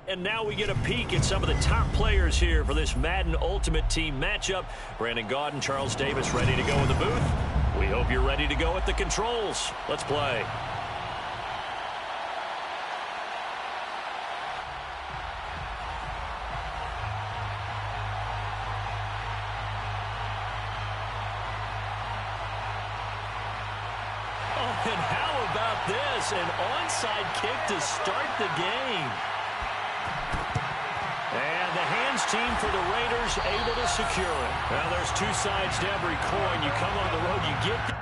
And now we get a peek at some of the top players here for this Madden Ultimate Team matchup. Brandon Gaudin, Charles Davis ready to go in the booth. We hope you're ready to go at the controls. Let's play. Oh, and how about this? An onside kick to start the game. And the hands team for the Raiders able to secure it. Well, there's two sides to every coin. You come on the road, you get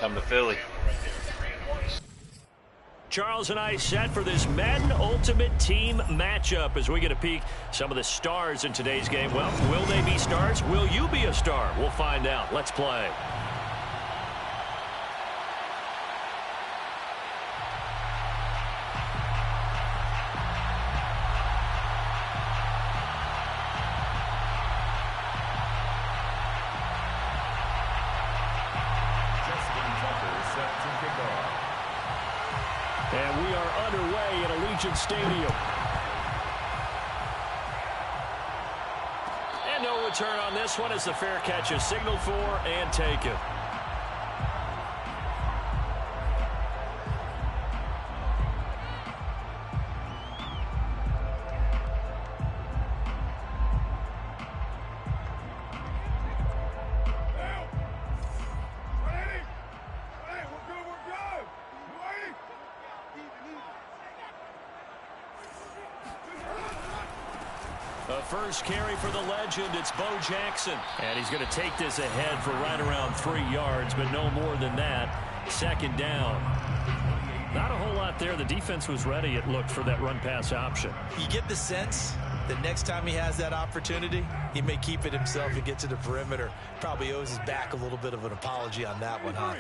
come to Philly. Charles and I set for this Madden Ultimate Team matchup as we get a peek some of the stars in today's game. Well, will they be stars? Will you be a star? We'll find out. Let's play. And we are underway at Allegiant Stadium. And no return on this one as the fair catch is signaled for and taken. A first carry for the legend, it's Bo Jackson. And he's going to take this ahead for right around 3 yards, but no more than that. Second down. Not a whole lot there. The defense was ready, it looked, for that run-pass option. You get the sense that next time he has that opportunity, he may keep it himself and get to the perimeter. Probably owes his back a little bit of an apology on that one, huh?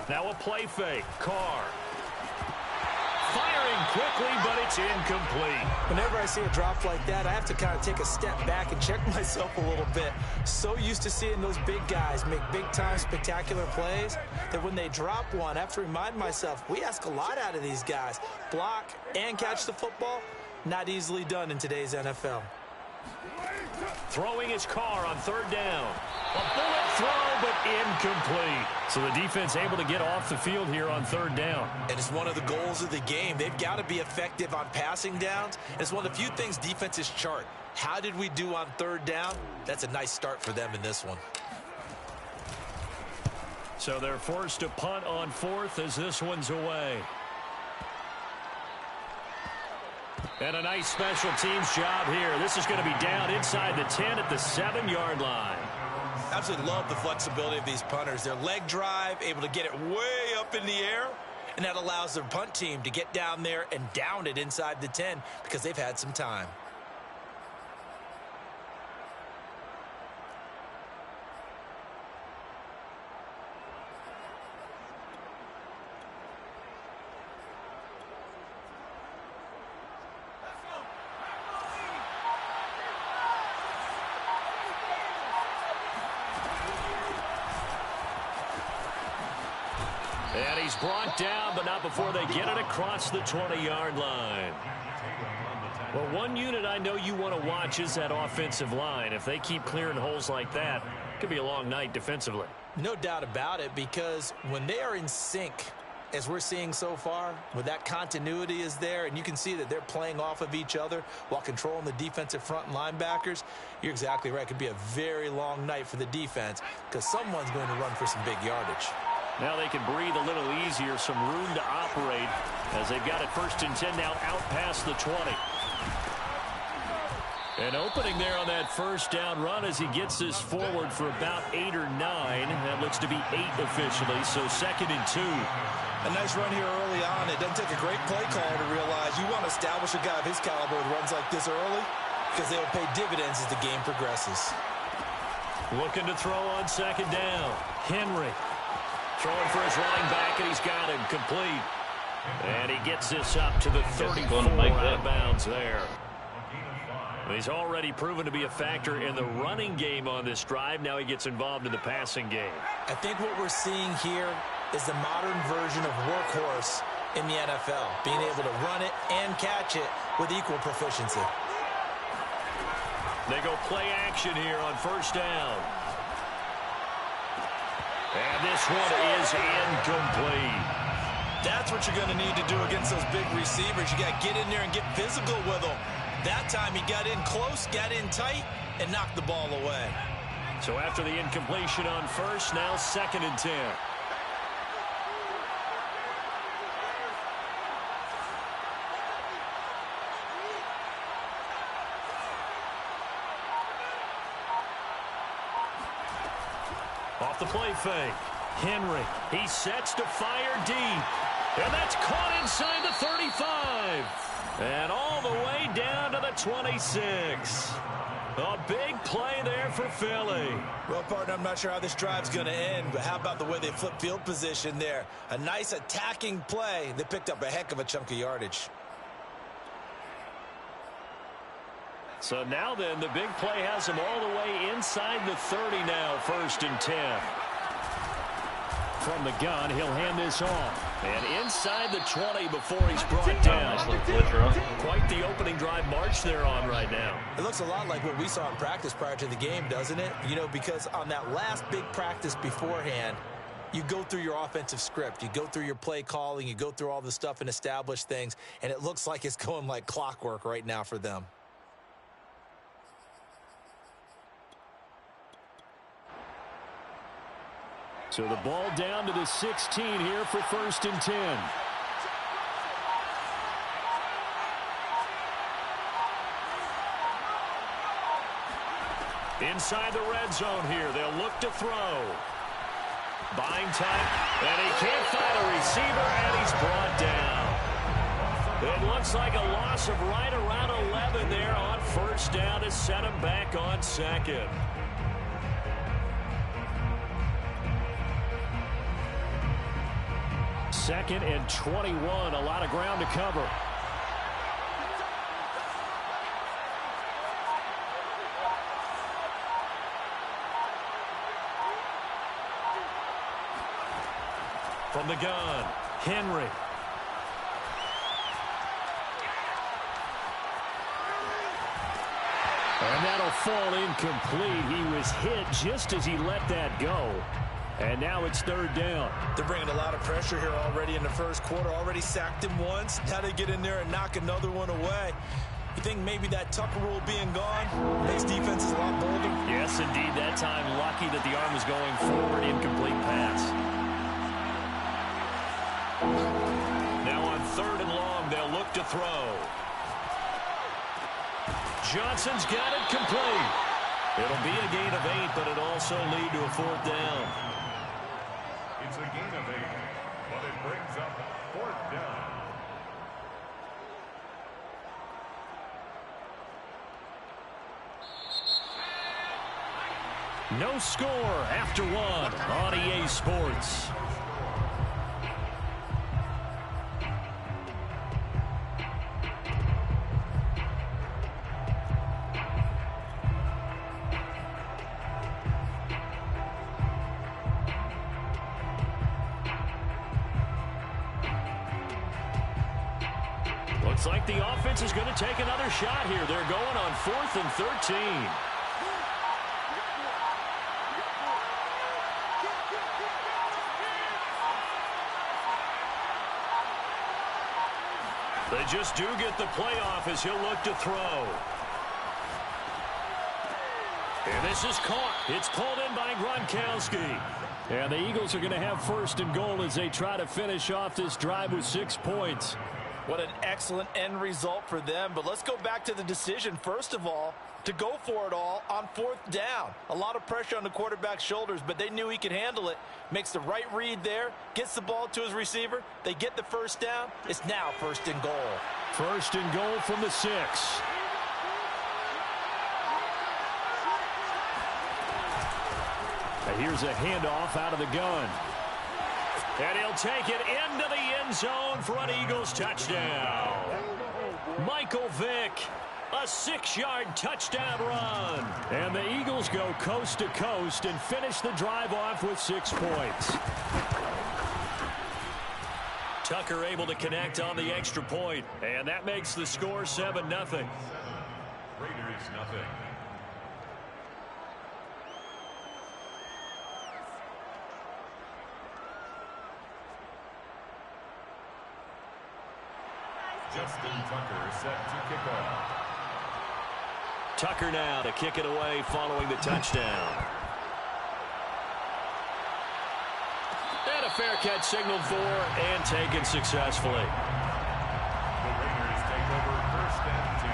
Now a play fake. Carr. Firing quickly, but it's incomplete. Whenever I see a drop like that, I have to kind of take a step back and check myself a little bit. So used to seeing those big guys make big-time spectacular plays that when they drop one, I have to remind myself, we ask a lot out of these guys. Block and catch the football, not easily done in today's NFL. Throwing his Carr on third down. A bullet throw, but incomplete. So the defense able to get off the field here on third down. And it's one of the goals of the game. They've got to be effective on passing downs. And it's one of the few things defenses chart. How did we do on third down? That's a nice start for them in this one. So they're forced to punt on fourth as this one's away. And a nice special teams job here. This is going to be down inside the 10 at the 7-yard line. Absolutely love the flexibility of these punters. Their leg drive, able to get it way up in the air, and that allows their punt team to get down there and down it inside the 10 because they've had some time. And he's brought down, but not before they get it across the 20-yard line. Well, one unit I know you want to watch is that offensive line. If they keep clearing holes like that, it could be a long night defensively. No doubt about it, because when they are in sync, as we're seeing so far, when that continuity is there, and you can see that they're playing off of each other while controlling the defensive front and linebackers, you're exactly right. It could be a very long night for the defense because someone's going to run for some big yardage. Now they can breathe a little easier, some room to operate as they've got it first and 10 now out past the 20. An opening there on that first down run as he gets this forward for about 8 or 9. That looks to be 8 officially, so 2nd and 2. A nice run here early on. It doesn't take a great play caller to realize you want to establish a guy of his caliber with runs like this early because they will pay dividends as the game progresses. Looking to throw on 2nd down. Henry. Throwing for his running back, and he's got him complete. And he gets this up to the 34 out of bounds there. He's already proven to be a factor in the running game on this drive. Now he gets involved in the passing game. I think what we're seeing here is the modern version of workhorse in the NFL, being able to run it and catch it with equal proficiency. They go play action here on first down. And this one is incomplete. That's what you're going to need to do against those big receivers. You got to get in there and get physical with them. That time he got in close, got in tight, and knocked the ball away. So after the incompletion on first, now 2nd and 10. Off the play fake. Henry, he sets to fire deep. And that's caught inside the 35. And all the way down to the 26. A big play there for Philly. Well, partner, I'm not sure how this drive's going to end, but how about the way they flip field position there? A nice attacking play. They picked up a heck of a chunk of yardage. So now then, the big play has him all the way inside the 30 now, 1st and 10. From the gun, he'll hand this off. And inside the 20 before he's brought down. Quite the opening drive march they're on right now. It looks a lot like what we saw in practice prior to the game, doesn't it? You know, because on that last big practice beforehand, you go through your offensive script. You go through your play calling. You go through all the stuff and establish things. And it looks like it's going like clockwork right now for them. So the ball down to the 16 here for 1st and 10. Inside the red zone here. They'll look to throw. Buying time. And he can't find a receiver, and he's brought down. It looks like a loss of right around 11 there on 1st down to set him back on 2nd. Second and 21, a lot of ground to cover. From the gun, Henry. And that'll fall incomplete. He was hit just as he let that go. And now it's 3rd down. They're bringing a lot of pressure here already in the 1st quarter. Already sacked him once. Now they get in there and knock another one away. You think maybe that Tucker rule being gone makes defenses a lot bolder? Yes, indeed. That time lucky that the arm was going forward. Incomplete pass. Now on 3rd and long, they'll look to throw. Johnson's got it complete. It'll be a gain of 8, but it'll also lead to a 4th down. It's a gain of 8, but it brings up 4th down. No score after 1 on EA Sports. Looks like the offense is going to take another shot here. They're going on 4th and 13. They just do get the playoff as he'll look to throw. And this is caught. It's pulled in by Gronkowski. And the Eagles are going to have 1st and goal as they try to finish off this drive with 6 points. What an excellent end result for them. But let's go back to the decision, first of all, to go for it all on 4th down. A lot of pressure on the quarterback's shoulders, but they knew he could handle it. Makes the right read there, gets the ball to his receiver. They get the 1st down. It's now 1st and goal. 1st and goal from the 6. And here's a handoff out of the gun. And he'll take it into the end zone for an Eagles touchdown. Michael Vick, a 6-yard touchdown run. And the Eagles go coast to coast and finish the drive off with 6 points. Tucker able to connect on the extra point, and that makes the score 7-0. Raiders 0. Justin Tucker set to kick off. Tucker now to kick it away following the touchdown. And a fair catch signaled for and taken successfully. The Raiders take over 1st and 10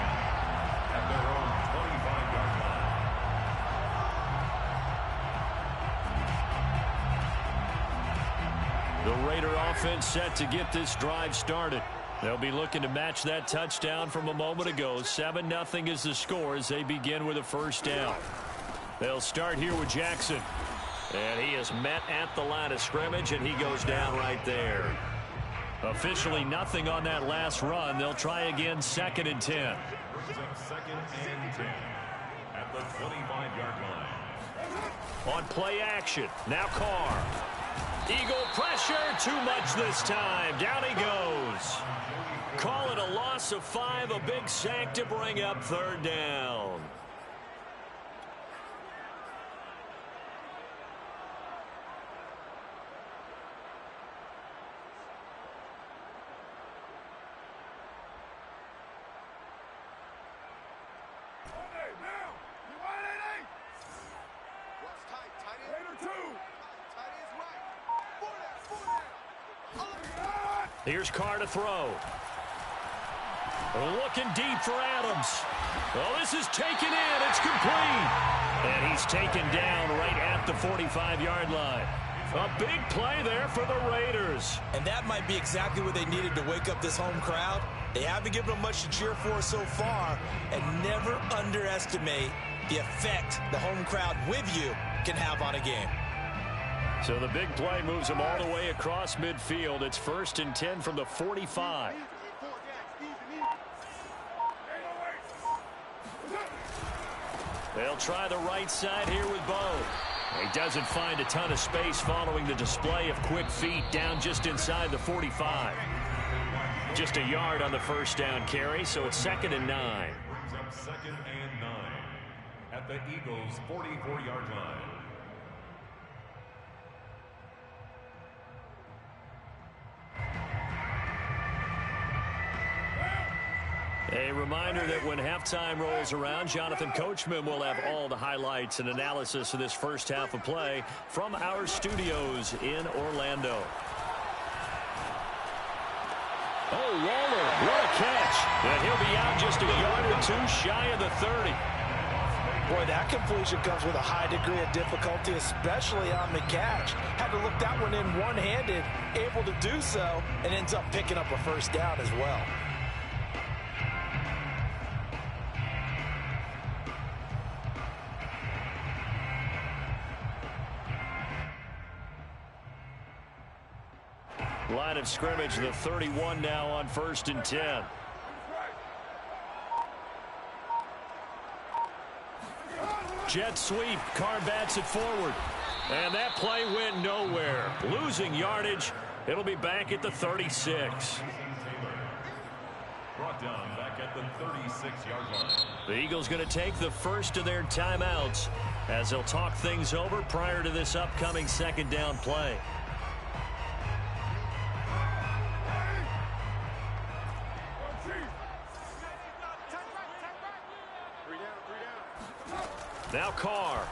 at their own 25-yard line. The Raider offense set to get this drive started. They'll be looking to match that touchdown from a moment ago. 7-0 is the score as they begin with a first down. They'll start here with Jackson. And he is met at the line of scrimmage, and he goes down right there. Officially nothing on that last run. They'll try again, 2nd and 10. Brings up 2nd and 10 at the 25-yard line. On play action, now Carr. Eagle pressure, too much this time. Down he goes. Call it a loss of 5, a big sack to bring up 3rd down. Here's Carr to throw. Looking deep for Adams. Oh, this is taken in. It's complete. And he's taken down right at the 45-yard line. A big play there for the Raiders. And that might be exactly what they needed to wake up this home crowd. They haven't given them much to cheer for so far. And never underestimate the effect the home crowd with you can have on a game. So the big play moves them all the way across midfield. It's 1st and 10 from the 45. They'll try the right side here with Bo. He doesn't find a ton of space following the display of quick feet down just inside the 45. Just a yard on the first down carry, so it's 2nd and 9. Brings up 2nd and 9 at the Eagles' 44-yard line. A reminder that when halftime rolls around, Jonathan Coachman will have all the highlights and analysis of this first half of play from our studios in Orlando. Oh, Waller, what a catch. And he'll be out just a yard or 2 shy of the 30. Boy, that completion comes with a high degree of difficulty, especially on the catch. Had to look that one in one-handed, able to do so, and ends up picking up a first down as well. Line of scrimmage, the 31 now on 1st and 10. Jet sweep. Carr bats it forward. And that play went nowhere. Losing yardage. It'll be back at the 36. Brought down back at the 36-yard line. The Eagles going to take the first of their timeouts as they'll talk things over prior to this upcoming 2nd down play. Now Carr.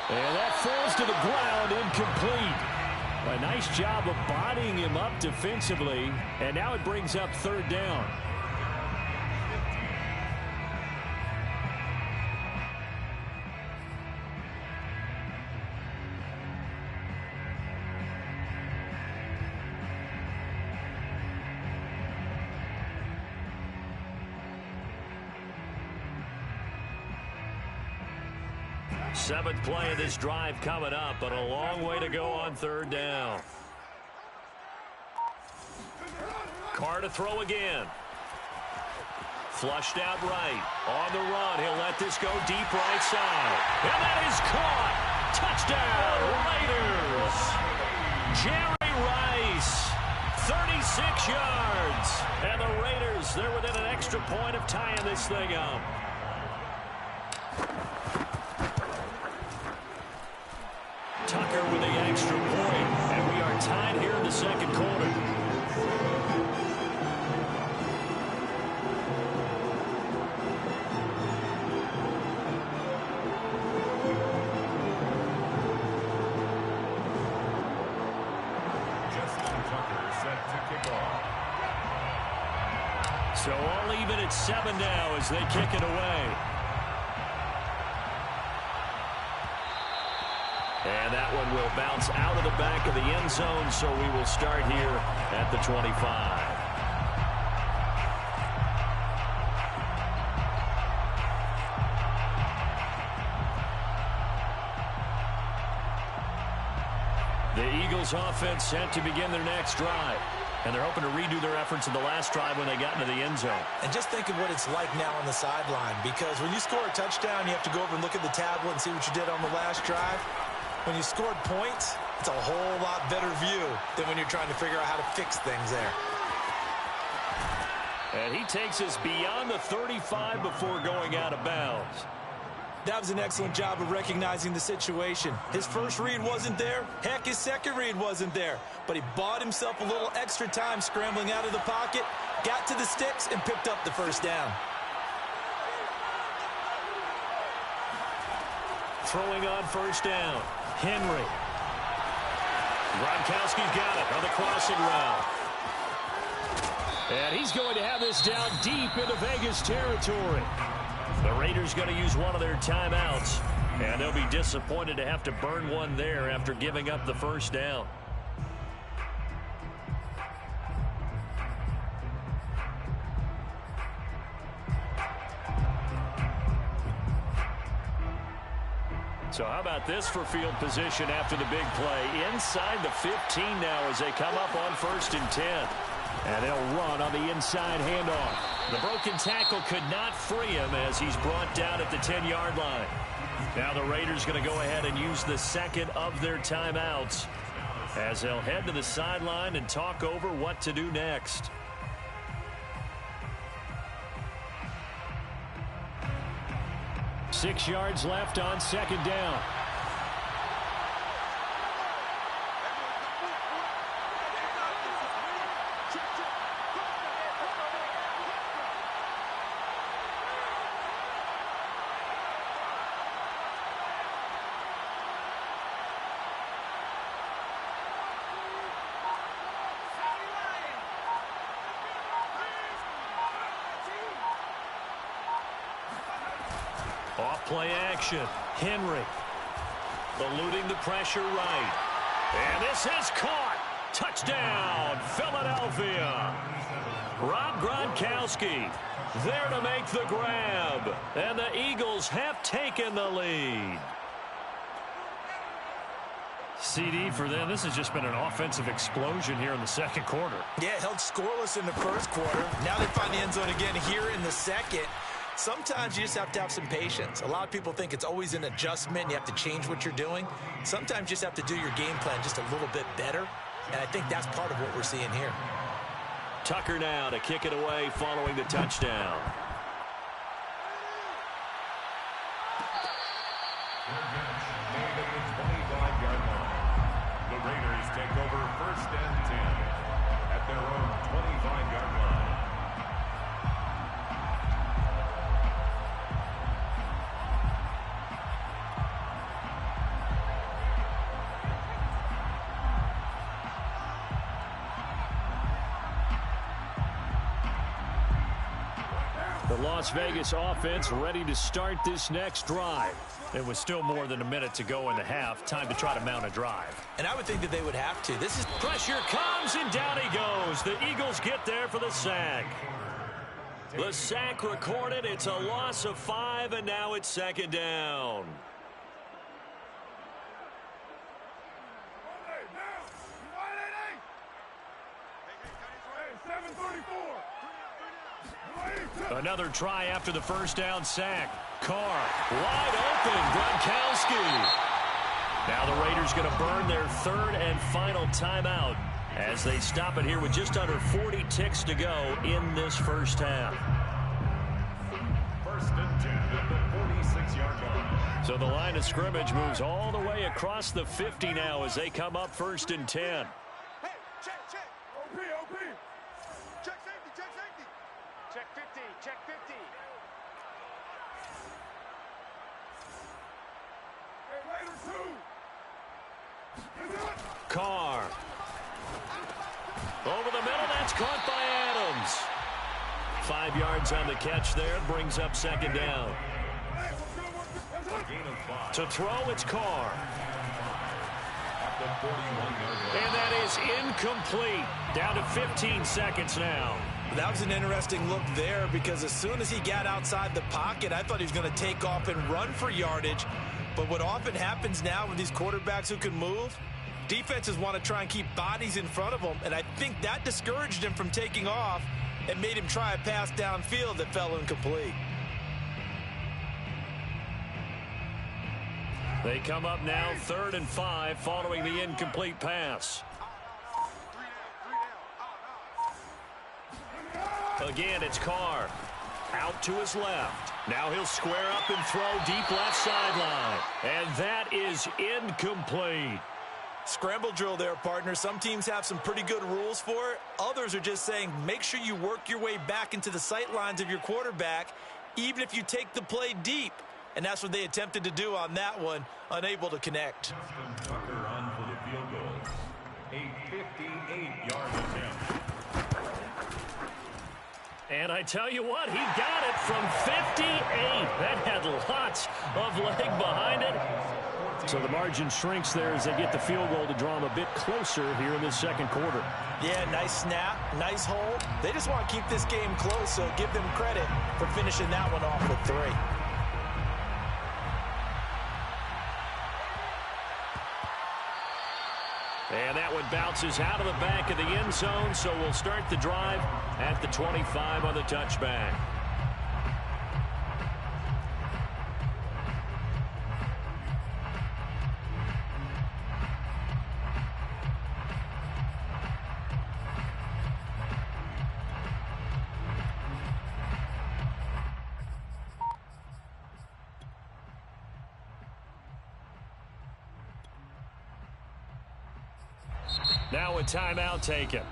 And that falls to the ground, incomplete. A nice job of bodying him up defensively, and now it brings up 3rd down. Seventh play of this drive coming up, but a long way to go on 3rd down. Carr to throw again. Flushed out right. On the run, he'll let this go deep right side. And that is caught. Touchdown, Raiders. Jerry Rice, 36 yards. And the Raiders, they're within an extra point of tying this thing up. Tucker with the extra point, and we are tied here in the 2nd quarter. Justin Tucker set to kick off. So all even at 7 now as they kick it away. And that that one will bounce out of the back of the end zone, so we will start here at the 25. The Eagles offense set to begin their next drive. And they're hoping to redo their efforts in the last drive when they got into the end zone. And just think of what it's like now on the sideline, because when you score a touchdown, you have to go over and look at the tablet and see what you did on the last drive. When you scored points, it's a whole lot better view than when you're trying to figure out how to fix things there. And he takes us beyond the 35 before going out of bounds. That was an excellent job of recognizing the situation. His first read wasn't there. Heck, his second read wasn't there. But he bought himself a little extra time scrambling out of the pocket, got to the sticks, and picked up the first down. Throwing on first down. Henry. Gronkowski's got it on the crossing route. And he's going to have this down deep into Vegas territory. The Raiders going to use one of their timeouts, and they'll be disappointed to have to burn one there after giving up the first down. So how about this for field position after the big play? Inside the 15 now as they come up on 1st and 10. And they'll run on the inside handoff. The broken tackle could not free him as he's brought down at the 10-yard line. Now the Raiders going to go ahead and use the second of their timeouts as they'll head to the sideline and talk over what to do next. Six yards left on 2nd down. Off-play action. Henry eluding the pressure right. And this is caught. Touchdown, Philadelphia. Rob Gronkowski there to make the grab. And the Eagles have taken the lead. CD for them. This has just been an offensive explosion here in the second quarter. Yeah, held scoreless in the first quarter. Now they find the end zone again here in the second. Sometimes you just have to have some patience. A lot of people think it's always an adjustment. You have to change what you're doing. Sometimes you just have to do your game plan just a little bit better. And I think that's part of what we're seeing here. Tucker now to kick it away following the touchdown. The Raiders take over 1st and 10 at their own 25-yard line. The Las Vegas offense ready to start this next drive. It was still more than a minute to go in the half. Time to try to mount a drive. And I would think that they would have to. This is Pressure comes, and down he goes. The Eagles get there for the sack. The sack recorded. It's a loss of 5, and now it's 2nd down. Another try after the first down sack. Carr wide open. Gronkowski. Now the Raiders going to burn their 3rd and final timeout as they stop it here with just under 40 ticks to go in this first half. 1st and 10 at the 46-yard line. So the line of scrimmage moves all the way across the 50 now as they come up 1st and 10. Hey, check. OP. Check safety. Check 50. Check 50. Hey, Raiders 2. Carr. Over the middle, that's caught by Adams. 5 yards on the catch there, brings up 2nd down. To throw, it's Carr. the 41-yard line. And that is incomplete. Down to 15 seconds now. That was an interesting look there because as soon as he got outside the pocket, I thought he was going to take off and run for yardage. But what often happens now with these quarterbacks who can move, defenses want to try and keep bodies in front of them, and I think that discouraged him from taking off and made him try a pass downfield that fell incomplete. They come up now 3rd and 5 following the incomplete pass. Again, it's Carr. Out to his left. Now he'll square up and throw deep left sideline. And that is incomplete. Scramble drill there, partner. Some teams have some pretty good rules for it. Others are just saying make sure you work your way back into the sight lines of your quarterback, even if you take the play deep. And that's what they attempted to do on that one, unable to connect. Justin Tucker on for the field goal. A 58-yard attempt. And I tell you what, he got it from 58. That had lots of leg behind it. So the margin shrinks there as they get the field goal to draw them a bit closer here in this second quarter. Yeah, nice snap, nice hold. They just want to keep this game close, so give them credit for finishing that one off with 3. And that one bounces out of the back of the end zone, so we'll start the drive at the 25 on the touchback. Now a timeout taken.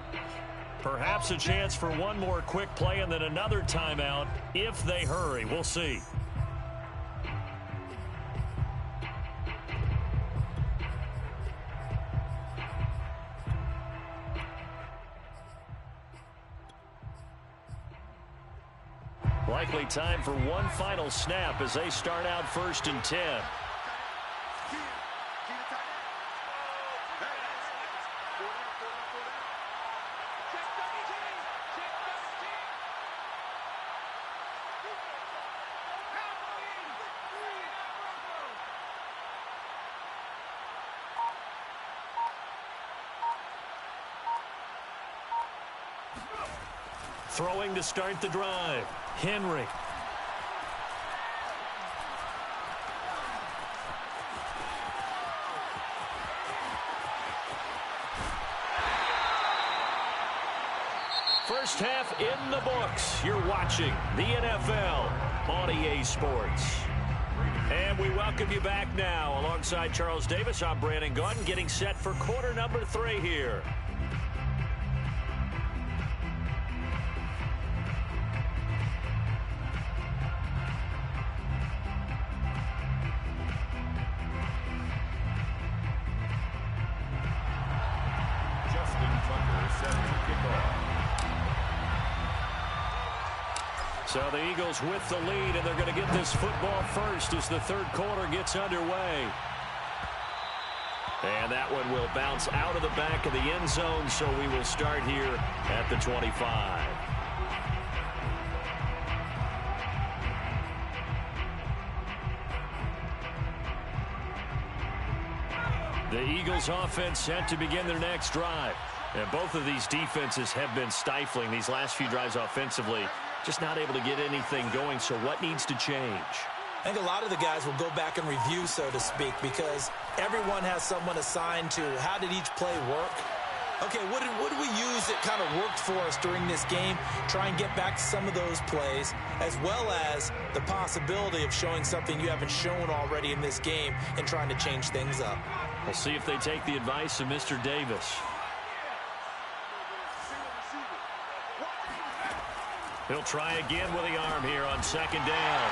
Perhaps a chance for one more quick play and then another timeout if they hurry. We'll see. Likely time for one final snap as they start out 1st and 10. Throwing to start the drive. Henry. First half in the books. You're watching the NFL on EA Sports. And we welcome you back now. Alongside Charles Davis, I'm Brandon Gunn, getting set for quarter number 3 here. So the Eagles with the lead, and they're going to get this football first as the third quarter gets underway. And that one will bounce out of the back of the end zone, so we will start here at the 25. The Eagles offense set to begin their next drive. And both of these defenses have been stifling these last few drives offensively. Just not able to get anything going, so what needs to change? I think a lot of the guys will go back and review, so to speak, because everyone has someone assigned to how did each play work. Okay, what did we use that kind of worked for us during this game? Try and get back to some of those plays, as well as the possibility of showing something you haven't shown already in this game and trying to change things up. We'll see if they take the advice of Mr. Davis. He'll try again with the arm here on 2nd down.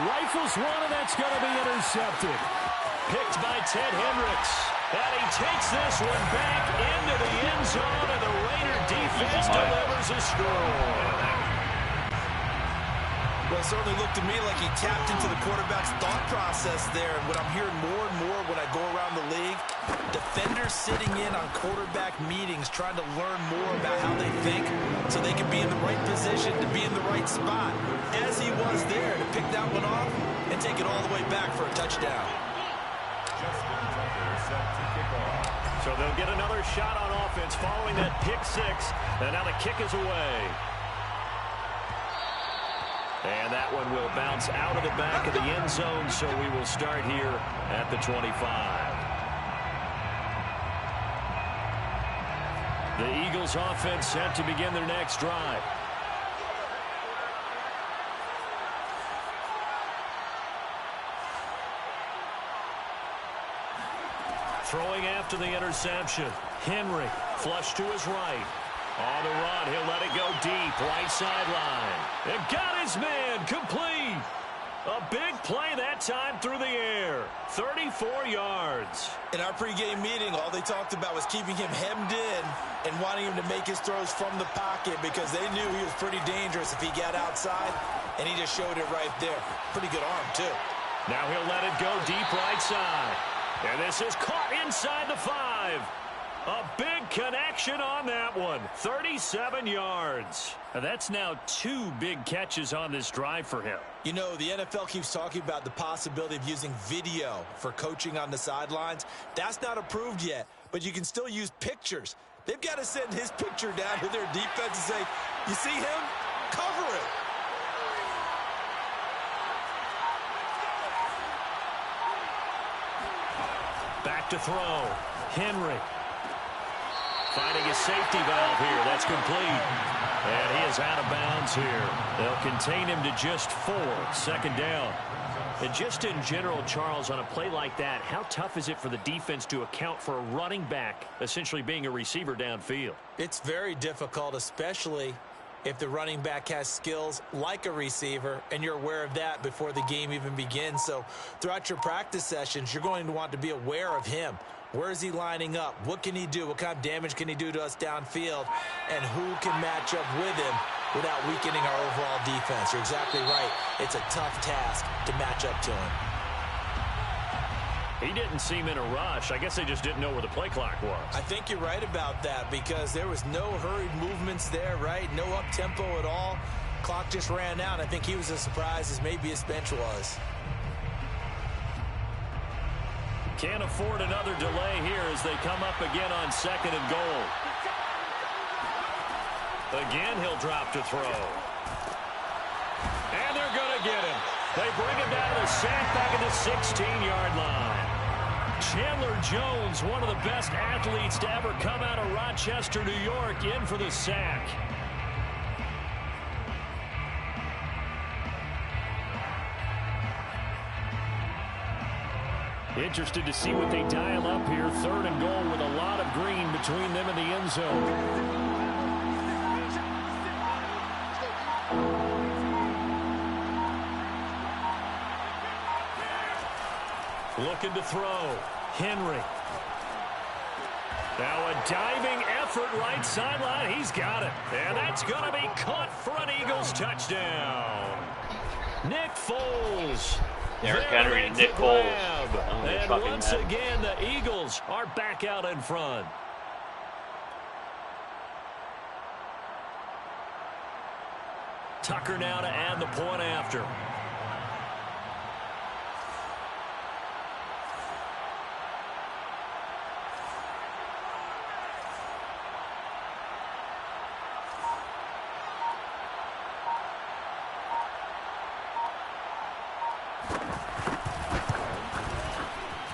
Rifles one, and that's going to be intercepted. Picked by Ted Hendricks. And he takes this one back into the end zone, and the Raider defense delivers a score. Well, it certainly looked to me like he tapped into the quarterback's thought process there. And what I'm hearing more and more when I go around the league, defenders sitting in on quarterback meetings trying to learn more about how they think so they can be in the right position to be in the right spot, as he was there to pick that one off and take it all the way back for a touchdown. So they'll get another shot on offense following that pick six. And now the kick is away. And that one will bounce out of the back of the end zone, so we will start here at the 25. The Eagles offense set to begin their next drive. Throwing after the interception. Henry, flush to his right. On the run, he'll let it go deep, right sideline. And got his man, complete. A big play that time through the air. 34 yards. In our pregame meeting, all they talked about was keeping him hemmed in and wanting him to make his throws from the pocket because they knew he was pretty dangerous if he got outside, and he just showed it right there. Pretty good arm, too. Now he'll let it go deep right side. And this is caught inside the 5. A big connection on that one. 37 yards. And that's now 2 big catches on this drive for him. You know, the NFL keeps talking about the possibility of using video for coaching on the sidelines. That's not approved yet, but you can still use pictures. They've got to send his picture down to their defense and say, you see him? Cover it. Back to throw. Henry. Finding a safety valve here. That's complete. And he is out of bounds here. They'll contain him to just 4. Second down. And just in general, Charles, on a play like that, how tough is it for the defense to account for a running back essentially being a receiver downfield? It's very difficult, especially if the running back has skills like a receiver, and you're aware of that before the game even begins. So throughout your practice sessions, you're going to want to be aware of him. Where is he lining up? What can he do? What kind of damage can he do to us downfield? And who can match up with him without weakening our overall defense? You're exactly right. It's a tough task to match up to him. He didn't seem in a rush. I guess they just didn't know where the play clock was. I think you're right about that because there was no hurried movements there, right? No up-tempo at all. Clock just ran out. I think he was as surprised as maybe his bench was. Can't afford another delay here as they come up again on 2nd and goal. Again, he'll drop to throw. And they're going to get him. They bring him down to the sack back at the 16-yard line. Chandler Jones, one of the best athletes to ever come out of Rochester, New York, in for the sack. Interested to see what they dial up here. 3rd and goal with a lot of green between them and the end zone. Looking to throw. Henry. Now a diving effort right sideline. He's got it. And that's going to be caught for an Eagles touchdown. Nick Foles. Derrick Henry and Nick Foles. And once again, the Eagles are back out in front. Tucker now to add the point after.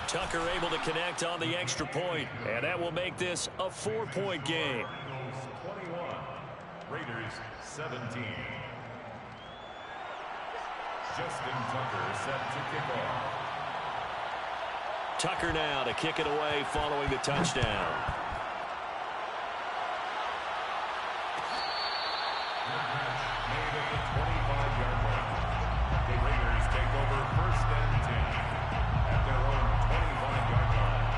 Tucker able to connect on the extra point, and that will make this a 4-point game. 21, Raiders 17. Justin Tucker set to kick off. Tucker now to kick it away following the touchdown. Made at the 25-yard line. The Raiders take over 1st and 10 at their own 25-yard line.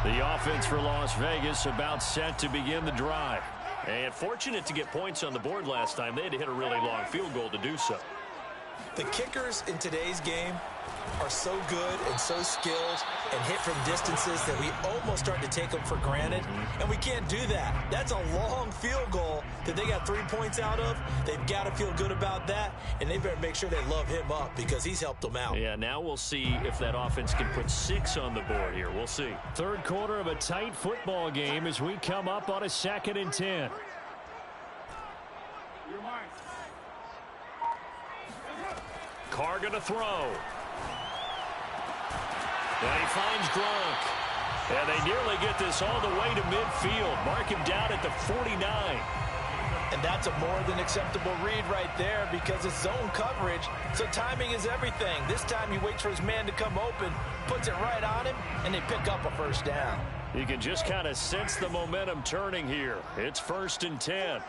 The offense for Las Vegas about set to begin the drive. And fortunate to get points on the board last time. They had to hit a really long field goal to do so. The kickers in today's game are so good and so skilled and hit from distances that we almost start to take them for granted, and we can't do that. That's a long field goal that they got 3 points out of. They've got to feel good about that, and they better make sure they love him up because he's helped them out. Yeah, now we'll see if that offense can put 6 on the board here. We'll see. Third quarter of a tight football game as we come up on a 2nd and 10. Carr going to throw. And he finds Gronk. And they nearly get this all the way to midfield. Mark him down at the 49. And that's a more than acceptable read right there because it's zone coverage, so timing is everything. This time he waits for his man to come open, puts it right on him, and they pick up a first down. You can just kind of sense the momentum turning here. It's 1st and 10.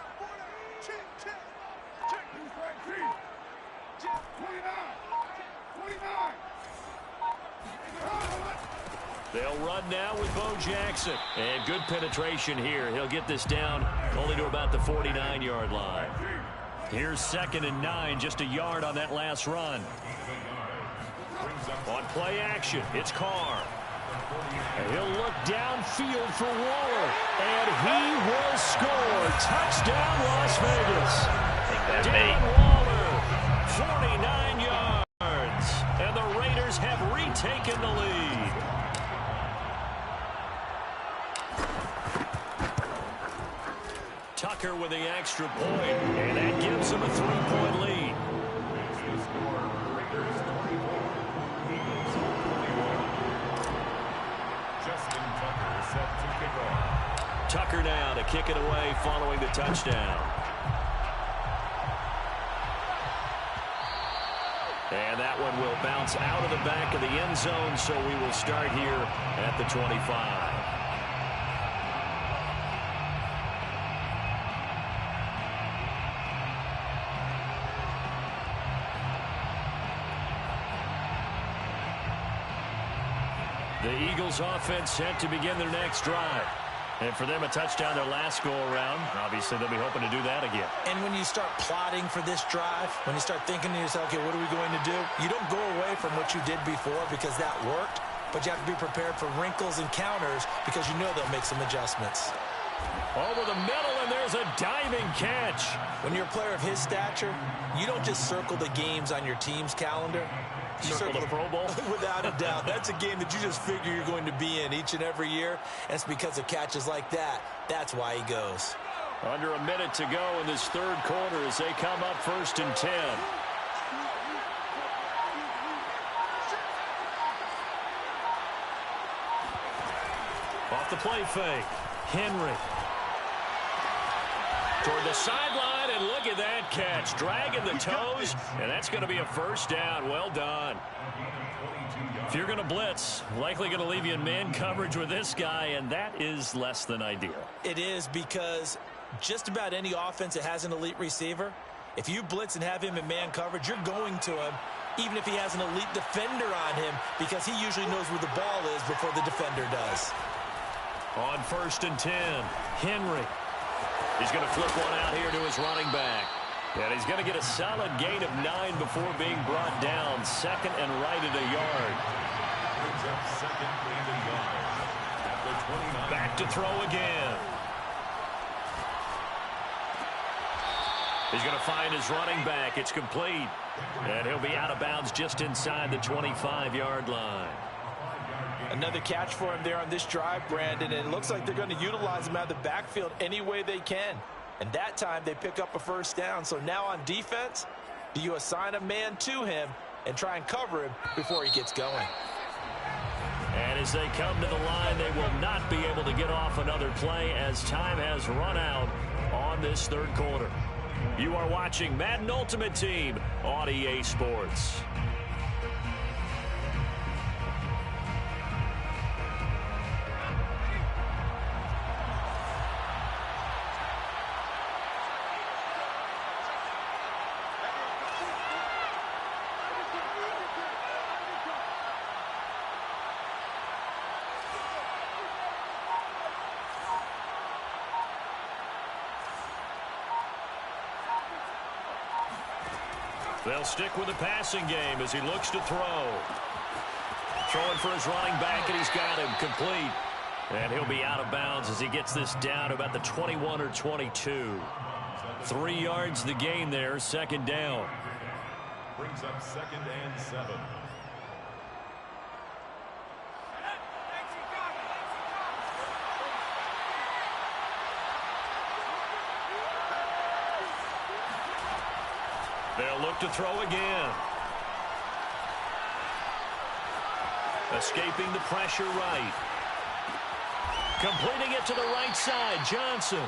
They'll run now with Bo Jackson. And good penetration here. He'll get this down only to about the 49-yard line. Here's 2nd and 9, just a yard on that last run. On play action, it's Carr. And he'll look downfield for Waller. And he will score. Touchdown, Las Vegas. Take Waller, 49 yards. And the Raiders have retaken the lead. Tucker with the extra point, and that gives them a 3-point lead. Justin Tucker set to kick off. Tucker now to kick it away following the touchdown. And that one will bounce out of the back of the end zone, so we will start here at the 25. The Eagles offense set to begin their next drive. And for them, a touchdown their last go-around. Obviously, they'll be hoping to do that again. And when you start plotting for this drive, when you start thinking to yourself, okay, what are we going to do? You don't go away from what you did before because that worked, but you have to be prepared for wrinkles and counters because you know they'll make some adjustments. Over the middle, and there's a diving catch. When you're a player of his stature, you don't just circle the games on your team's calendar. You Circle the Pro Bowl? Without a doubt. That's a game that you just figure you're going to be in each and every year. And it's because of catches like that. That's why he goes. Under a minute to go in this third quarter as they come up 1st and 10. Off the play fake. Henry. Toward the sideline, and look at that catch. Dragging the toes, and that's going to be a first down. Well done. If you're going to blitz, likely going to leave you in man coverage with this guy, and that is less than ideal. It is because just about any offense that has an elite receiver, if you blitz and have him in man coverage, you're going to him, even if he has an elite defender on him, because he usually knows where the ball is before the defender does. On 1st and 10, Henry. He's going to flip one out here to his running back. And he's going to get a solid gain of 9 before being brought down. 2nd and right at a yard. Back to throw again. He's going to find his running back. It's complete. And he'll be out of bounds just inside the 25-yard line. Another catch for him there on this drive, Brandon, and it looks like they're going to utilize him out of the backfield any way they can. And that time they pick up a first down. So now on defense, do you assign a man to him and try and cover him before he gets going? And as they come to the line, they will not be able to get off another play as time has run out on this third quarter. You are watching Madden Ultimate Team on EA Sports. They'll stick with the passing game as he looks to throw. Throwing for his running back, and he's got him complete. And he'll be out of bounds as he gets this down to about the 21 or 22. 3 yards the gain there, second down. Brings up 2nd and 7. They'll look to throw again. Escaping the pressure right. Completing it to the right side, Johnson.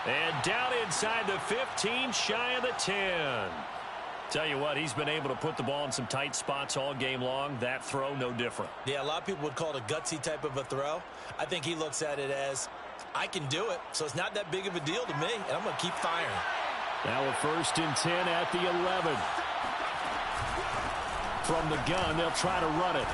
And down inside the 15, shy of the 10. Tell you what, he's been able to put the ball in some tight spots all game long. That throw, no different. Yeah, a lot of people would call it a gutsy type of a throw. I think he looks at it as, I can do it, so it's not that big of a deal to me, and I'm going to keep firing. Now a 1st and 10 at the 11. From the gun, they'll try to run it.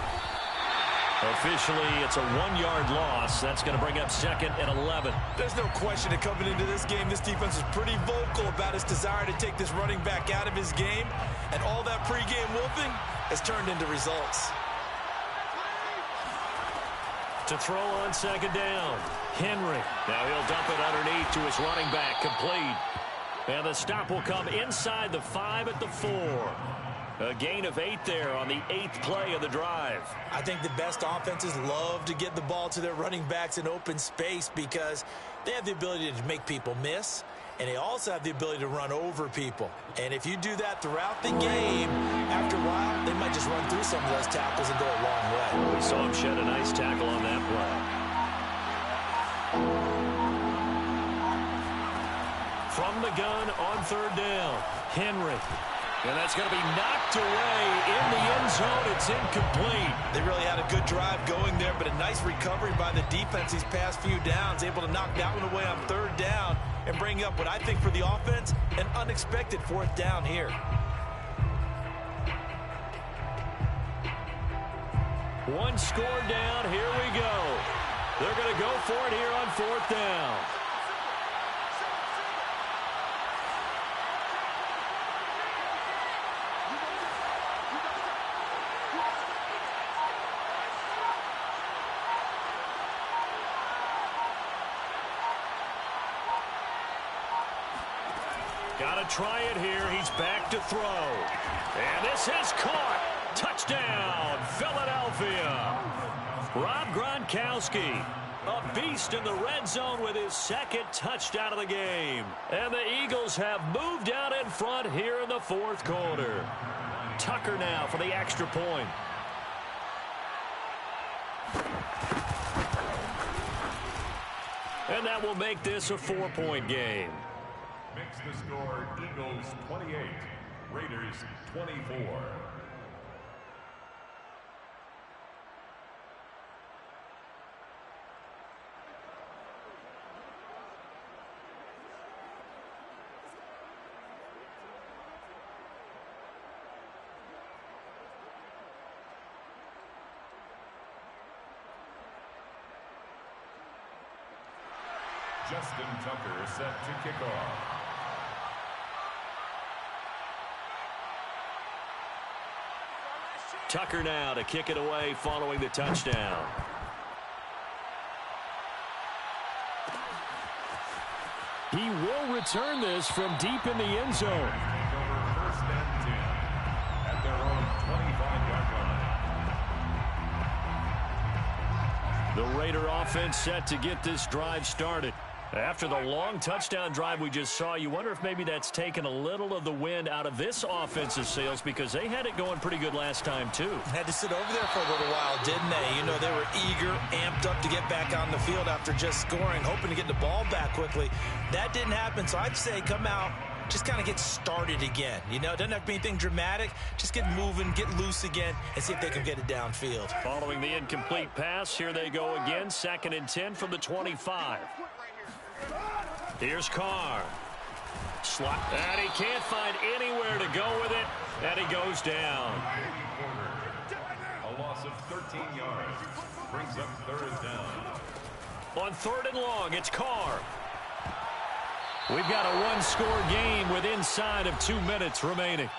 Officially, it's a 1-yard loss. That's going to bring up 2nd and 11. There's no question that coming into this game, this defense is pretty vocal about its desire to take this running back out of his game. And all that pregame whooping has turned into results. To throw on 2nd down, Henry. Now he'll dump it underneath to his running back, complete. And the stop will come inside the 5 at the 4. A gain of 8 there on the 8th play of the drive. I think the best offenses love to get the ball to their running backs in open space because they have the ability to make people miss, and they also have the ability to run over people. And if you do that throughout the game, after a while, they might just run through some of those tackles and go a long way. We saw him shed a nice tackle on that play. From the gun on 3rd down, Henry. And that's going to be knocked away in the end zone. It's incomplete. They really had a good drive going there, but a nice recovery by the defense these past few downs, able to knock that one away on 3rd down and bring up what I think for the offense, an unexpected 4th down here. One score down. Here we go. They're going to go for it here on 4th down. Got to try it here. He's back to throw. And this is caught. Touchdown, Philadelphia. Rob Gronkowski, a beast in the red zone with his 2nd touchdown of the game. And the Eagles have moved out in front here in the 4th quarter. Tucker now for the extra point. And that will make this a 4-point game. Makes the score Eagles 28, Raiders 24. Justin Tucker set to kick off. Tucker now to kick it away following the touchdown. He will return this from deep in the end zone. Over 1st and 10 at their own 25-yard line. The Raider offense set to get this drive started. After the long touchdown drive we just saw, you wonder if maybe that's taken a little of the wind out of this offensive sails because they had it going pretty good last time, too. Had to sit over there for a little while, didn't they? You know, they were eager, amped up to get back on the field after just scoring, hoping to get the ball back quickly. That didn't happen, so I'd say come out, just kind of get started again. You know, it doesn't have to be anything dramatic. Just get moving, get loose again, and see if they can get it downfield. Following the incomplete pass, here they go again. 2nd and 10 from the 25. Here's Carr. Slot. And he can't find anywhere to go with it. And he goes down. A loss of 13 yards. Brings up 3rd down. On 3rd and long, it's Carr. We've got a one-score game with inside of 2 minutes remaining.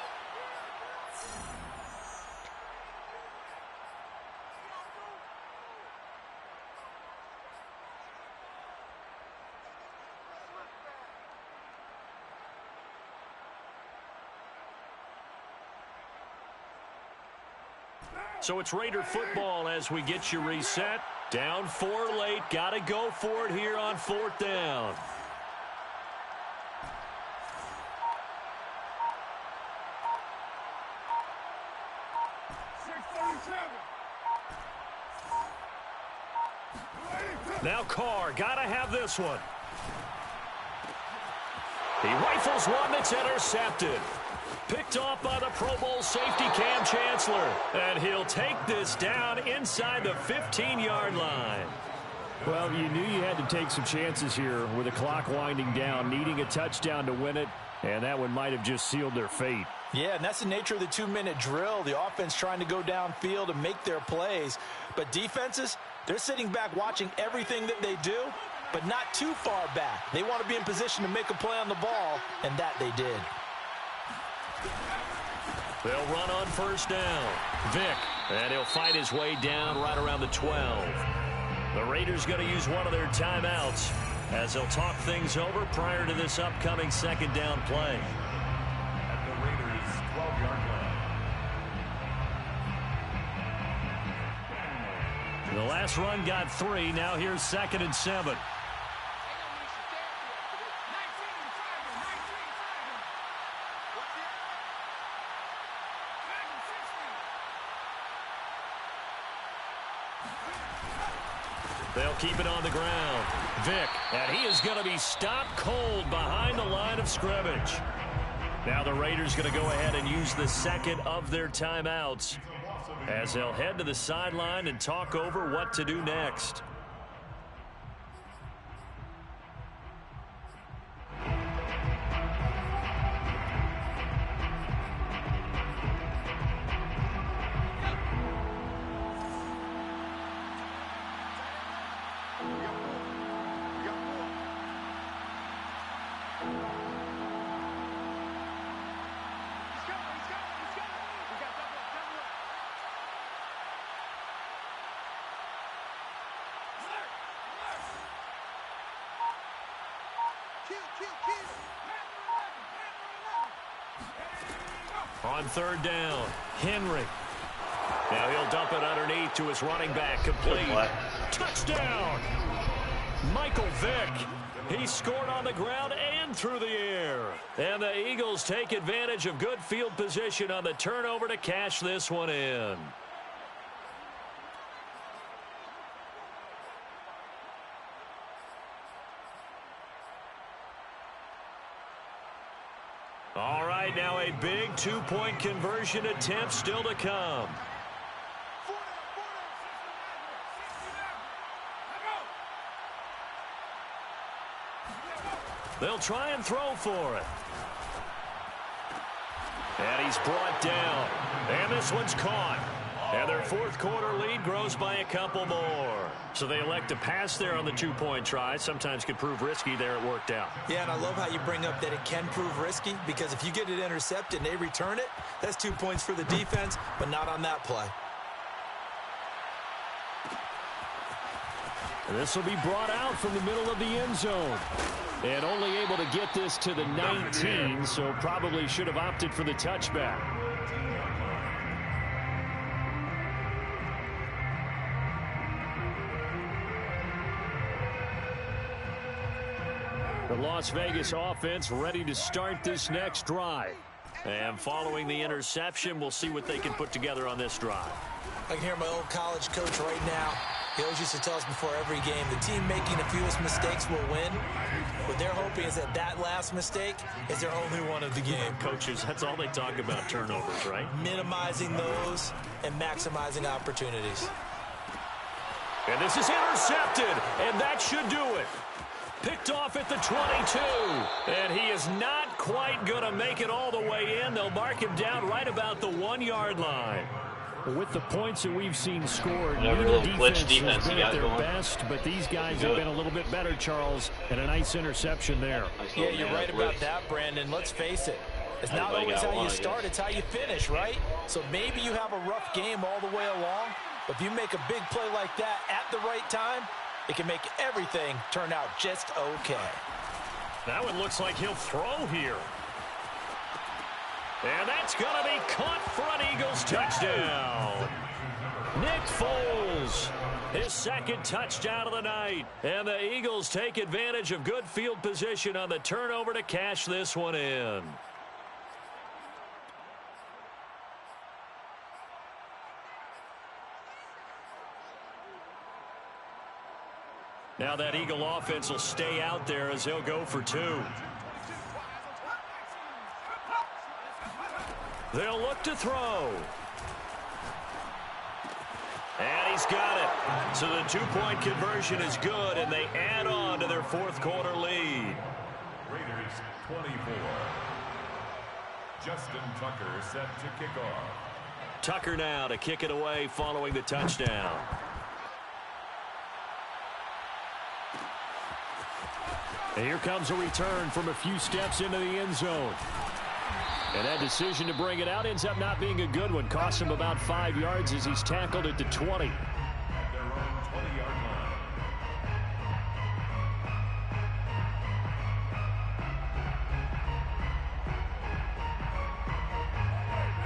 So it's Raider football as we get you reset. Down 4 late. Got to go for it here on 4th down. Now Carr, got to have this one. He rifles one that's intercepted. Picked off by the Pro Bowl safety Cam Chancellor. And he'll take this down inside the 15-yard line. Well, you knew you had to take some chances here with the clock winding down, needing a touchdown to win it, and that one might have just sealed their fate. Yeah, and that's the nature of the 2-minute drill. The offense trying to go downfield and make their plays. But defenses, they're sitting back watching everything that they do, but not too far back. They want to be in position to make a play on the ball, and that they did. They'll run on 1st down. Vick, and he'll fight his way down right around the 12. The Raiders going to use one of their timeouts as they'll talk things over prior to this upcoming 2nd down play. At the Raiders' 12-yard line. The last run got 3. Now here's 2nd and 7. They'll keep it on the ground. Vick, and he is going to be stopped cold behind the line of scrimmage. Now the Raiders going to go ahead and use the 2nd of their timeouts as they'll head to the sideline and talk over what to do next. On 3rd down, Henry. Now he'll dump it underneath to his running back, complete. Touchdown! Michael Vick. He scored on the ground and through the air. And the Eagles take advantage of good field position on the turnover to cash this one in. All right, now a big 2-point conversion attempt still to come. They'll try and throw for it. And he's brought down. And this one's caught. And their 4th quarter lead grows by a couple more. So they elect to pass there on the 2-point try. Sometimes could prove risky there. It worked out. Yeah, and I love how you bring up that it can prove risky, because if you get it intercepted and they return it, that's 2 points for the defense, but not on that play. This will be brought out from the middle of the end zone. And only able to get this to the 19, so probably should have opted for the touchback. The Las Vegas offense ready to start this next drive. And following the interception, we'll see what they can put together on this drive. I can hear my old college coach right now. He always used to tell us before every game, the team making the fewest mistakes will win. What they're hoping is that last mistake is their only one of the game. Coaches, that's all they talk about, turnovers, right? Minimizing those and maximizing opportunities. And this is intercepted, and that should do it. Picked off at the 22, and he is not quite going to make it all the way in. They'll mark him down right about the 1-yard line. With the points that we've seen scored, Whatever neither little glitch defense has defense been you at got their going. best, but these guys have been a little bit better, Charles, and a nice interception there. Yeah, you're right about that, Brandon. Let's face it. It's not always how you start, it's how you finish, right? So maybe you have a rough game all the way along, but if you make a big play like that at the right time, it can make everything turn out just okay. That one looks like he'll throw here. And that's going to be caught for an Eagles touchdown. Nick Foles, his second touchdown of the night. And the Eagles take advantage of good field position on the turnover to cash this one in. Now that Eagle offense will stay out there as he'll go for two. They'll look to throw. And he's got it. So the two-point conversion is good, and they add on to their fourth quarter lead. Raiders 24. Justin Tucker set to kick off. Tucker now to kick it away following the touchdown. And here comes a return from a few steps into the end zone. And that decision to bring it out ends up not being a good one. Costs him about 5 yards as he's tackled at the 20. At their own 20-yard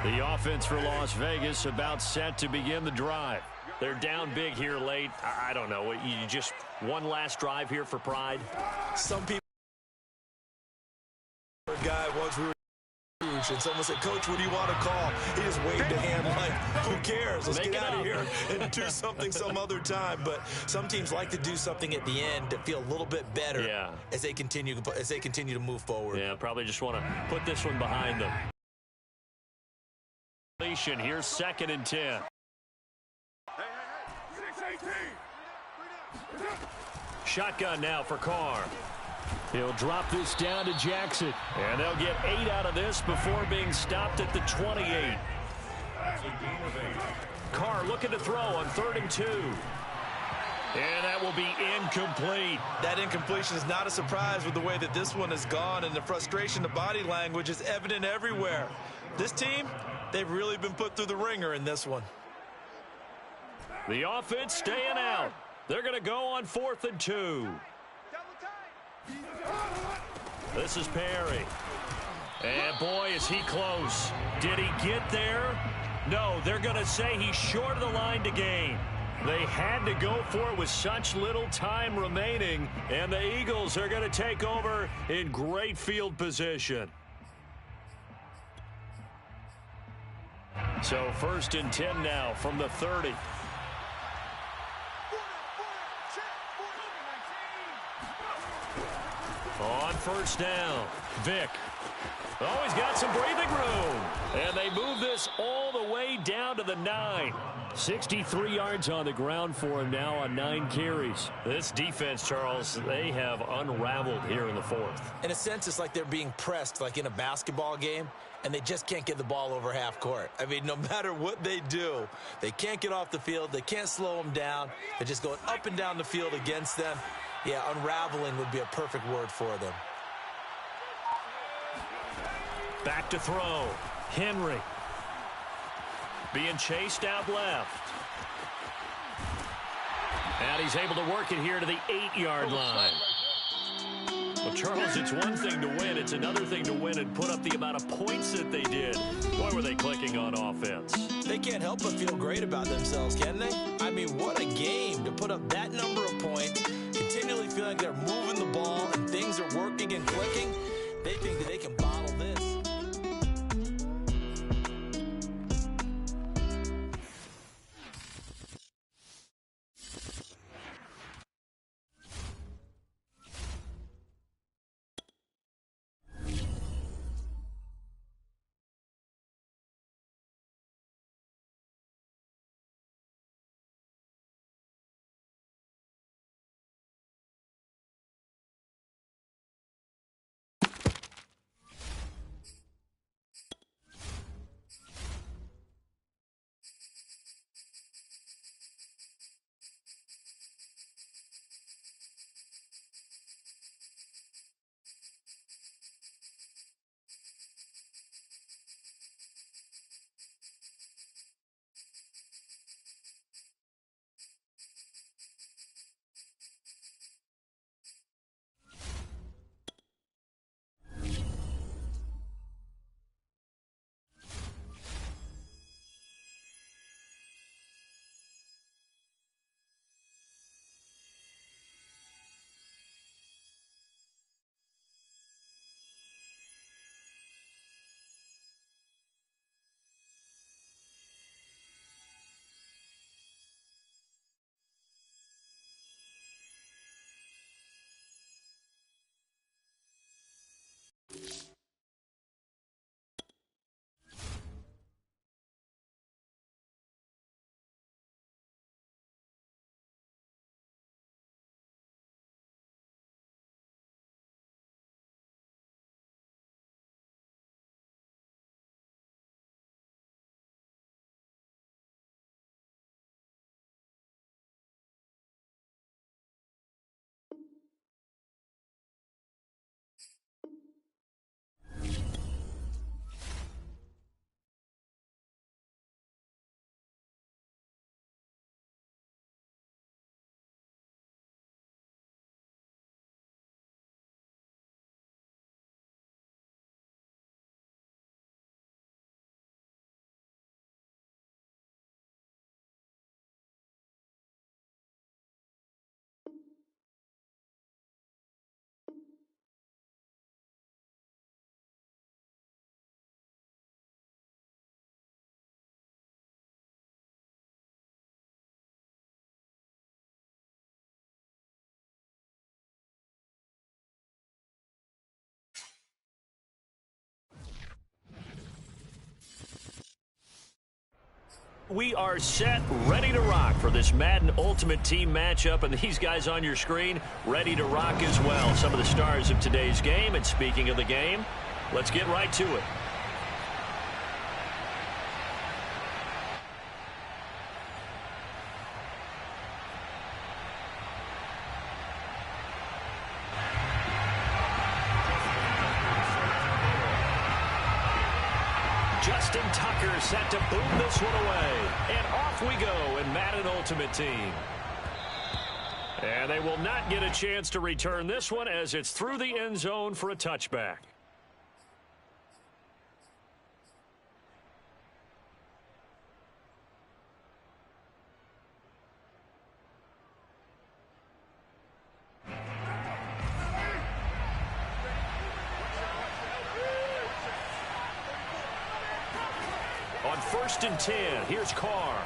line. The offense for Las Vegas about set to begin the drive. They're down big here late. I don't know. You just one last drive here for pride? Some people guy once we were huge, and someone said, "Coach, what do you want to call?" He just waved a hand like, "Who cares? Let's get out of here and do something some other time." But some teams like to do something at the end to feel a little bit better as they continue to move forward. Yeah, probably just want to put this one behind them. Here's 2nd and 10. Shotgun now for Carr. He'll drop this down to Jackson. And they'll get 8 out of this before being stopped at the 28. That's a gain of 8. Carr looking to throw on 3rd and 2. And that will be incomplete. That incompletion is not a surprise with the way that this one has gone, and the frustration, the body language is evident everywhere. This team, they've really been put through the ringer in this one. The offense staying out. They're going to go on 4th and 2. This is Perry. And boy, is he close. Did he get there? No, they're going to say he's short of the line to gain. They had to go for it with such little time remaining, and the Eagles are going to take over in great field position. So 1st and 10 now from the 30. On 1st down, Vick. Oh, he's got some breathing room. And they move this all the way down to the 9. 63 yards on the ground for him now on 9 carries. This defense, Charles, they have unraveled here in the 4th. In a sense, it's like they're being pressed like in a basketball game, and they just can't get the ball over half court. I mean, no matter what they do, they can't get off the field. They can't slow them down. They're just going up and down the field against them. Yeah, unraveling would be a perfect word for them. Back to throw. Henry. Being chased out left. And he's able to work it here to the 8-yard line. Well, Charles, it's one thing to win. It's another thing to win and put up the amount of points that they did. Boy, were they clicking on offense. They can't help but feel great about themselves, can they? I mean, what a game to put up that number of points, continually feeling like they're moving the ball and things are working and clicking. They think that they can bottle this. we are set, ready to rock for this Madden Ultimate Team matchup, and these guys on your screen ready to rock as well. Some of the stars of today's game, and speaking of the game, let's get right to it. Justin Tucker set to boom this one away. And off we go in Madden Ultimate Team. And they will not get a chance to return this one as it's through the end zone for a touchback. On 1st and 10, here's Carr.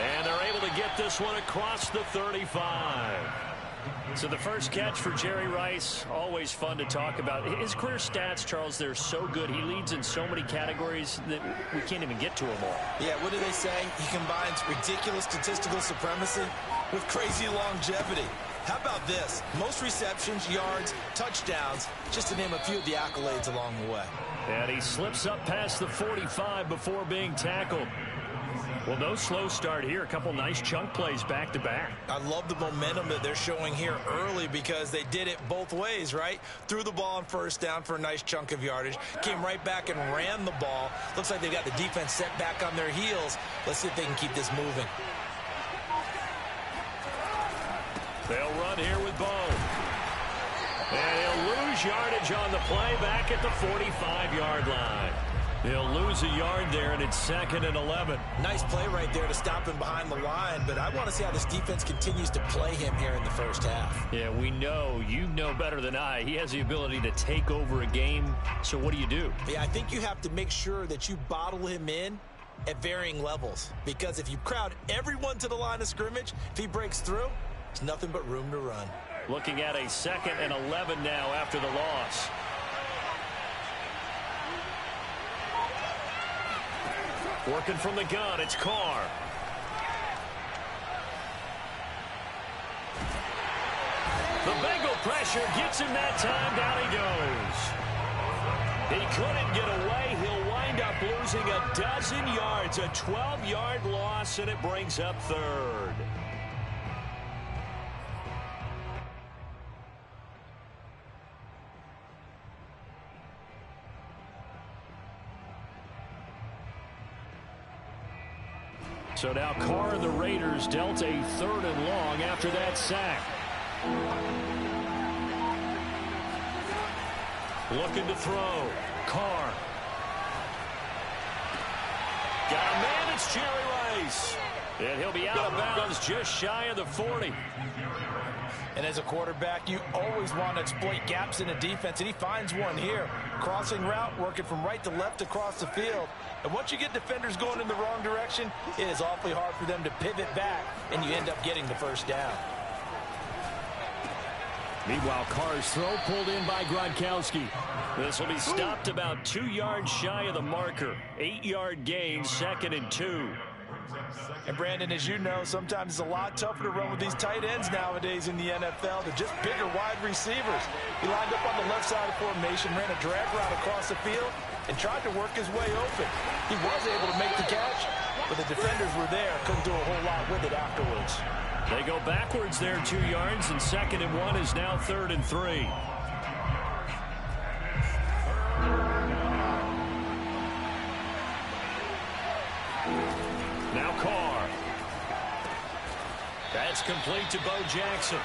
And they're able to get this one across the 35. So the first catch for Jerry Rice, always fun to talk about. His career stats, Charles, they're so good. He leads in so many categories that we can't even get to them all. Yeah, what do they say? He combines ridiculous statistical supremacy with crazy longevity. How about this? Most receptions, yards, touchdowns, just to name a few of the accolades along the way. And he slips up past the 45 before being tackled. Well, no slow start here. A couple nice chunk plays back-to-back. I love the momentum that they're showing here early because they did it both ways, right? Threw the ball on 1st down for a nice chunk of yardage. Came right back and ran the ball. Looks like they've got the defense set back on their heels. Let's see if they can keep this moving. They'll run here with Bo. And he'll lose yardage on the play back at the 45-yard line. He'll lose a yard there, and it's 2nd and 11. Nice play right there to stop him behind the line, but I want to see how this defense continues to play him here in the first half. Yeah, we know. You know better than I. He has the ability to take over a game, so what do you do? Yeah, I think you have to make sure that you bottle him in at varying levels, because if you crowd everyone to the line of scrimmage, if he breaks through, there's nothing but room to run. Looking at a 2nd and 11 now after the loss. Working from the gun, it's Carr. The Bengal pressure gets him that time. Down he goes. He couldn't get away. He'll wind up losing a dozen yards. A 12-yard loss, and it brings up 3rd. So now Carr and the Raiders dealt a 3rd and long after that sack. Looking to throw. Carr. Got a man, it's Jerry Rice. And he'll be out of bounds just shy of the 40. And as a quarterback, you always want to exploit gaps in the defense, and he finds one here. Crossing route, working from right to left across the field. And once you get defenders going in the wrong direction, it is awfully hard for them to pivot back, and you end up getting the 1st down. Meanwhile, Carr's throw pulled in by Gronkowski. This will be stopped about 2 yards shy of the marker. 8-yard gain, 2nd and 2. And Brandon, as you know, sometimes it's a lot tougher to run with these tight ends nowadays in the NFL. They're just bigger wide receivers. He lined up on the left side of formation, ran a drag route across the field, and tried to work his way open. He was able to make the catch, but the defenders were there. Couldn't do a whole lot with it afterwards. They go backwards there 2 yards, and 2nd and 1 is now 3rd and 3. Now Carr. That's complete to Bo Jackson.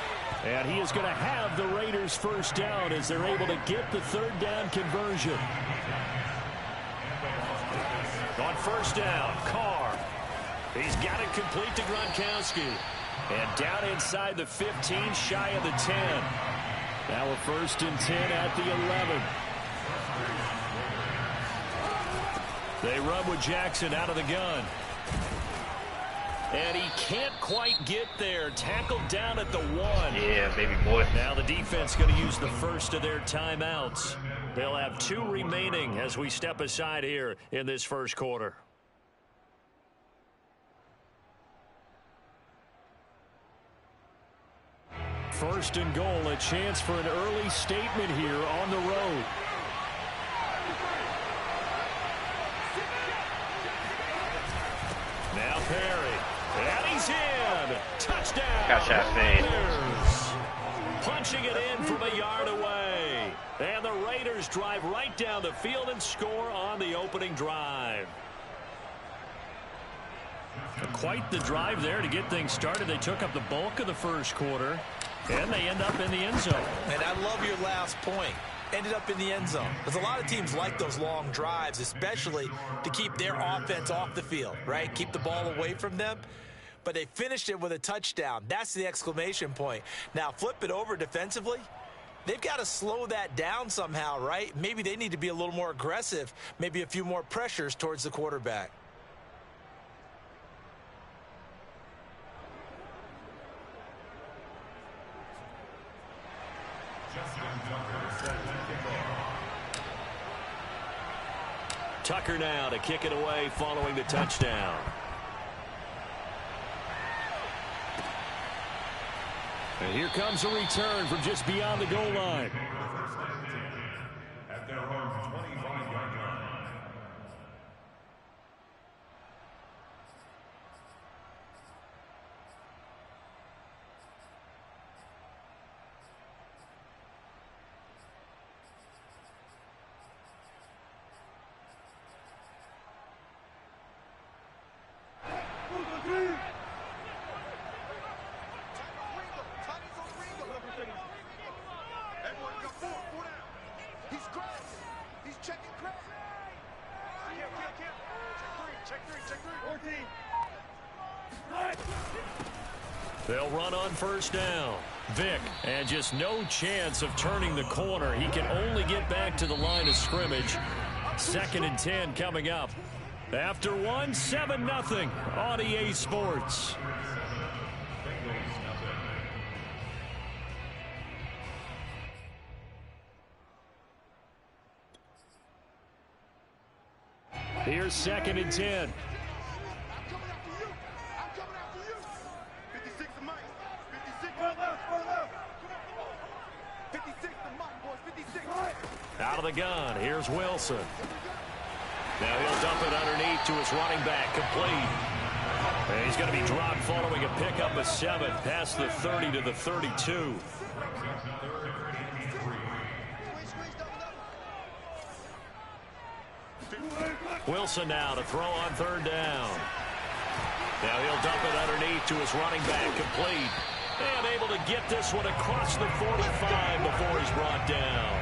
And he is going to have the Raiders' 1st down as they're able to get the 3rd down conversion. On 1st down, Carr. He's got it complete to Gronkowski. And down inside the 15, shy of the 10. Now a 1st and 10 at the 11. They run with Jackson out of the gun. And he can't quite get there. Tackled down at the 1. Yeah, baby boy. Now the defense going to use the first of their timeouts. They'll have 2 remaining as we step aside here in this first quarter. First and goal, a chance for an early statement here on the road. Now Perry, and he's in. Touchdown. Catch that fade. Raiders. Punching it in from a yard away. And the Raiders drive right down the field and score on the opening drive. Quite the drive there to get things started. They took up the bulk of the first quarter, and they end up in the end zone. And I love your last point. Ended up in the end zone. Because a lot of teams like those long drives, especially to keep their offense off the field, right? Keep the ball away from them. But they finished it with a touchdown. That's the exclamation point. Now, flip it over defensively. They've got to slow that down somehow, right? Maybe they need to be a little more aggressive. Maybe a few more pressures towards the quarterback. Tucker now to kick it away following the touchdown. And here comes a return from just beyond the goal line. At their own 25-yard line. They'll run on first down. Vick, and just no chance of turning the corner. He can only get back to the line of scrimmage. 2nd and 10 coming up. After 7-0 on EA Sports. Here's 2nd and 10. Out of the gun, here's Wilson. Now he'll dump it underneath to his running back, complete. And he's going to be dropped following a pickup of 7 past the 30 to the 32. Wilson now to throw on 3rd down. Now he'll dump it underneath to his running back, complete. And able to get this one across the 45 before he's brought down.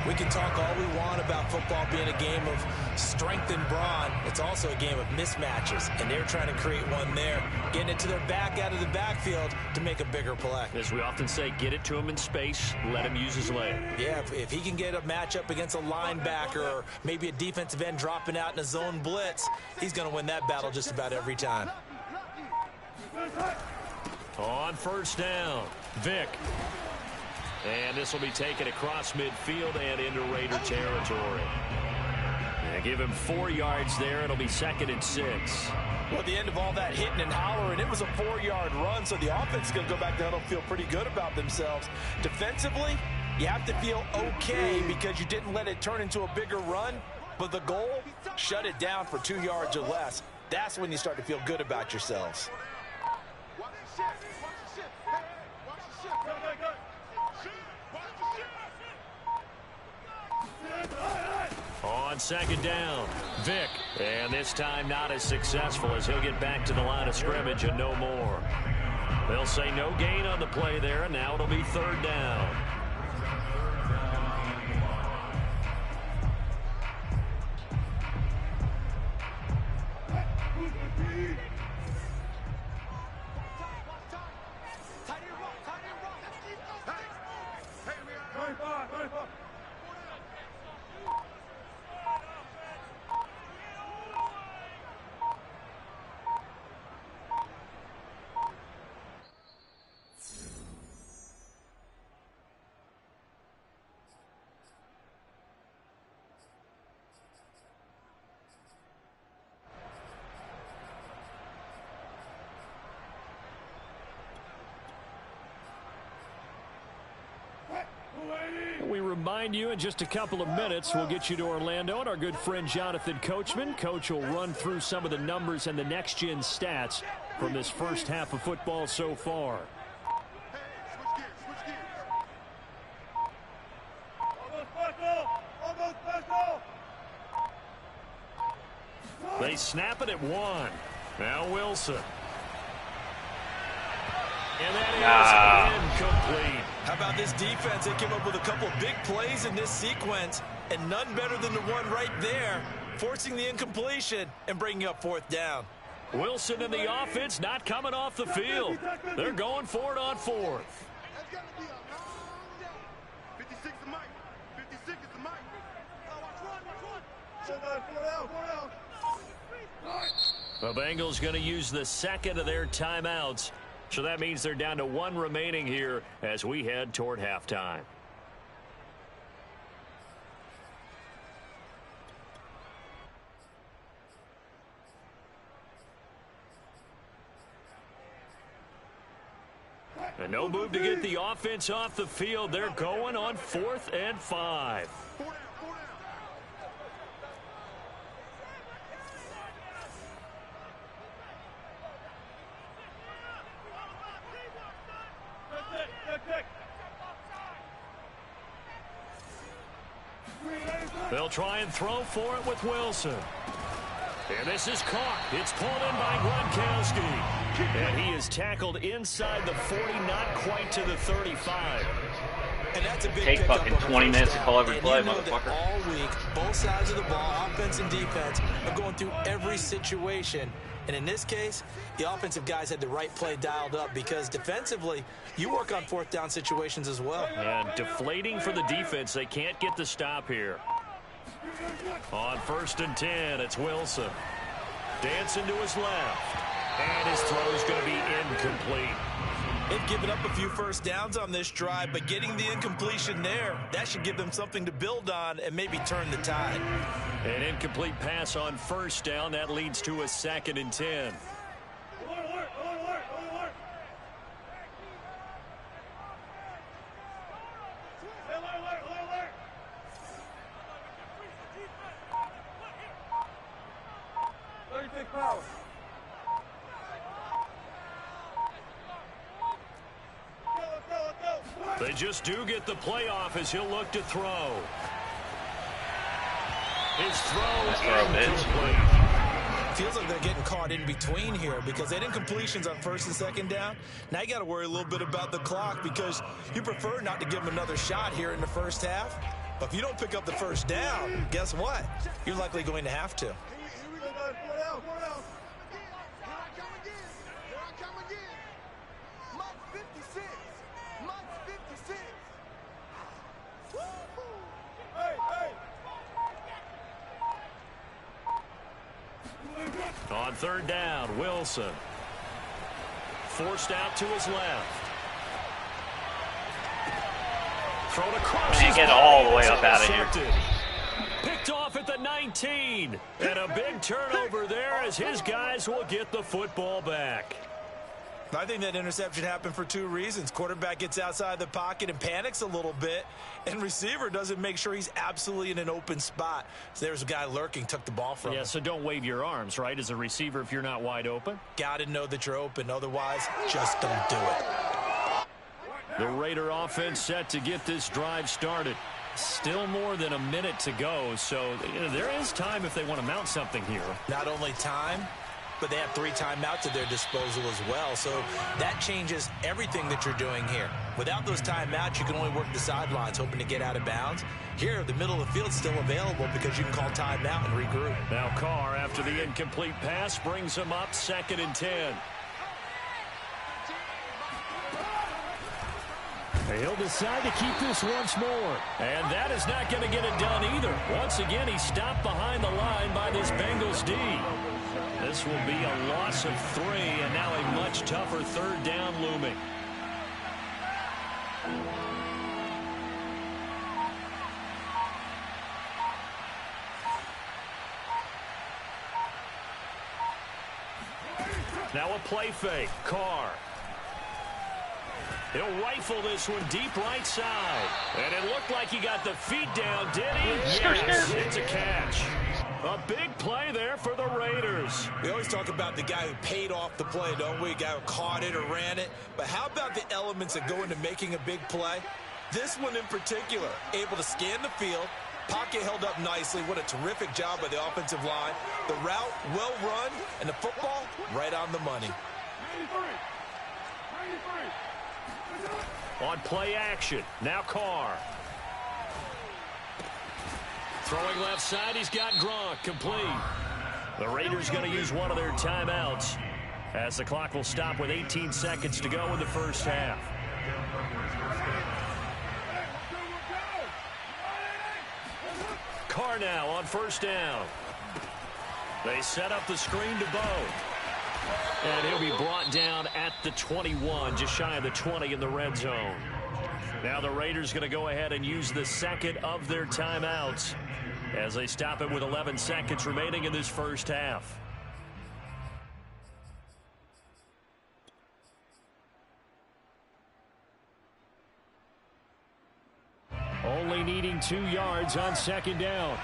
We can talk all we want about football being a game of strength and brawn. It's also a game of mismatches, and they're trying to create one there, getting it to their back out of the backfield to make a bigger play. As we often say, get it to him in space, let him use his leg. Yeah, if he can get a matchup against a linebacker or maybe a defensive end dropping out in a zone blitz, he's going to win that battle just about every time. On first down, Vick. And this will be taken across midfield and into Raider territory. And give him 4 yards there. It'll be 2nd and 6. Well, at the end of all that hitting and hollering, it was a 4-yard run, so the offense is going to go back to huddle, feel pretty good about themselves. Defensively, you have to feel okay because you didn't let it turn into a bigger run, but the goal, shut it down for 2 yards or less. That's when you start to feel good about yourselves. On 2nd down, Vick. And this time not as successful as he'll get back to the line of scrimmage and no more. They'll say no gain on the play there, and now it'll be 3rd down. We remind you in just a couple of minutes, we'll get you to Orlando and our good friend Jonathan Coachman. Coach will run through some of the numbers and the next-gen stats from this first half of football so far. They snap it at 1. Now Wilson. And that is incomplete. How about this defense? They came up with a couple of big plays in this sequence, and none better than the one right there, forcing the incompletion and bringing up 4th down. Wilson and the offense not coming off the field. They're going for it on 4th. That's got to be a long day. 56 is Mike. 56 is the Mike. Watch one. The Bengals going to use the second of their timeouts. So that means they're down to 1 remaining here as we head toward halftime. And no move to get the offense off the field. They're going on 4th and 5. They'll try and throw for it with Wilson. And this is caught. It's pulled in by Gronkowski. And he is tackled inside the 40, not quite to the 35. And that's a big Take pickup fucking 20 minutes to call every play, you know motherfucker. All week, both sides of the ball, offense and defense, are going through every situation. And in this case, the offensive guys had the right play dialed up because defensively, you work on 4th down situations as well. And deflating for the defense. They can't get the stop here. On 1st and 10, it's Wilson. Dancing to his left. And his throw is going to be incomplete. They've given up a few 1st downs on this drive, but getting the incompletion there, that should give them something to build on and maybe turn the tide. An incomplete pass on 1st down. That leads to a 2nd and 10. They just do get the playoff as he'll look to throw. His throw is incomplete. Feels like they're getting caught in between here because they had incompletions on 1st and 2nd down. Now you got to worry a little bit about the clock because you prefer not to give them another shot here in the first half. But if you don't pick up the 1st down, guess what? You're likely going to have to. On 3rd down, Wilson. Forced out to his left. Thrown across. Man, get all the way up out of here. Picked off at the 19. And a big turnover there as his guys will get the football back. I think that interception happened for 2 reasons. Quarterback gets outside the pocket and panics a little bit, and receiver doesn't make sure he's absolutely in an open spot. So there's a guy lurking, took the ball from him. Yeah, so don't wave your arms, right, as a receiver if you're not wide open. Got to know that you're open. Otherwise, just don't do it. The Raider offense set to get this drive started. Still more than a minute to go, so there is time if they want to mount something here. Not only time, but they have 3 timeouts at their disposal as well. So that changes everything that you're doing here. Without those timeouts, you can only work the sidelines, hoping to get out of bounds. Here, the middle of the field's still available because you can call timeout and regroup. Now Carr, after the incomplete pass, brings him up 2nd and 10. He'll decide to keep this once more. And that is not going to get it done either. Once again, he's stopped behind the line by this Bengals D. This will be a loss of 3, and now a much tougher 3rd down looming. Now a play fake. Carr. He'll rifle this one deep right side. And it looked like he got the feet down, did he? Yes, it's a catch. A big play there for the Raiders. We always talk about the guy who paid off the play, don't we? The guy who caught it or ran it. But how about the elements that go into making a big play? This one in particular, able to scan the field, pocket held up nicely. What a terrific job by the offensive line. The route, well run, and the football, right on the money. On play action, now Carr. Throwing left side, he's got Gronk, complete. The Raiders going to use one of their timeouts as the clock will stop with 18 seconds to go in the first half. Carr now on first down. They set up the screen to Bo. And he'll be brought down at the 21, just shy of the 20 in the red zone. Now the Raiders going to go ahead and use the second of their timeouts as they stop it with 11 seconds remaining in this first half. Only needing 2 yards on second down.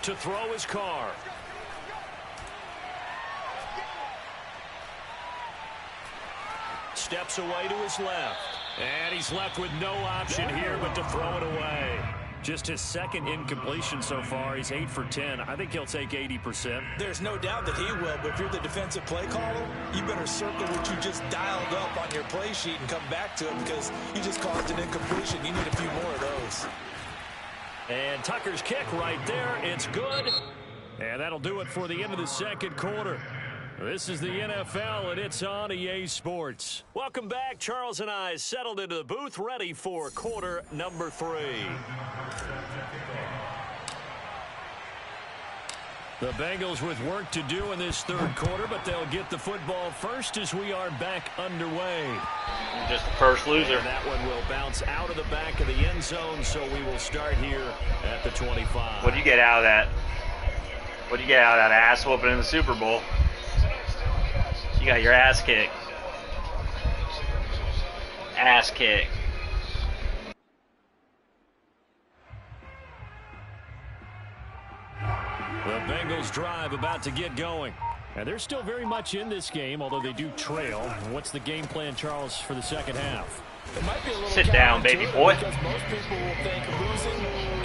To throw his Carr. Steps away to his left. And he's left with no option here but to throw it away. Just his second incompletion so far. He's 8 for 10. I think he'll take 80%. There's no doubt that he will, but if you're the defensive play caller, you better circle what you just dialed up on your play sheet and come back to it because you just caused an incompletion. You need a few more of those. And Tucker's kick right there. It's good. And that'll do it for the end of the second quarter. This is the NFL, and it's on EA Sports. Welcome back. Charles and I settled into the booth, ready for quarter number 3. The Bengals with work to do in this third quarter, but they'll get the football first as we are back underway. Just the first loser. And that one will bounce out of the back of the end zone, so we will start here at the 25. What do you get out of that? What do you get out of that ass whooping in the Super Bowl? You got your ass kicked. Ass kicked. The Bengals drive about to get going. And they're still very much in this game, although they do trail. What's the game plan, Charles, for the second half? It might be a little Sit down, baby boy. Because most people will think losing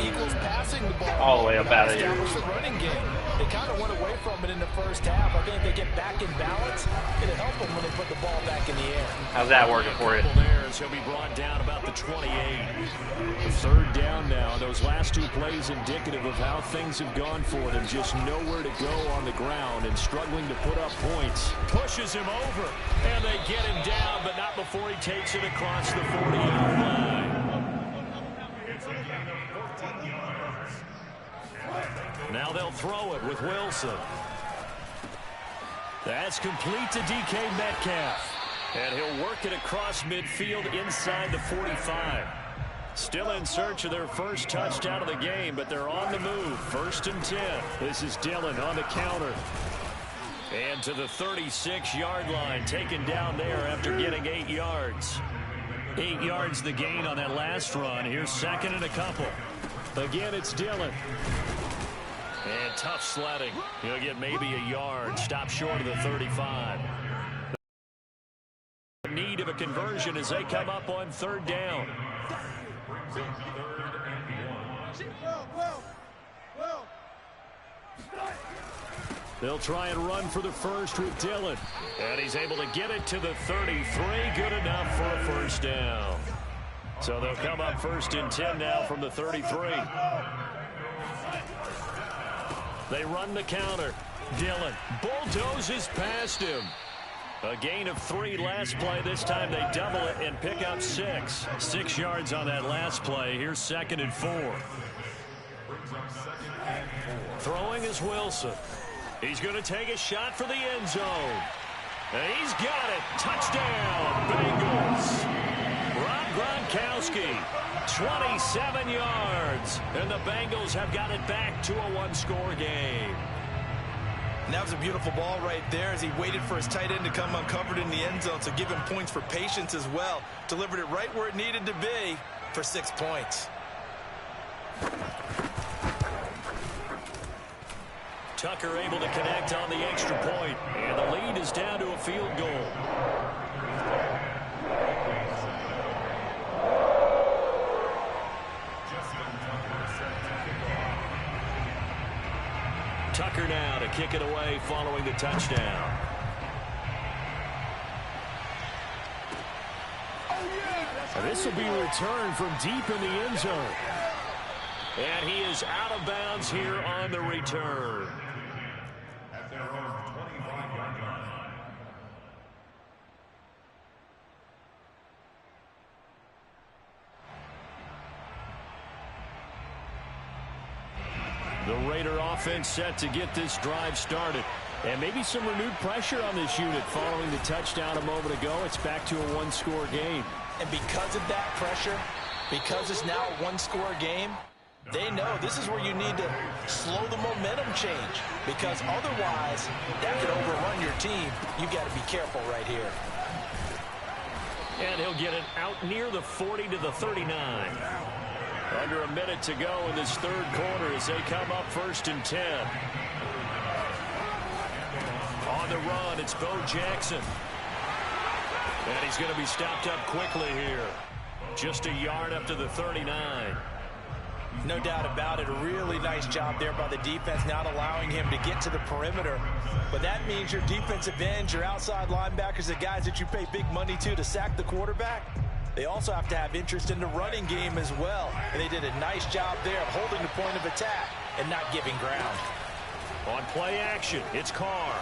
equals passing the ball. All the way up out of here. Establish the running game. They kind of went away from it in the first half. I think they get back in balance. It'll help them when they put the ball back in the air. How's that working for you? He'll be brought down about the 28. The third down now. Those last 2 plays indicative of how things have gone for them. Just nowhere to go on the ground and struggling to put up points. Pushes him over, and they get him down, but not before he takes it across the 40-yard line. Now they'll throw it with Wilson. That's complete to DK Metcalf. And he'll work it across midfield inside the 45. Still in search of their first touchdown of the game, but they're on the move. 1st and 10. This is Dillon on the counter. And to the 36-yard line, taken down there after getting 8 yards. 8 yards the gain on that last run. Here's second and a couple. Again, it's Dillon. And tough sledding. He'll get maybe a yard. Stop short of the 35. Need of a conversion as they come up on third down. They'll try and run for the first with Dillon. And he's able to get it to the 33. Good enough for a first down. So they'll come up 1st and 10 now from the 33. They run the counter. Dillon bulldozes past him. A gain of 3 last play. This time they double it and pick up 6. 6 yards on that last play. Here's 2nd and 4. Throwing is Wilson. He's going to take a shot for the end zone. And he's got it. Touchdown, Bengals. Rob Gronkowski, 27 yards. And the Bengals have got it back to a one-score game. And that was a beautiful ball right there as he waited for his tight end to come uncovered in the end zone. So give him points for patience as well. Delivered it right where it needed to be for 6 points. Tucker able to connect on the extra point, and the lead is down to a field goal. Tucker now to kick it away following the touchdown. This will be returned from deep in the end zone. And he is out of bounds here on the return. At their own 25-yard line. The Raider offense set to get this drive started. And maybe some renewed pressure on this unit following the touchdown a moment ago. It's back to a one-score game. And because of that pressure, because it's now a one-score game, they know this is where you need to slow the momentum change, because otherwise that could overrun your team. You got to be careful right here. And he'll get it out near the 40 to the 39. Under a minute to go in this third quarter as they come up 1st and 10. On the run, it's Bo Jackson. And he's going to be stopped up quickly here. Just a yard up to the 39. No doubt about it. A really nice job there by the defense, not allowing him to get to the perimeter. But that means your defensive ends, your outside linebackers, the guys that you pay big money to sack the quarterback, they also have to have interest in the running game as well. And they did a nice job there of holding the point of attack and not giving ground. On play action, it's Carr.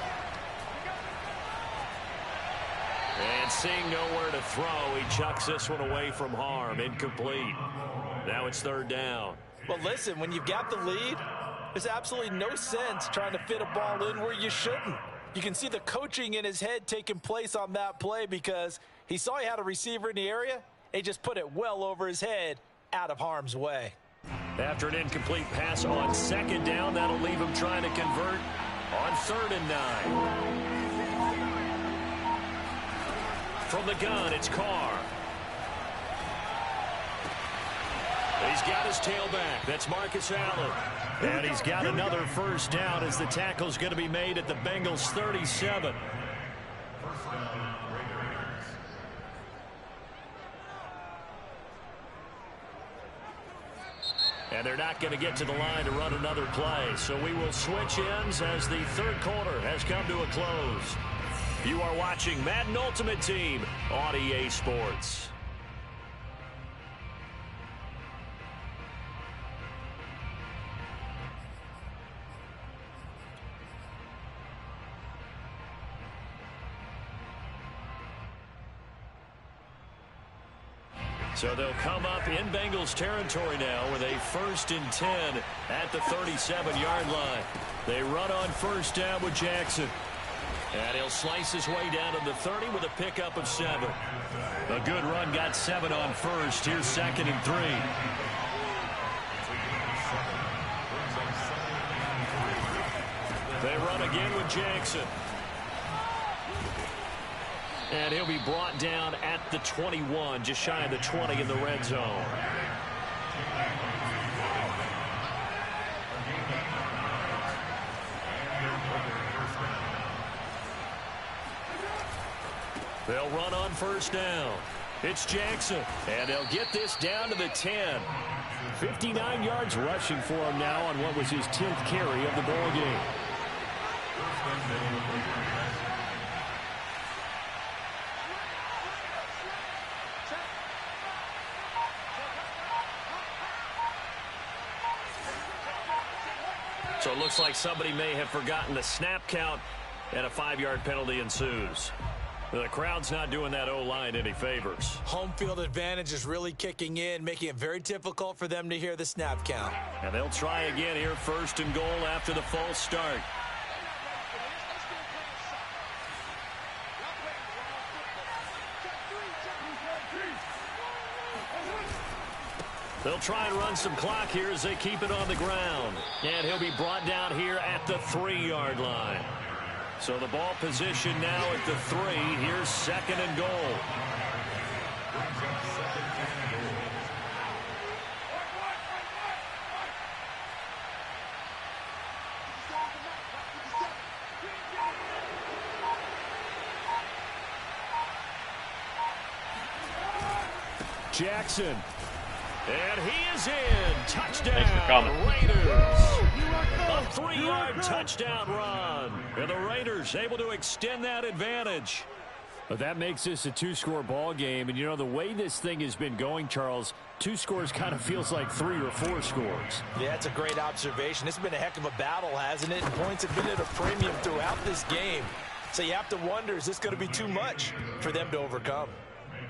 And seeing nowhere to throw, he chucks this one away from harm. Incomplete. Now it's 3rd down. Well, listen, when you've got the lead, there's absolutely no sense trying to fit a ball in where you shouldn't. You can see the coaching in his head taking place on that play because he saw he had a receiver in the area. He just put it well over his head, out of harm's way. After an incomplete pass on 2nd down, that'll leave him trying to convert on 3rd and 9. From the gun, it's Carr. He's got his tailback. That's Marcus Allen. And he's got another 1st down as the tackle's going to be made at the Bengals' 37. And they're not going to get to the line to run another play. So we will switch ends as the third quarter has come to a close. You are watching Madden Ultimate Team on EA Sports. So they'll come up in Bengals territory now with a 1st and 10 at the 37-yard line. They run on 1st down with Jackson. And he'll slice his way down to the 30 with a pickup of 7. A good run, got 7 on 1st. Here's 2nd and 3. They run again with Jackson. And he'll be brought down at the 21, just shy of the 20 in the red zone. They'll run on 1st down. It's Jackson, and they'll get this down to the 10. 59 yards rushing for him now on what was his 10th carry of the ball game. So it looks like somebody may have forgotten the snap count, and a 5-yard penalty ensues. The crowd's not doing that O-line any favors. Home field advantage is really kicking in, making it very difficult for them to hear the snap count. And they'll try again here, 1st and goal after the false start. They'll try and run some clock here as they keep it on the ground. And he'll be brought down here at the 3-yard line. So the ball position now at the 3. Here's 2nd and goal. Jackson. And he is in. Touchdown, Raiders. A 3-yard touchdown run. And the Raiders able to extend that advantage. But that makes this a 2-score ball game. And, you know, the way this thing has been going, Charles, 2 scores kind of feels like 3 or 4 scores. Yeah, it's a great observation. It's been a heck of a battle, hasn't it? And points have been at a premium throughout this game. So you have to wonder, is this going to be too much for them to overcome?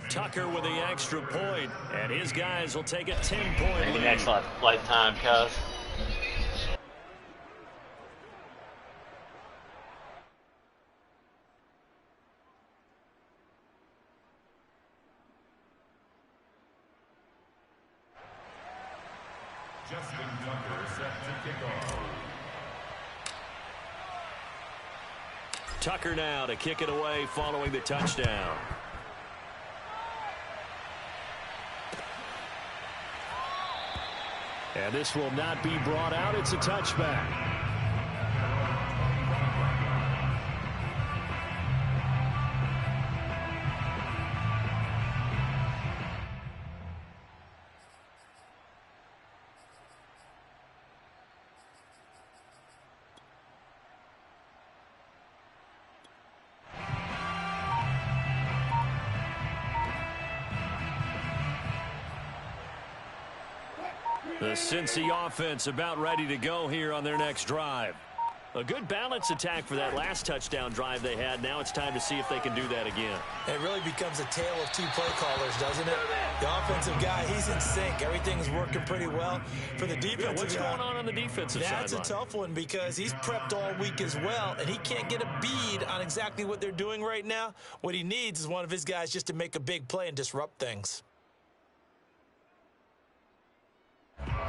Tucker with the extra point, and his guys will take a 10-point lead. Excellent flight time, cuz. Justin Tucker set to kick off. Tucker now to kick it away following the touchdown. And this will not be brought out. It's a touchback. The Cincy offense about ready to go here on their next drive. A good balance attack for that last touchdown drive they had. Now it's time to see if they can do that again. It really becomes a tale of 2 play callers, doesn't it? The offensive guy, he's in sync. Everything's working pretty well. For the defensive what's guy, going on the defensive side? That's a tough one because he's prepped all week as well, and he can't get a bead on exactly what they're doing right now. What he needs is one of his guys just to make a big play and disrupt things.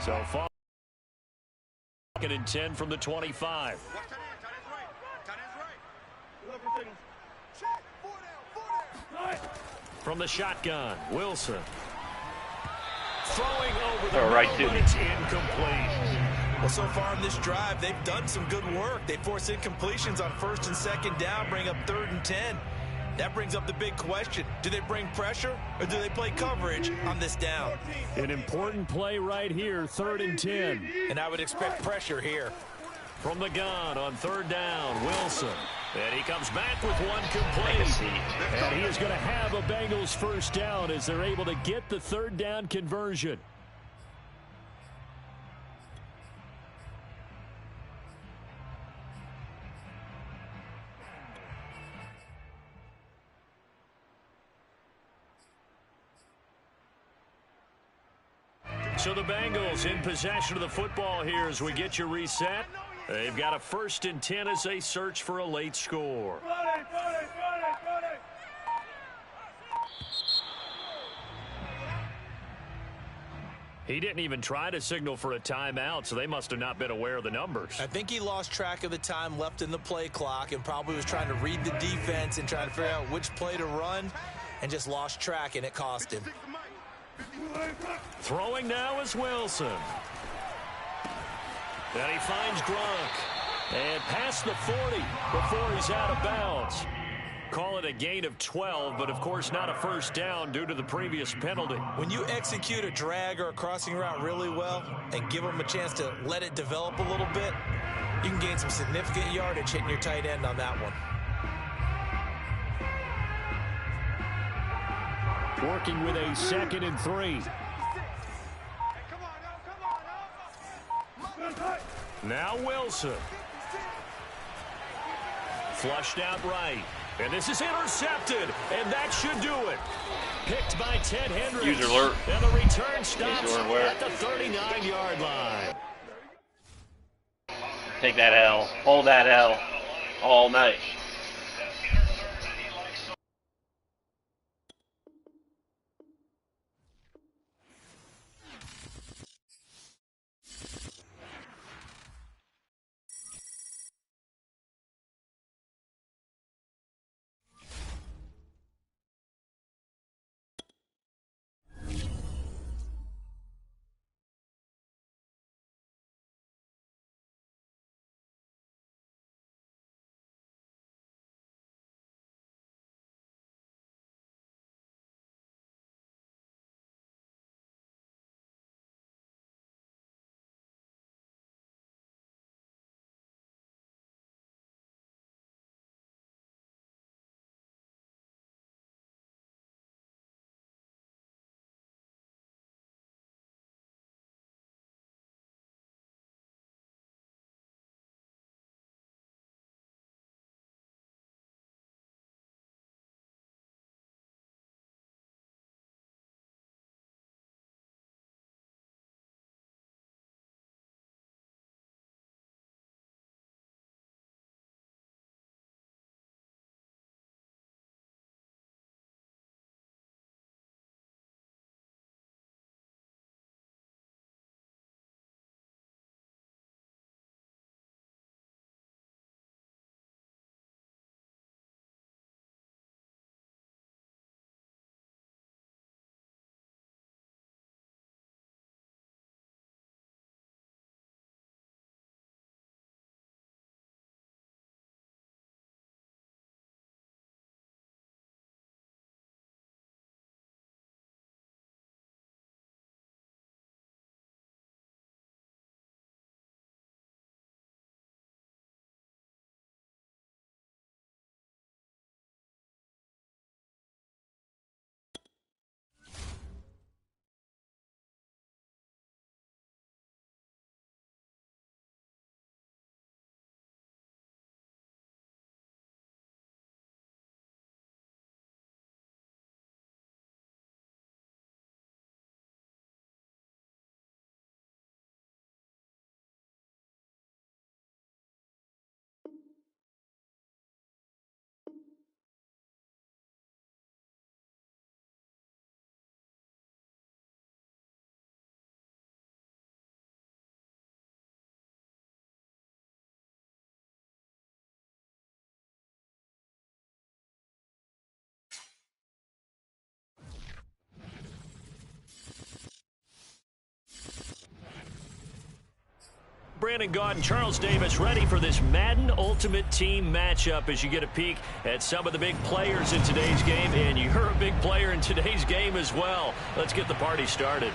So far, 2nd and 10 from the 25. Watch tight end, tight end's right. Tight end's right. Check. 4 down. From the shotgun, Wilson. Throwing over the Throw right middle, to but it's incomplete. Well, so far in this drive, they've done some good work. They force incompletions on 1st and 2nd down, bring up 3rd and 10. That brings up the big question. Do they bring pressure or do they play coverage on this down? An important play right here, 3rd and 10. And I would expect pressure here. From the gun on 3rd down, Wilson. And he comes back with one complete. And he is going to have a Bengals first down as they're able to get the 3rd down conversion. So the Bengals in possession of the football here as we get you reset. They've got a 1st and 10 as they search for a late score. He didn't even try to signal for a timeout, so they must have not been aware of the numbers. I think he lost track of the time left in the play clock and probably was trying to read the defense and trying to figure out which play to run and just lost track, and it cost him. Throwing now is Wilson. And he finds Gronk. And past the 40 before he's out of bounds. Call it a gain of 12, but of course not a first down due to the previous penalty. When you execute a drag or a crossing route really well and give them a chance to let it develop a little bit, you can gain some significant yardage hitting your tight end on that one. Working with a 2nd and 3. Now Wilson. Flushed out right. And this is intercepted. And that should do it. Picked by Ted Hendricks. User alert. And the return stops User alert. at the 39-yard line. Take that L. Hold that L all night. Brandon Gaudin, Charles Davis, ready for this Madden Ultimate Team matchup as you get a peek at some of the big players in today's game. And you're a big player in today's game as well. Let's get the party started.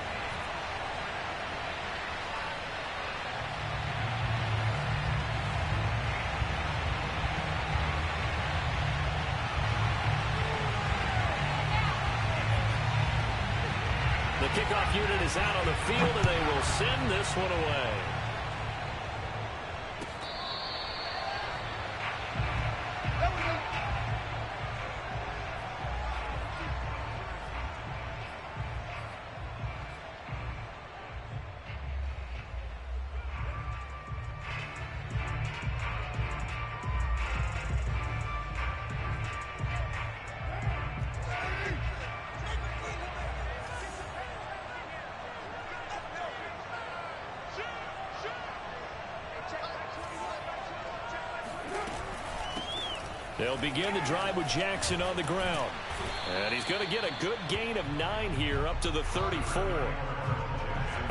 The kickoff unit is out on the field, and they will send this one away. They'll begin the drive with Jackson on the ground. And he's going to get a good gain of 9 here up to the 34.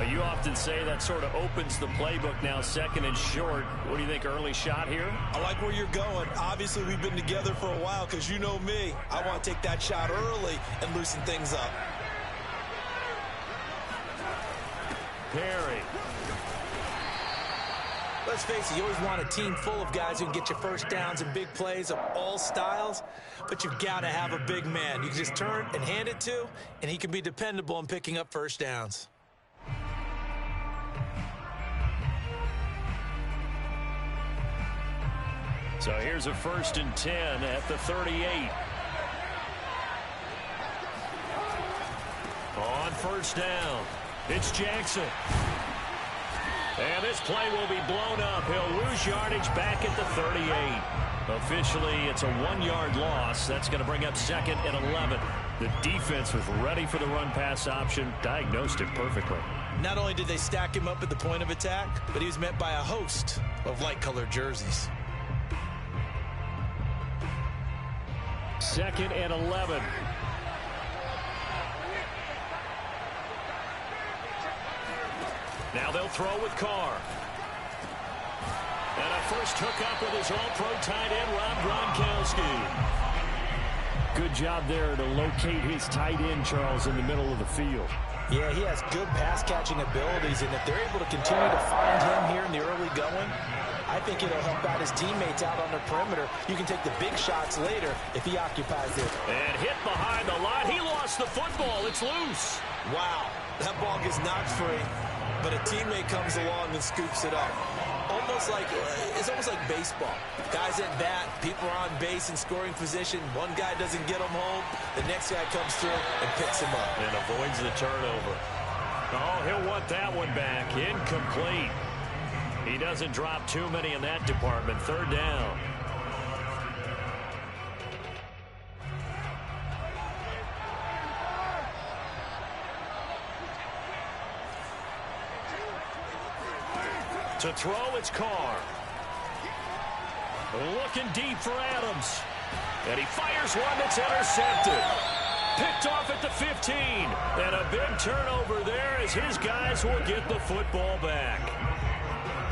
You often say that sort of opens the playbook now, second and short. What do you think, early shot here? I like where you're going. Obviously, we've been together for a while because you know me. I want to take that shot early and loosen things up. Perry. Let's face it, you always want a team full of guys who can get you first downs and big plays of all styles, but you've got to have a big man you can just turn and hand it to, and he can be dependable in picking up first downs. So here's a 1st and 10 at the 38. On 1st down, it's Jackson. And this play will be blown up. He'll lose yardage back at the 38. Officially, it's a 1-yard loss. That's going to bring up 2nd and 11. The defense was ready for the run-pass option, diagnosed it perfectly. Not only did they stack him up at the point of attack, but he was met by a host of light-colored jerseys. 2nd and 11. Now they'll throw with Carr. And a first hookup with his all-pro tight end, Rob Gronkowski. Good job there to locate his tight end, Charles, in the middle of the field. Yeah, he has good pass-catching abilities, and if they're able to continue to find him here in the early going, I think it'll help out his teammates out on the perimeter. You can take the big shots later if he occupies it. And hit behind the line. He lost the football. It's loose. Wow, that ball gets knocked free, but a teammate comes along and scoops it up. It's almost like baseball. Guys at bat, people are on base in scoring position. One guy doesn't get them home. The next guy comes through and picks him up. And avoids the turnover. Oh, he'll want that one back. Incomplete. He doesn't drop too many in that department. 3rd down. To throw, it's Carr. Looking deep for Adams. And he fires one that's intercepted. Picked off at the 15. And a big turnover there as his guys will get the football back.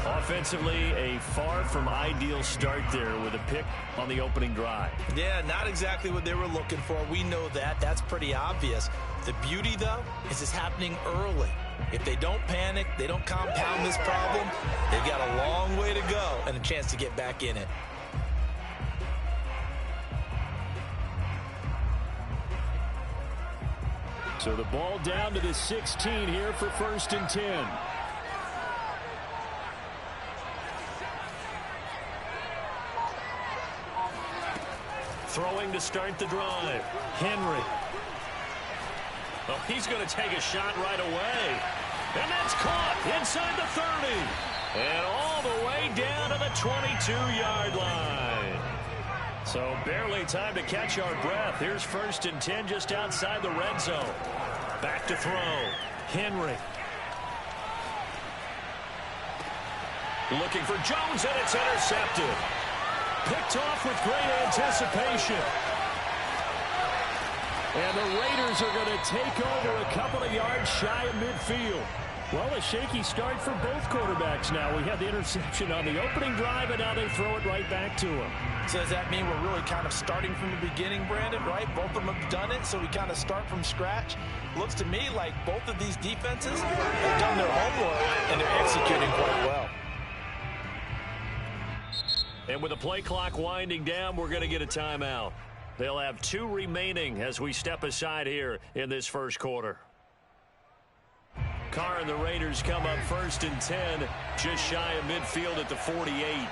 Offensively, a far from ideal start there with a pick on the opening drive. Yeah, not exactly what they were looking for. We know that. That's pretty obvious. The beauty, though, is it's happening early. If they don't panic, they don't compound this problem, they've got a long way to go and a chance to get back in it. So the ball down to the 16 here for 1st and 10. Throwing to start the drive. Henry. Well, he's going to take a shot right away. And that's caught inside the 30. And all the way down to the 22-yard line. So barely time to catch our breath. Here's 1st and 10 just outside the red zone. Back to throw. Henry. Looking for Jones, and it's intercepted. Picked off with great anticipation. And the Raiders are going to take over a couple of yards shy of midfield. Well, a shaky start for both quarterbacks now. We had the interception on the opening drive, and now they throw it right back to him. So does that mean we're really kind of starting from the beginning, Brandon, right? Both of them have done it, so we kind of start from scratch. Looks to me like both of these defenses have done their homework, and they're executing quite well. And with the play clock winding down, we're going to get a timeout. They'll have 2 remaining as we step aside here in this first quarter. Carr and the Raiders come up 1st and 10, just shy of midfield at the 48.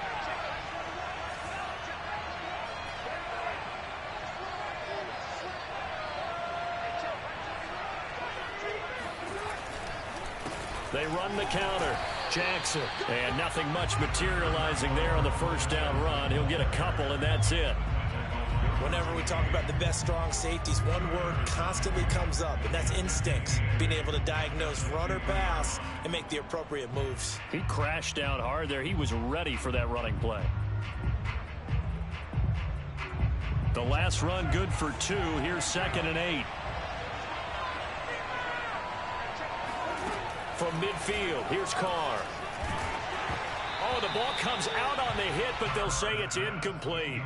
They run the counter. Jackson. And nothing much materializing there on the first down run. He'll get a couple, and that's it. Whenever we talk about the best strong safeties, one word constantly comes up, and that's instincts. Being able to diagnose run or pass and make the appropriate moves. He crashed down hard there. He was ready for that running play. The last run good for 2. Here's 2nd and 8. From midfield, here's Carr. Oh, the ball comes out on the hit, but they'll say it's incomplete.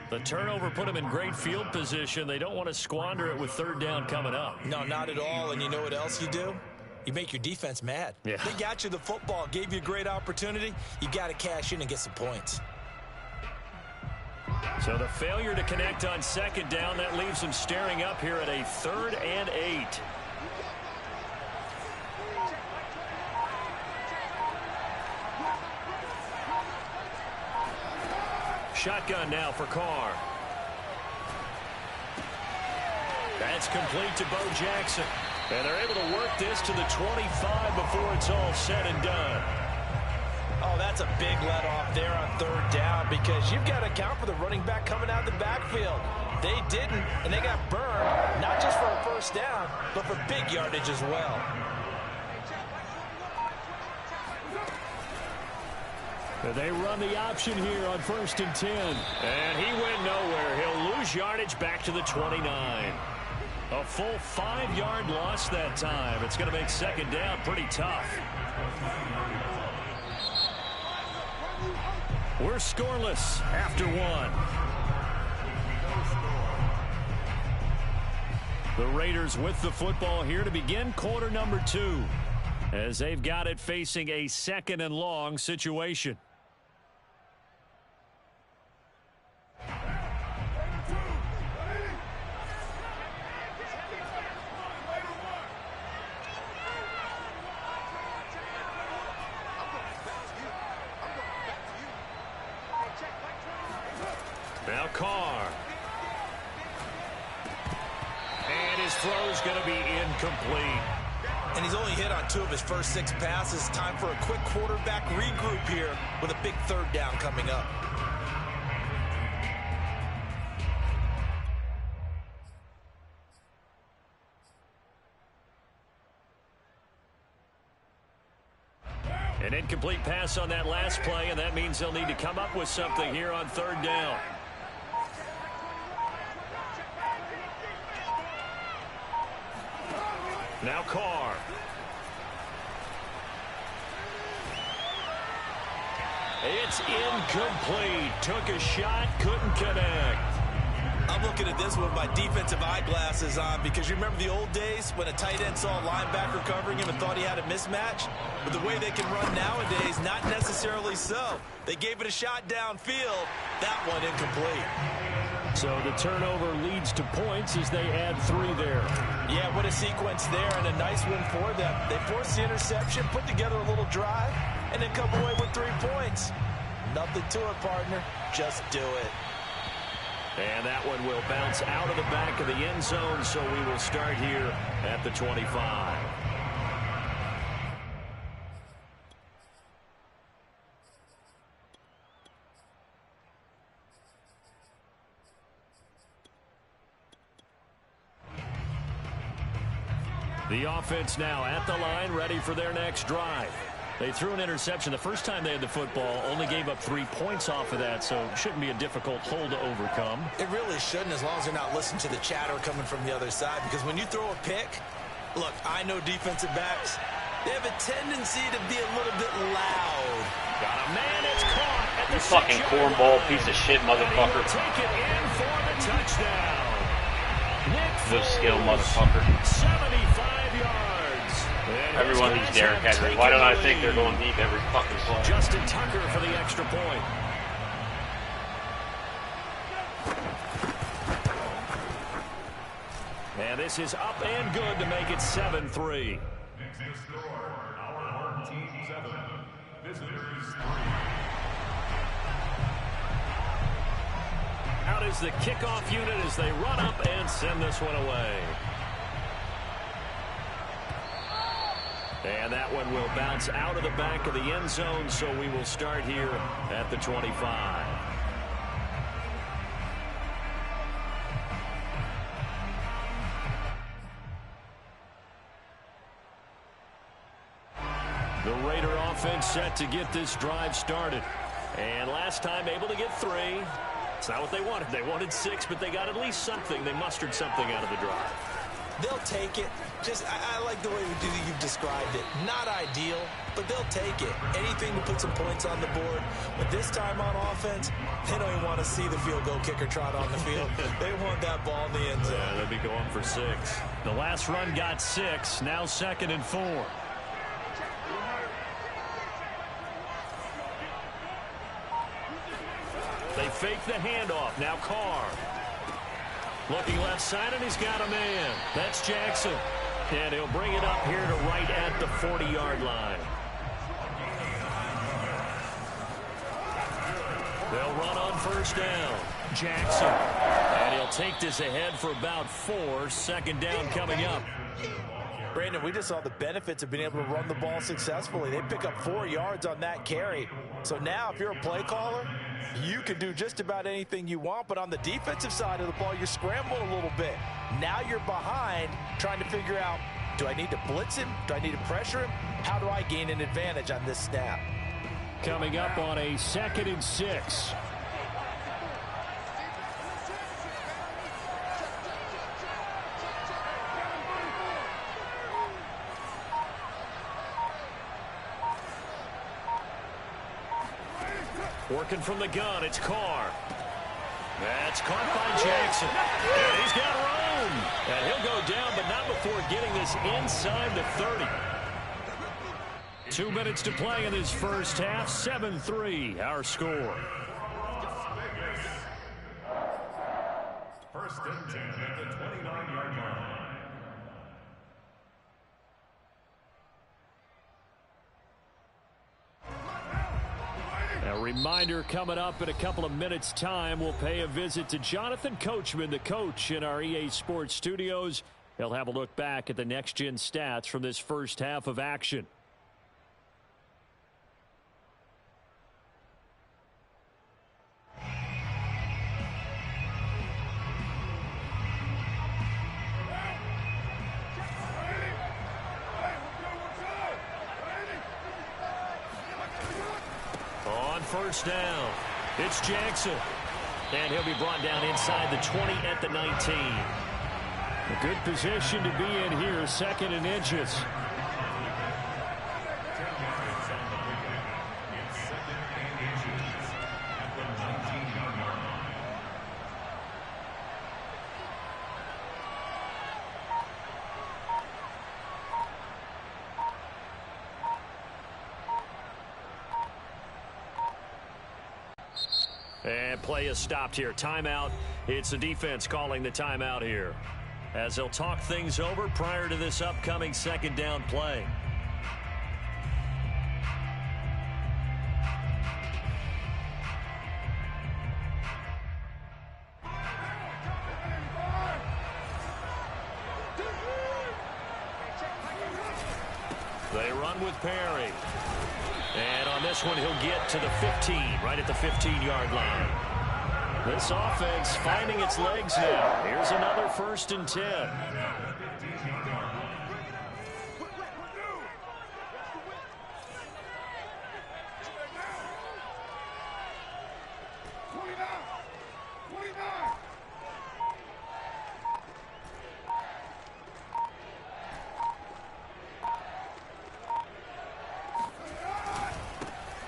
The turnover put them in great field position. They don't want to squander it with 3rd down coming up. No, not at all. And you know what else you do? You make your defense mad. Yeah. They got you the football, gave you a great opportunity. You got to cash in and get some points. So the failure to connect on 2nd down, that leaves them staring up here at a 3rd and 8. Shotgun now for Carr. That's complete to Bo Jackson. And they're able to work this to the 25 before it's all said and done. Oh, that's a big let off there on 3rd down because you've got to account for the running back coming out of the backfield. They didn't, and they got burned, not just for a 1st down, but for big yardage as well. They run the option here on 1st and 10. And he went nowhere. He'll lose yardage back to the 29. A full 5-yard loss that time. It's going to make 2nd down pretty tough. We're scoreless after 1. The Raiders with the football here to begin quarter number 2. As they've got it facing a 2nd and long situation. Now Carr. And his throw's going to be incomplete. And he's only hit on 2 of his first 6 passes. Time for a quick quarterback regroup here with a big 3rd down coming up. An incomplete pass on that last play, and that means they'll need to come up with something here on 3rd down. Now Carr. It's incomplete. Took a shot, couldn't connect. I'm looking at this with my defensive eyeglasses on because you remember the old days when a tight end saw a linebacker covering him and thought he had a mismatch? But the way they can run nowadays, not necessarily so. They gave it a shot downfield. That one incomplete. So the turnover leads to points as they add 3 there. Yeah, what a sequence there and a nice win for them. They forced the interception, put together a little drive, and then come away with 3 points. Nothing to it, partner. Just do it. And that one will bounce out of the back of the end zone, so we will start here at the 25. The offense now at the line, ready for their next drive. They threw an interception the first time they had the football, only gave up 3 points off of that, so it shouldn't be a difficult hole to overcome. It really shouldn't, as long as they're not listening to the chatter coming from the other side, because when you throw a pick, look, I know defensive backs, They have a tendency to be a little bit loud. Got a man, it's caught at the You fucking cornball piece of shit, motherfucker. Take it in for the touchdown. No skill, motherfucker. 75 yards. And Every one of these Derrick Henry. Why don't I think they're going deep every fucking play? Justin Tucker for the extra point. And this is up and good to make it 7-3. Next score, our home team 7, visitors 3. Out is the kickoff unit as they run up and send this one away. And that one will bounce out of the back of the end zone, so we will start here at the 25. The Raider offense set to get this drive started. And last time able to get 3. It's not what they wanted. They wanted 6, but they got at least something. They mustered something out of the drive. They'll take it. Just, I like the way you've described it. Not ideal, but they'll take it. Anything to put some points on the board. But this time on offense, they don't even want to see the field goal kicker trot on the field. They want that ball in the end zone. Yeah, they'll be going for 6. The last run got 6. Now 2nd and 4. They fake the handoff. Now Carr. Looking left side, and he's got a man. That's Jackson. And he'll bring it up here to right at the 40-yard line. They'll run on first down. Jackson. And he'll take this ahead for about 4. 2nd down coming up. Brandon, we just saw the benefits of being able to run the ball successfully. They pick up 4 yards on that carry. So now if you're a play caller, you can do just about anything you want, but on the defensive side of the ball, you're scrambling a little bit. Now you're behind trying to figure out, do I need to blitz him? Do I need to pressure him? How do I gain an advantage on this snap? Coming up on a 2nd and 6. Working from the gun, it's Carr. That's caught by Jackson. And he's got room. And he'll go down, but not before getting this inside the 30. 2 minutes to play in this first half. 7-3, our score. First and 10 at the 29-yard line. A reminder coming up in a couple of minutes' time. We'll pay a visit to Jonathan Coachman, the coach in our EA Sports studios. He'll have a look back at the next-gen stats from this first half of action. First down. It's Jackson. And he'll be brought down inside the 20 at the 19. A good position to be in here. 2nd and inches. And play is stopped here. Timeout. It's the defense calling the timeout here, as they'll talk things over prior to this upcoming 2nd down play. They run with Perry. And on this one, he'll get to the 15, right at the 15-yard line. This offense finding its legs now. Here's another 1st and 10.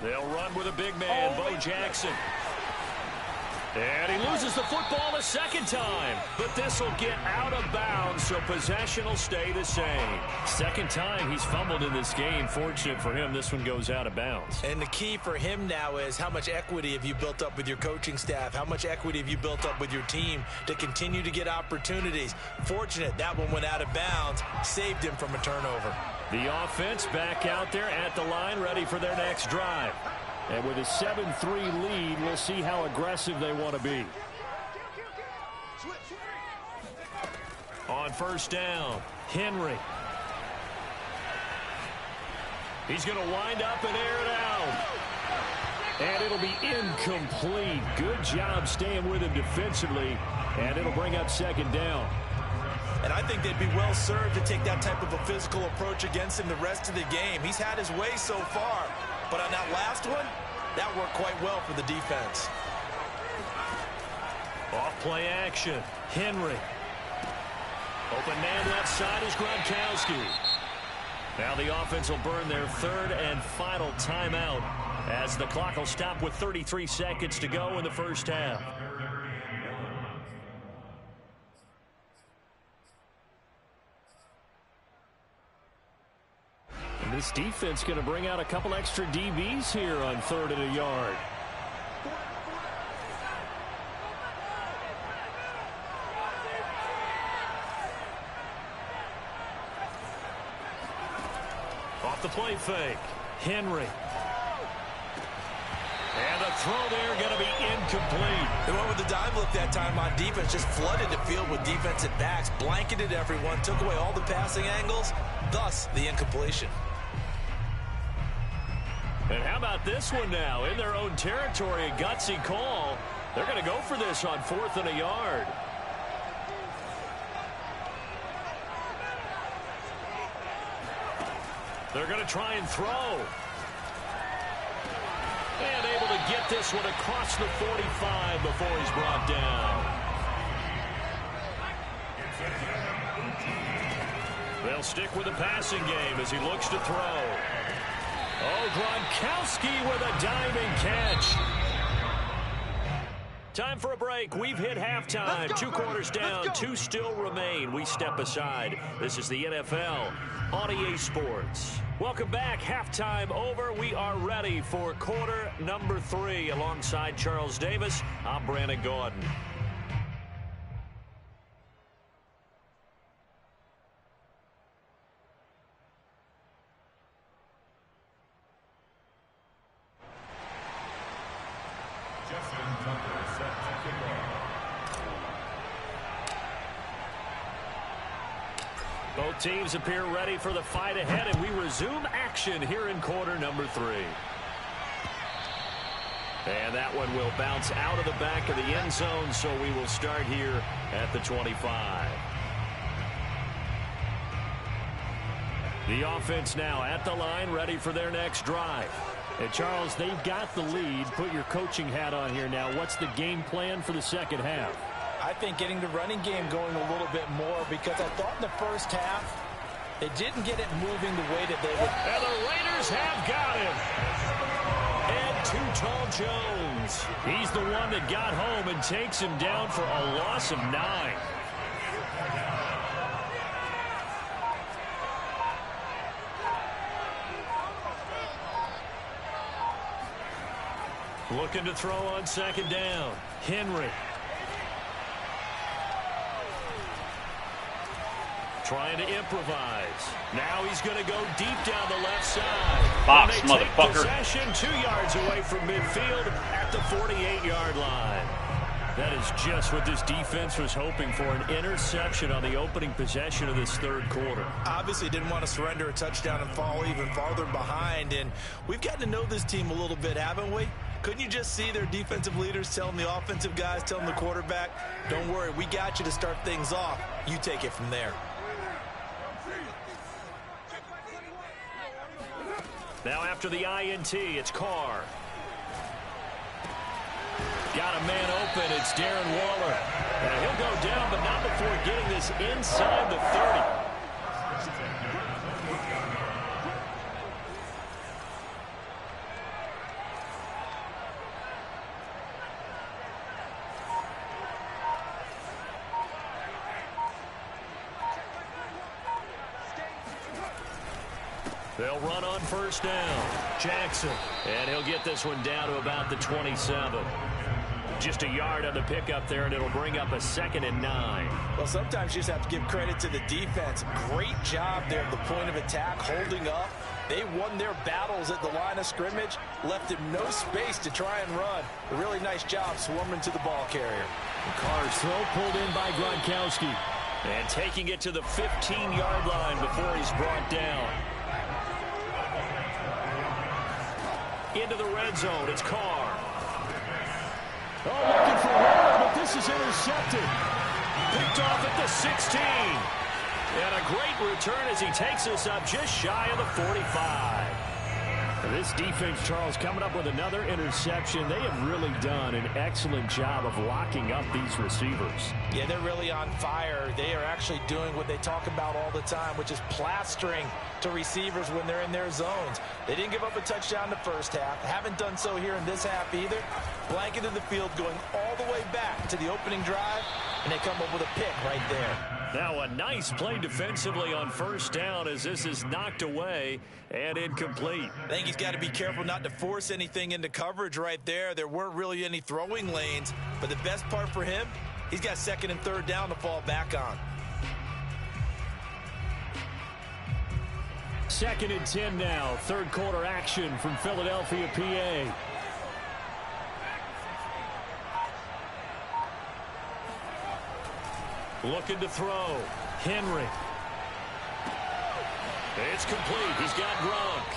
They'll run with a big man, Bo Jackson. And he loses the football a second time. But this will get out of bounds, so possession will stay the same. Second time he's fumbled in this game. Fortunate for him, this one goes out of bounds. And the key for him now is how much equity have you built up with your coaching staff? How much equity have you built up with your team to continue to get opportunities? Fortunate that one went out of bounds, saved him from a turnover. The offense back out there at the line, ready for their next drive. And with a 7-3 lead, we'll see how aggressive they want to be. On first down, Henry. He's going to wind up and air it out. And it'll be incomplete. Good job staying with him defensively. And it'll bring up second down. And I think they'd be well served to take that type of a physical approach against him the rest of the game. He's had his way so far. But on that last one, that worked quite well for the defense. Off play action. Henry. Open man left side is Gronkowski. Now the offense will burn their third and final timeout as the clock will stop with 33 seconds to go in the first half. This defense going to bring out a couple extra DBs here on 3rd and a yard. Off the play fake. Henry. And the throw there going to be incomplete. They went with the dime look that time on defense, just flooded the field with defensive backs, blanketed everyone, took away all the passing angles, thus the incompletion. And how about this one now? In their own territory, a gutsy call. They're going to go for this on 4th and a yard. They're going to try and throw. And able to get this one across the 45 before he's brought down. They'll stick with the passing game as he looks to throw. Oh, Gronkowski with a diving catch. Time for a break. We've hit halftime. 2 quarters down, 2 still remain. We step aside. This is the NFL on EA Sports. Welcome back. Halftime over. We are ready for quarter number 3. Alongside Charles Davis, I'm Brandon Gordon. Both teams appear ready for the fight ahead, and we resume action here in quarter number 3. And that one will bounce out of the back of the end zone, so we will start here at the 25. The offense now at the line, ready for their next drive. And Charles, they've got the lead. Put your coaching hat on here now. What's the game plan for the second half? I think getting the running game going a little bit more, because I thought in the first half they didn't get it moving the way that they would. And the Raiders have got him. And Too Tall Jones. He's the one that got home and takes him down for a loss of 9. Looking to throw on second down. Henry. Trying to improvise. Now he's going to go deep down the left side. Box, and they motherfucker. Take possession 2 yards away from midfield at the 48-yard line. That is just what this defense was hoping for, an interception on the opening possession of this third quarter. Obviously didn't want to surrender a touchdown and fall even farther behind, and we've gotten to know this team a little bit, haven't we? Couldn't you just see their defensive leaders telling the offensive guys, telling the quarterback, don't worry, we got you to start things off. You take it from there. Now after the INT, it's Carr. Got a man open. It's Darren Waller. And he'll go down, but not before getting this inside the 30. They'll run on first down. Jackson. And he'll get this one down to about the 27. Just a yard on the pickup there, and it'll bring up a 2nd and 9. Well, sometimes you just have to give credit to the defense. Great job there at the point of attack, holding up. They won their battles at the line of scrimmage, left him no space to try and run. A really nice job swarming to the ball carrier. Carr's throw pulled in by Gronkowski. And taking it to the 15-yard line before he's brought down. Into the red zone, it's Carr. Oh, looking for one, but this is intercepted. Picked off at the 16. And a great return as he takes us up just shy of the 45. This defense, Charles, coming up with another interception. They have really done an excellent job of locking up these receivers. Yeah, they're really on fire. They are actually doing what they talk about all the time, which is plastering to receivers when they're in their zones. They didn't give up a touchdown the first half. Haven't done so here in this half either. Blanketed the field going all the way back to the opening drive, and they come up with a pick right there. Now a nice play defensively on first down as this is knocked away and incomplete. I think he's got to be careful not to force anything into coverage right there. There weren't really any throwing lanes, but the best part for him, he's got 2nd and 3rd down to fall back on. 2nd and 10 now. 3rd quarter action from Philadelphia, PA. Looking to throw. Henry. It's complete. He's got Gronk.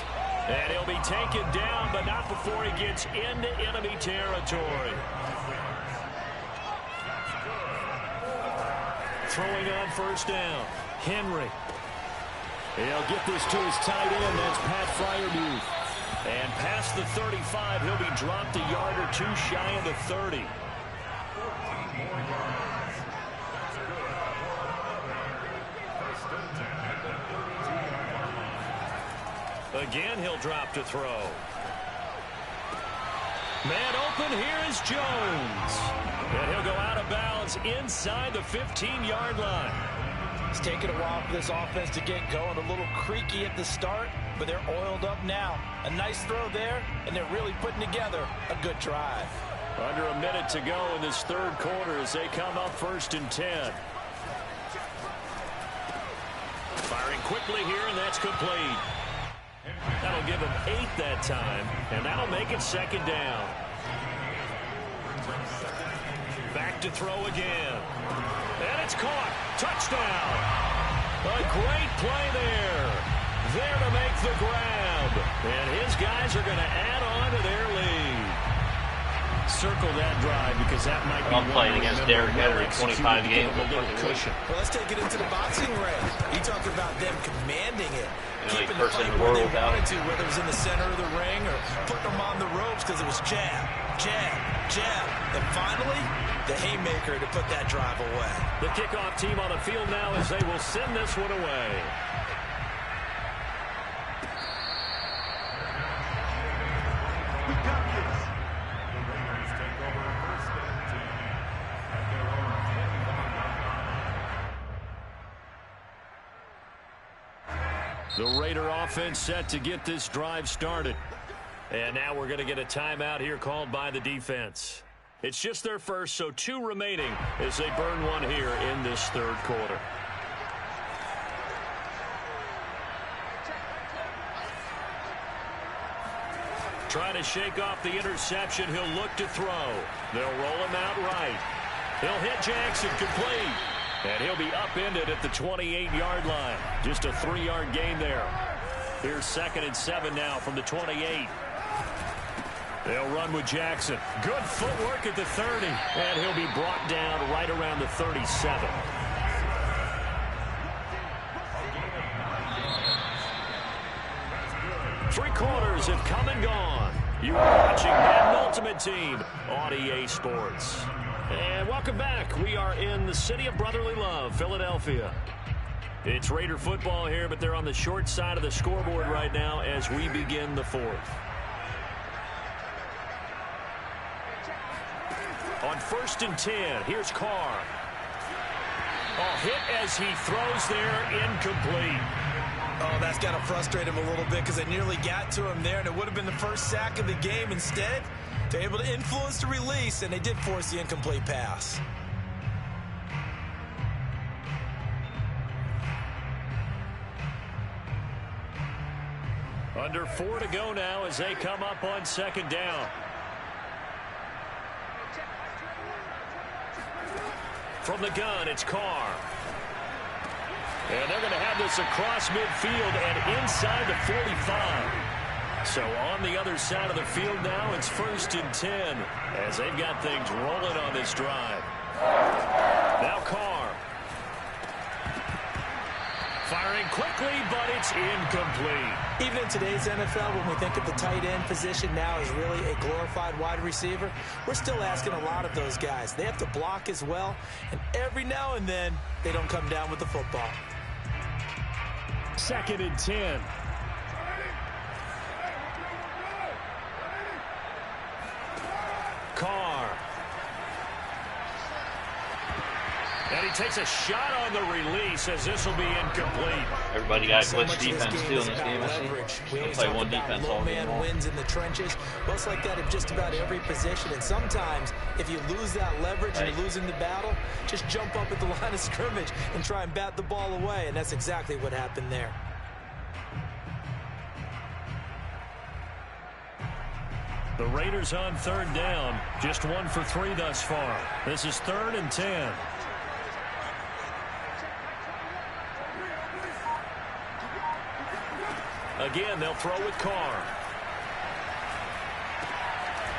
And he'll be taken down, but not before he gets into enemy territory. Throwing on first down. Henry. He'll get this to his tight end. That's Pat Freiermuth. And past the 35, he'll be dropped a yard or two shy of the 30. Again, he'll drop to throw. Man open, here is Jones. And he'll go out of bounds inside the 15-yard line. It's taken a while for this offense to get going. A little creaky at the start, but they're oiled up now. A nice throw there, and they're really putting together a good drive. Under a minute to go in this 3rd quarter as they come up 1st and 10. Firing quickly here, and that's complete. That'll give him 8 that time, and that'll make it 2nd down. Back to throw again. And it's caught. Touchdown. A great play there. There to make the grab. And his guys are going to add on to their lead. Circle that drive because that might be I'm playing against Derrick Henry, 25 games. A little cushion. Well, let's take it into the boxing ring. You talk about them commanding it. The only Keeping person the in fight the where world they without wanted to, whether it was in the center of the ring or putting them on the ropes because it was jab, jab, jab. And finally, the haymaker to put that drive away. The kickoff team on the field now as they will send this one away. We got this. The Raiders take over 1st and 10 at their own 25-yard line. The Raider offense set to get this drive started. And now we're going to get a timeout here called by the defense. It's just their first, so 2 remaining as they burn one here in this 3rd quarter. Trying to shake off the interception. He'll look to throw. They'll roll him out right. He'll hit Jackson complete. And he'll be upended at the 28-yard line. Just a 3-yard gain there. Here's 2nd and 7 now from the 28. They'll run with Jackson. Good footwork at the 30. And he'll be brought down right around the 37. Three quarters have come and gone. You are watching Madden Ultimate Team on EA Sports. And welcome back. We are in the city of brotherly love, Philadelphia. It's Raider football here, but they're on the short side of the scoreboard right now as we begin the 4th. On 1st and 10, here's Carr. Oh, hit as he throws there, incomplete. Oh, that's got to frustrate him a little bit because they nearly got to him there, and it would have been the first sack of the game. Instead, they're able to influence the release, and they did force the incomplete pass. Under 4 to go now as they come up on second down. From the gun, it's Carr. And they're going to have this across midfield and inside the 45. So on the other side of the field now, it's 1st and 10 as they've got things rolling on this drive. Now Carr. Firing quickly, but it's incomplete. Even in today's NFL, when we think of the tight end position now as really a glorified wide receiver, we're still asking a lot of those guys. They have to block as well, and every now and then, they don't come down with the football. 2nd and 10. Carr. And he takes a shot on the release as this will be incomplete. Everybody got glitch defense too in this game, I see. We always play talk one about defense low all man game long. wins in the trenches. Well, it's like that in just about every position. And sometimes, if you lose that leverage and you're losing the battle, just jump up at the line of scrimmage and try and bat the ball away. And that's exactly what happened there. The Raiders on 3rd down. Just 1 for 3 thus far. This is 3rd and 10. Again, they'll throw with Carr.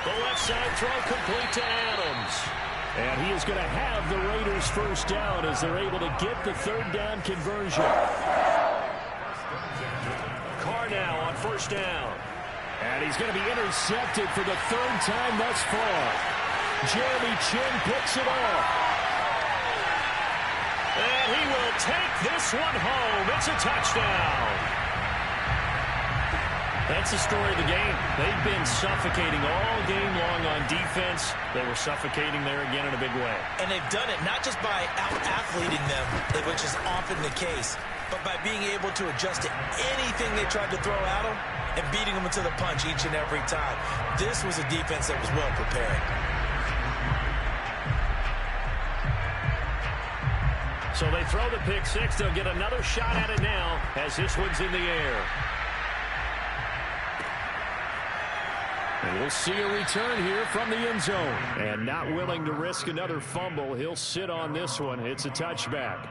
The left side throw complete to Adams. And he is going to have the Raiders 1st down as they're able to get the 3rd down conversion. Carr now on 1st down. And he's going to be intercepted for the 3rd time thus far. Jeremy Chin picks it off. And he will take this one home. It's a touchdown. That's the story of the game. They've been suffocating all game long on defense. They were suffocating there again in a big way. And they've done it not just by out-athleting them, which is often the case, but by being able to adjust to anything they tried to throw at them and beating them to the punch each and every time. This was a defense that was well prepared. So they throw the pick six. They'll get another shot at it now as this one's in the air. And we'll see a return here from the end zone. And not willing to risk another fumble, he'll sit on this one. It's a touchback.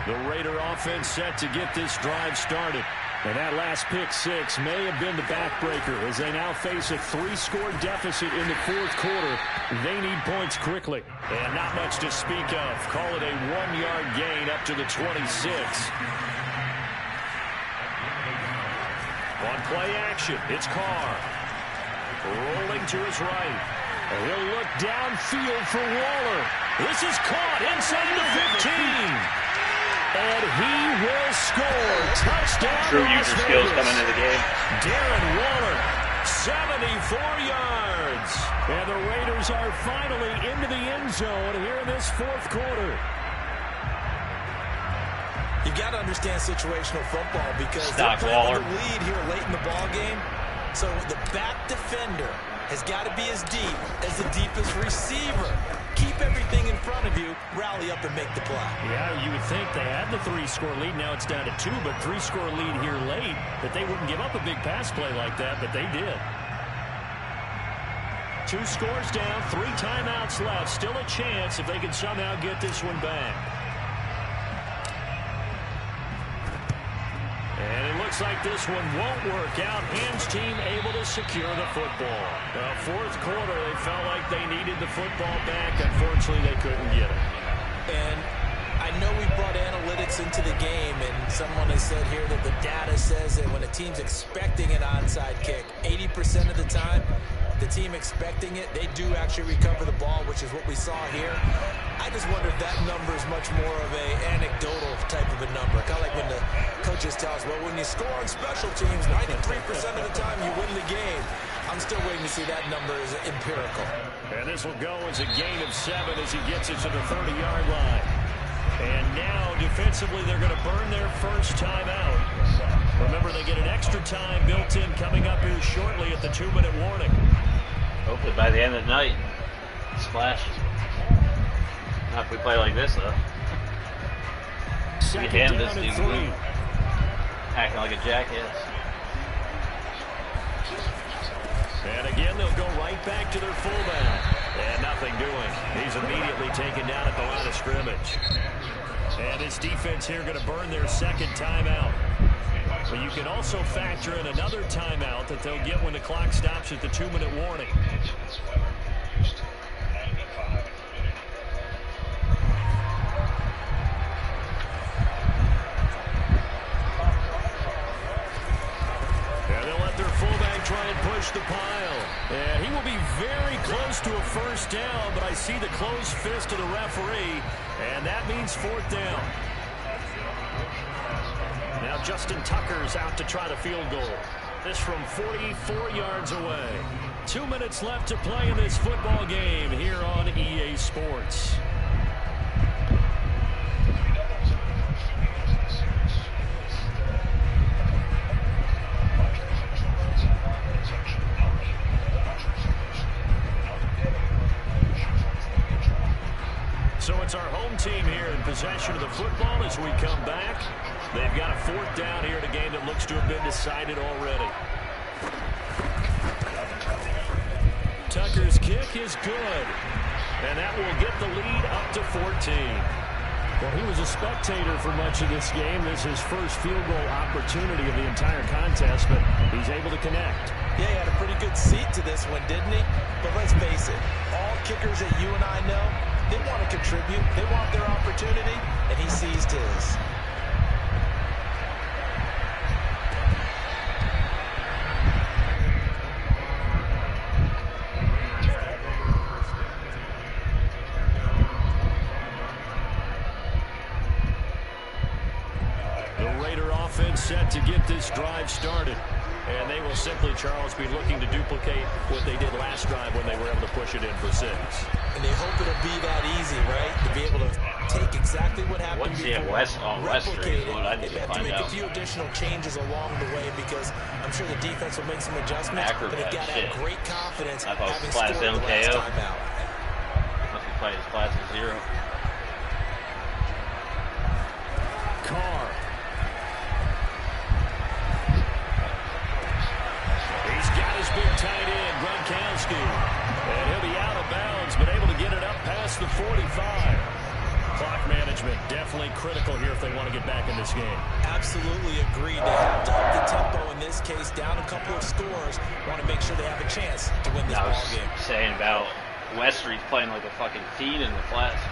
The Raider offense set to get this drive started. And that last pick six may have been the backbreaker as they now face a 3-score deficit in the 4th quarter. They need points quickly. And not much to speak of. Call it a 1-yard gain up to the 26. On play action, it's Carr. Rolling to his right. And he'll look downfield for Waller. This is caught inside the 15. And he will score. Touchdown. True user skills coming into the game. Darren Waller, 74 yards. And the Raiders are finally into the end zone here in this 4th quarter. You've got to understand situational football because Stock they're playing Waller. with the lead here late in the ball game. So the back defender has got to be as deep as the deepest receiver. Keep everything in front of you, rally up and make the play. Yeah, you would think they had the 3-score lead. Now it's down to 2, but 3-score lead here late, that they wouldn't give up a big pass play like that, but they did. 2 scores down, 3 timeouts left. Still a chance if they can somehow get this one back. And it looks like this one won't work out. Hans team able to secure the football. Well, 4th quarter, they felt like they needed the football back. Unfortunately, they couldn't get it. And I know we brought analytics into the game, and someone has said here that the data says that when a team's expecting an onside kick, 80% of the time, the team expecting it, they do actually recover the ball, which is what we saw here. I just wonder if that number is much more of a anecdotal type of a number. Kind of like when the coaches tell us, well, when you score on special teams, 93% of the time you win the game. I'm still waiting to see that number as empirical. And this will go as a gain of 7 as he gets it to the 30-yard line. And now, defensively, they're going to burn their first timeout. Remember, they get an extra time built in coming up here shortly at the 2-minute warning. Hopefully by the end of the night, splash. Not if we play like this, though. Second Damn, down this and dude 3. acting like a jackass. And again, they'll go right back to their fullback. And nothing doing. He's immediately taken down at the line of scrimmage. And this defense here going to burn their second timeout. But you can also factor in another timeout that they'll get when the clock stops at the 2-minute warning. And they'll let their fullback try and push the pile. And he will be very close to a first down, but I see the closed fist of the referee, and that means 4th down. Now Justin Tucker's out to try the field goal. This from 44 yards away. 2 minutes left to play in this football game here on EA Sports. So it's our home team here in possession of the football as we come back. They've got a 4th down here in a game that looks to have been decided already. Tucker's kick is good. And that will get the lead up to 14. Well, he was a spectator for much of this game. This is his first field goal opportunity of the entire contest, but he's able to connect. Yeah, he had a pretty good seat to this one, didn't he? But let's face it, all kickers that you and I know, they want to contribute. They want their opportunity, and he seized his. Set to get this drive started. And they will simply, Charles, be looking to duplicate what they did last drive when they were able to push it in for 6. And they hope it'll be that easy, right? To be able to take exactly what happened before, replicate it. They have to make a few additional changes along the way because I'm sure the defense will make some adjustments, but they've got to have great confidence having scored the last time out. Must be playing his class of 0. Carr. His big tight end, Gronkowski. And he'll be out of bounds, but able to get it up past the 45. Clock management definitely critical here if they want to get back in this game. Absolutely agreed. They have to up the tempo in this case, down a couple of scores. Want to make sure they have a chance to win this ball game. I was saying about Westry's playing like a fucking fiend in the flats.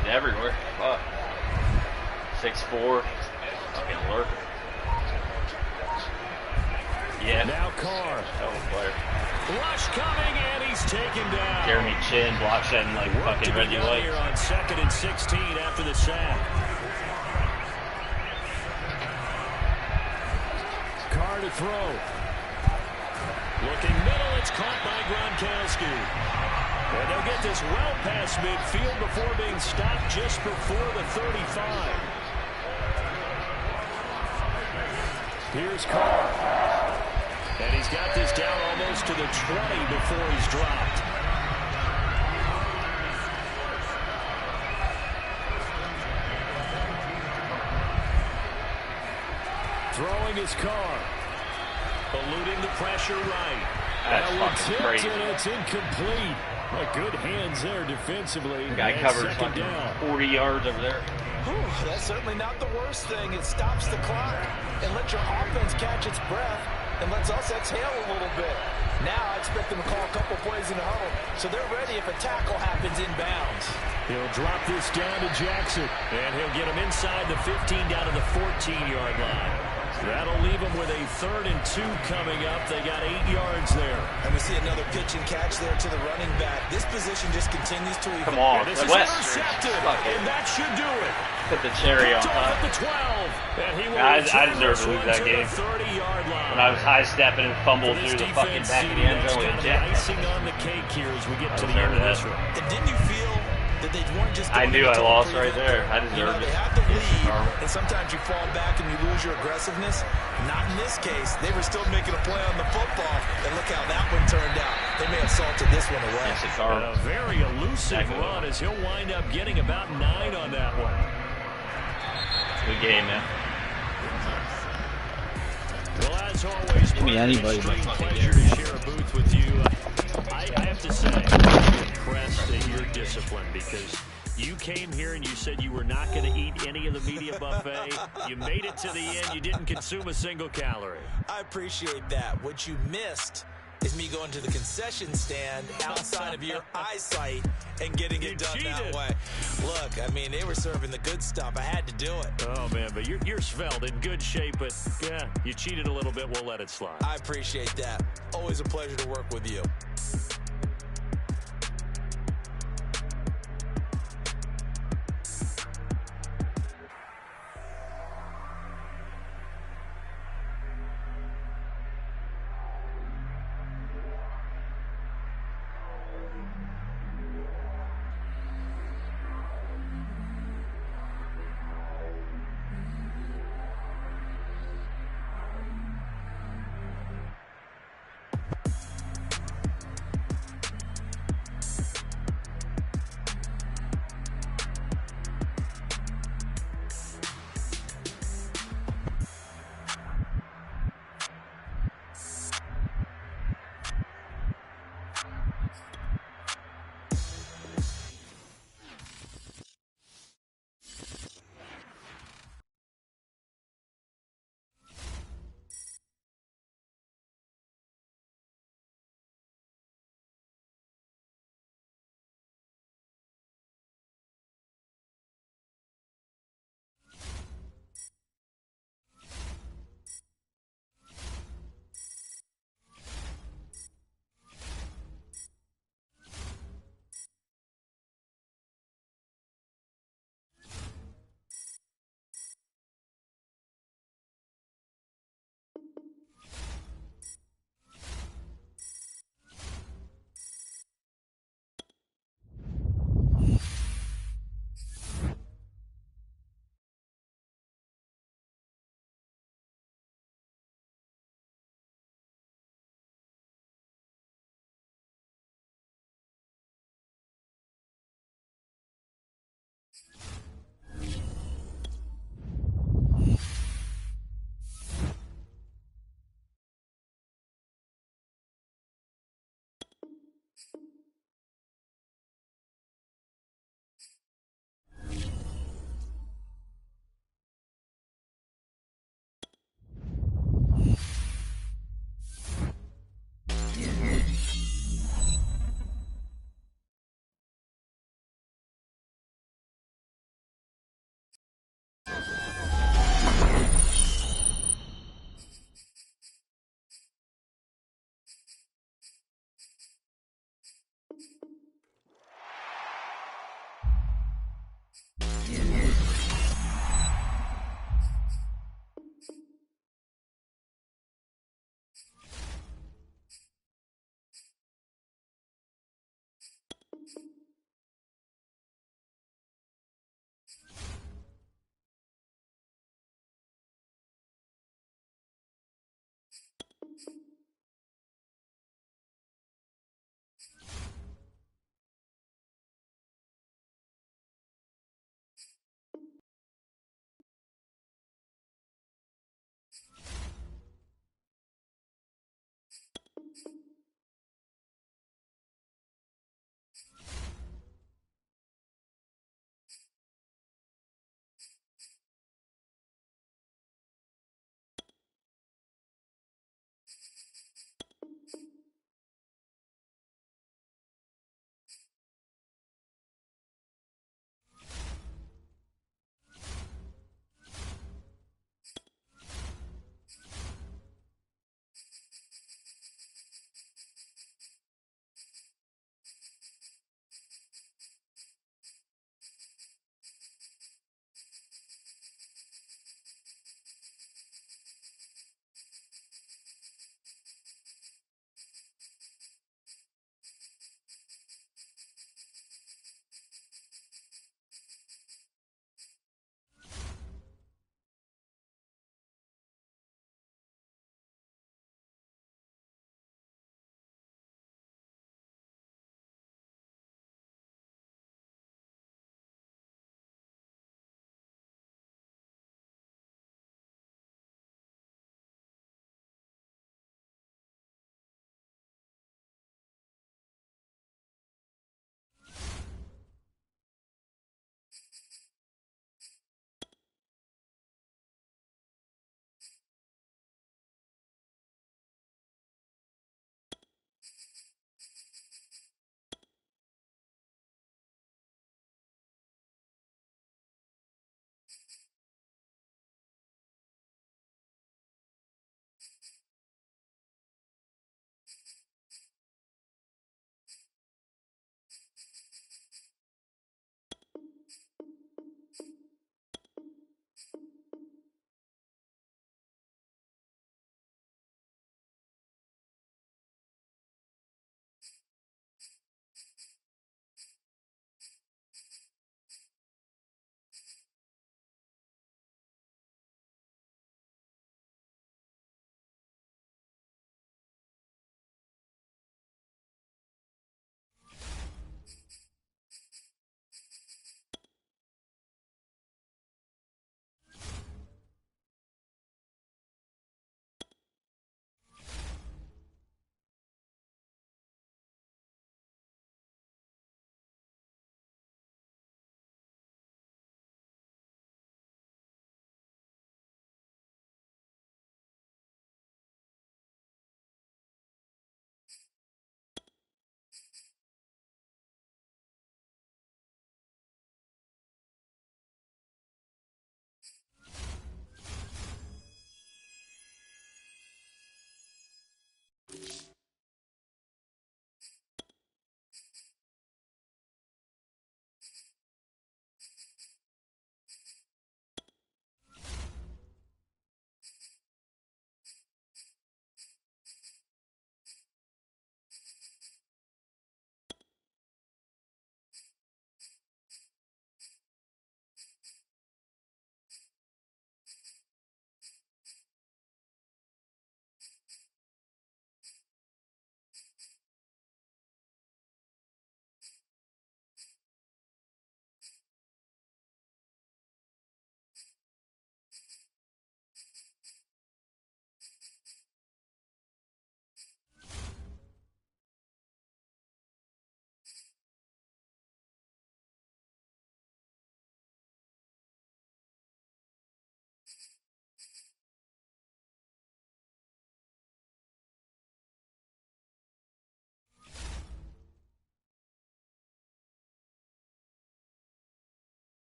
He's everywhere. Fuck. 6'4". Fucking lurker. Yeah. Now Carr. Player. Rush coming, and he's taken down. Jeremy Chin blocks that in like fucking Reggie White. Here on 2nd and 16 after the sack. Carr to throw. Looking middle, it's caught by Gronkowski. And they'll get this well past midfield before being stopped just before the 35. Here's Carr. And he's got this down almost to the 20 before he's dropped. Throwing his Carr. Eluding the pressure right. That's fucking crazy. And it's incomplete. Good hands there defensively. The guy covered fucking 40 yards over there. Whew, that's certainly not the worst thing. It stops the clock and lets your offense catch its breath. And lets us exhale a little bit. Now I expect them to call a couple plays in the huddle, so they're ready if a tackle happens inbounds. He'll drop this down to Jackson, and he'll get him inside the 15 down to the 14-yard line. That'll leave them with a 3rd and 2 coming up. They got 8 yards there. And we see another pitch and catch there to the running back. This position just continues to evolve. Come on, This is intercepted, and that should do it. Put the cherry on Picked off top. at the 12, and he will I return deserve this to lose one that to game. the 30-yard line. When I was high stepping and fumbled through the fucking back of the end zone with a jet. Icing on the cake here as we get to the end of this one. And didn't you feel that they weren't just I going knew into I total lost prevent? right there. I You know, deserved they it. have the lead, karma. and sometimes you fall back and you lose your aggressiveness. Not in this case. They were still making a play on the football, and look how that one turned out. They may have salted this one away. It's a And karma. a very elusive run as he'll wind up getting about 9 on that one. Good game, man. Well, as always, Give me anybody but extreme fucking pleasure to share a booth with you. I have to say, I'm impressed at your discipline because you came here and you said you were not going to eat any of the media buffet. You made it to the end. You didn't consume a single calorie. I appreciate that. What you missed is me going to the concession stand outside of your eyesight and getting it done that way. Look, I mean, they were serving the good stuff. I had to do it. Oh, man, but you're svelte, in good shape, but yeah, you cheated a little bit. We'll let it slide. I appreciate that. Always a pleasure to work with you.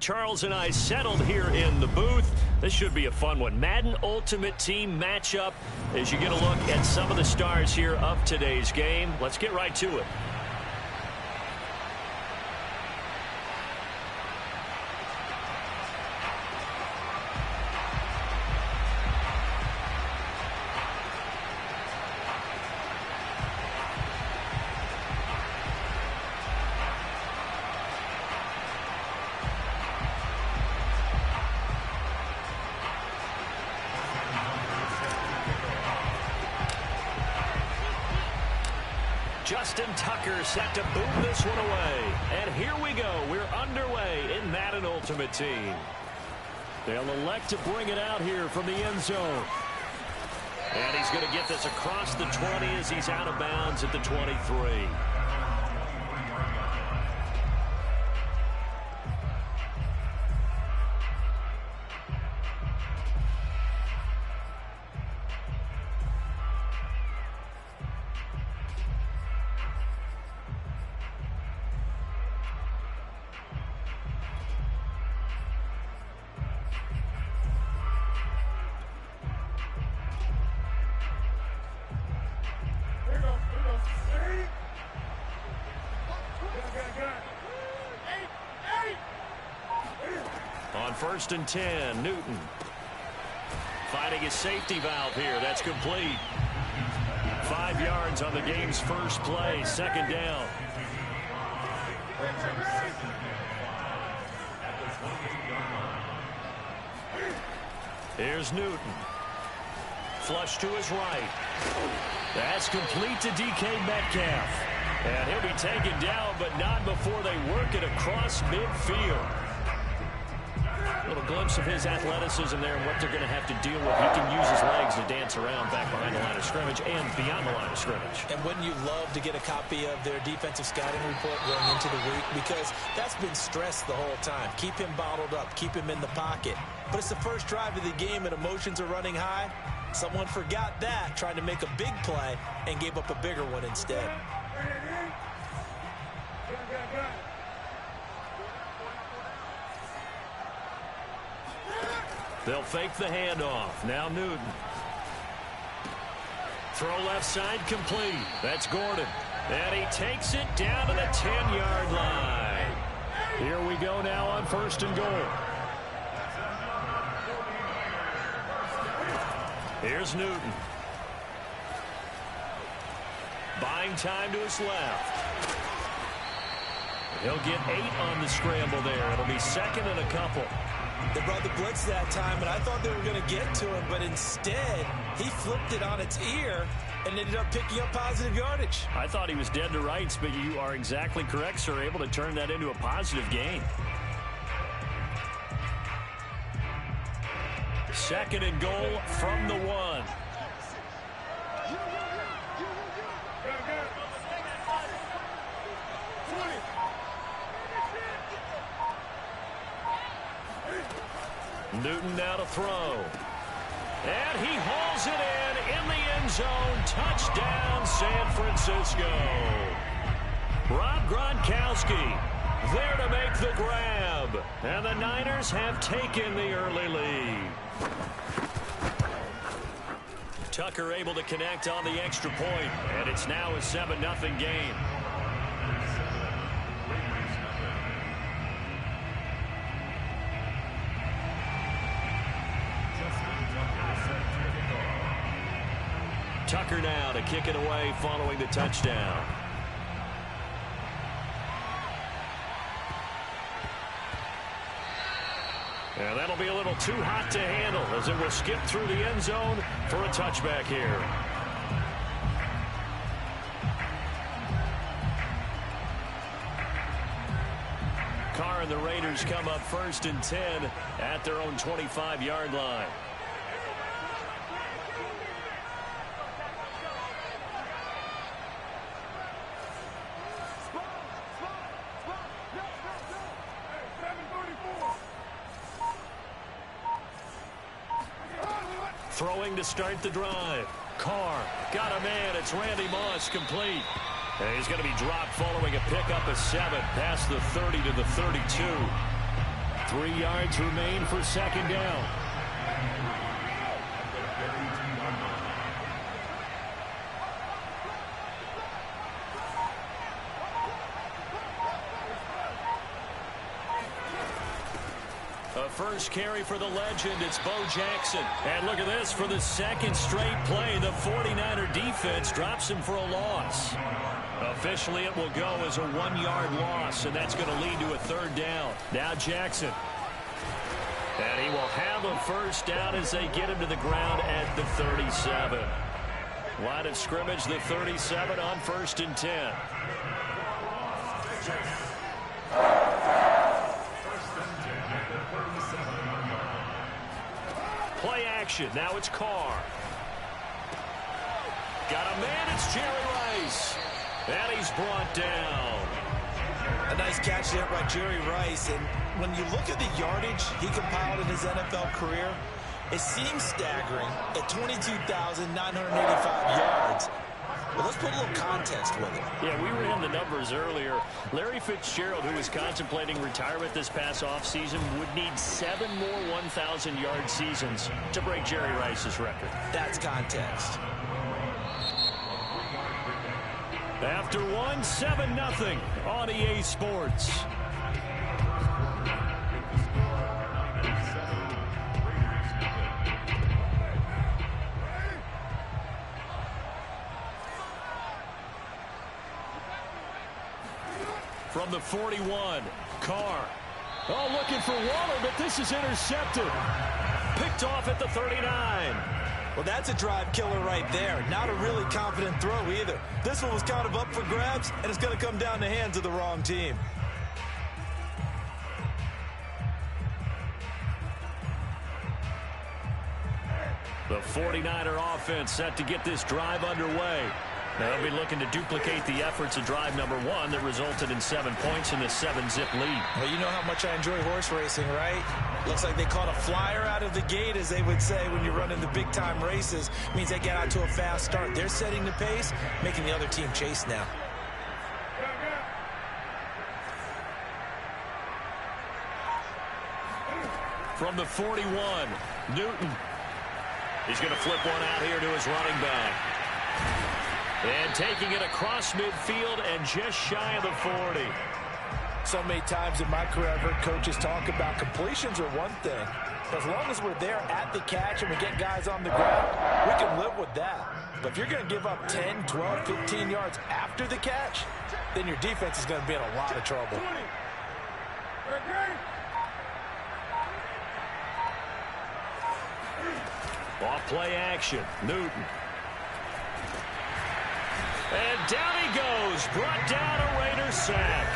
Charles and I settled here in the booth. This should be a fun one. Madden Ultimate Team matchup as you get a look at some of the stars here of today's game. Let's get right to it. Justin Tucker set to boom this one away. And here we go. We're underway in Madden Ultimate Team. They'll elect to bring it out here from the end zone. And he's going to get this across the 20 as he's out of bounds at the 23. On 1st and 10, Newton finding his safety valve here. That's complete. 5 yards on the game's first play. 2nd down. Here's Newton. Flush to his right. That's complete to DK Metcalf. And he'll be taken down, but not before they work it across midfield. A little glimpse of his athleticism there and what they're going to have to deal with. He can use his legs to dance around back behind the line of scrimmage and beyond the line of scrimmage. And wouldn't you love to get a copy of their defensive scouting report going into the week? Because that's been stressed the whole time. Keep him bottled up. Keep him in the pocket. But it's the first drive of the game and emotions are running high. Someone forgot that, trying to make a big play and gave up a bigger one instead. They'll fake the handoff. Now Newton. Throw left side complete. That's Gordon. And he takes it down to the 10-yard line. Here we go now on 1st and goal. Here's Newton. Buying time to his left. He'll get 8 on the scramble there. It'll be 2nd and a couple. They brought the blitz that time, and I thought they were going to get to him, but instead, he flipped it on its ear and ended up picking up positive yardage. I thought he was dead to rights, but you are exactly correct, sir. Able to turn that into a positive gain. 2nd and goal from the 1. Newton now to throw. And he hauls it in the end zone. Touchdown, San Francisco. Rob Gronkowski there to make the grab. And the Niners have taken the early lead. Tucker able to connect on the extra point, and it's now a 7-0 game. Tucker now to kick it away following the touchdown. And that'll be a little too hot to handle as it will skip through the end zone for a touchback here. Carr and the Raiders come up 1st and 10 at their own 25-yard line. Throwing to start the drive. Carr got a man. It's Randy Moss complete. And he's going to be dropped following a pickup of 7 past the 30 to the 32. 3 yards remain for second down. A first carry for the legend, it's Bo Jackson. And look at this, for the second straight play, the 49er defense drops him for a loss. Officially, it will go as a 1-yard loss, and that's going to lead to a third down. Now Jackson. And he will have a first down as they get him to the ground at the 37. Line of scrimmage, the 37 on 1st and 10. Play action. Now it's Carr. Got a man. It's Jerry Rice. And he's brought down. A nice catch there by Jerry Rice. And when you look at the yardage he compiled in his NFL career, it seems staggering at 22,985 yards. Well, let's put a little context with it. Yeah, we ran the numbers earlier. Larry Fitzgerald, who was contemplating retirement this past offseason, would need 7 more 1,000-yard seasons to break Jerry Rice's record. That's context. After 7-0 on EA Sports. From the 41, Carr. Oh, looking for Waller, but this is intercepted. Picked off at the 39. Well, that's a drive killer right there. Not a really confident throw either. This one was kind of up for grabs, and it's going to come down the hands of the wrong team. The 49er offense set to get this drive underway. They'll be looking to duplicate the efforts of drive number 1 that resulted in 7 points in the 7-zip lead. Well, you know how much I enjoy horse racing, right? Looks like they caught a flyer out of the gate, as they would say when you're running the big-time races. Means they get out to a fast start. They're setting the pace, making the other team chase now. From the 41, Newton. He's going to flip one out here to his running back. And taking it across midfield and just shy of the 40. So many times in my career, I've heard coaches talk about completions are one thing. But as long as we're there at the catch and we get guys on the ground, we can live with that. But if you're going to give up 10, 12, 15 yards after the catch, then your defense is going to be in a lot of trouble. Off play action, Newton. And down he goes, brought down a Raider sack.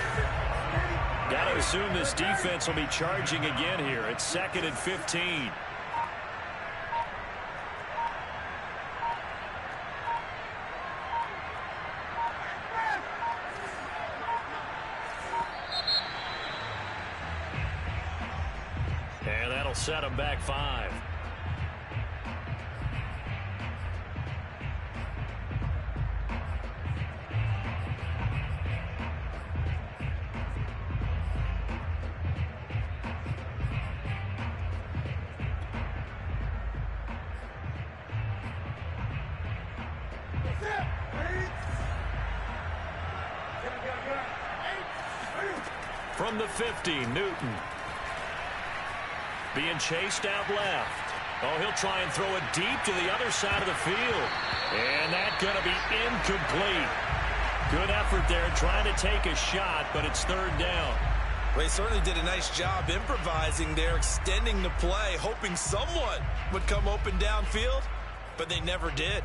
Got to assume this defense will be charging again here. It's 2nd and 15. And that'll set them back 5. From the 50, Newton. Being chased out left. Oh, he'll try and throw it deep to the other side of the field. And that's going to be incomplete. Good effort there trying to take a shot, but it's 3rd down. Well, he certainly did a nice job improvising there, extending the play, hoping someone would come open downfield, but they never did.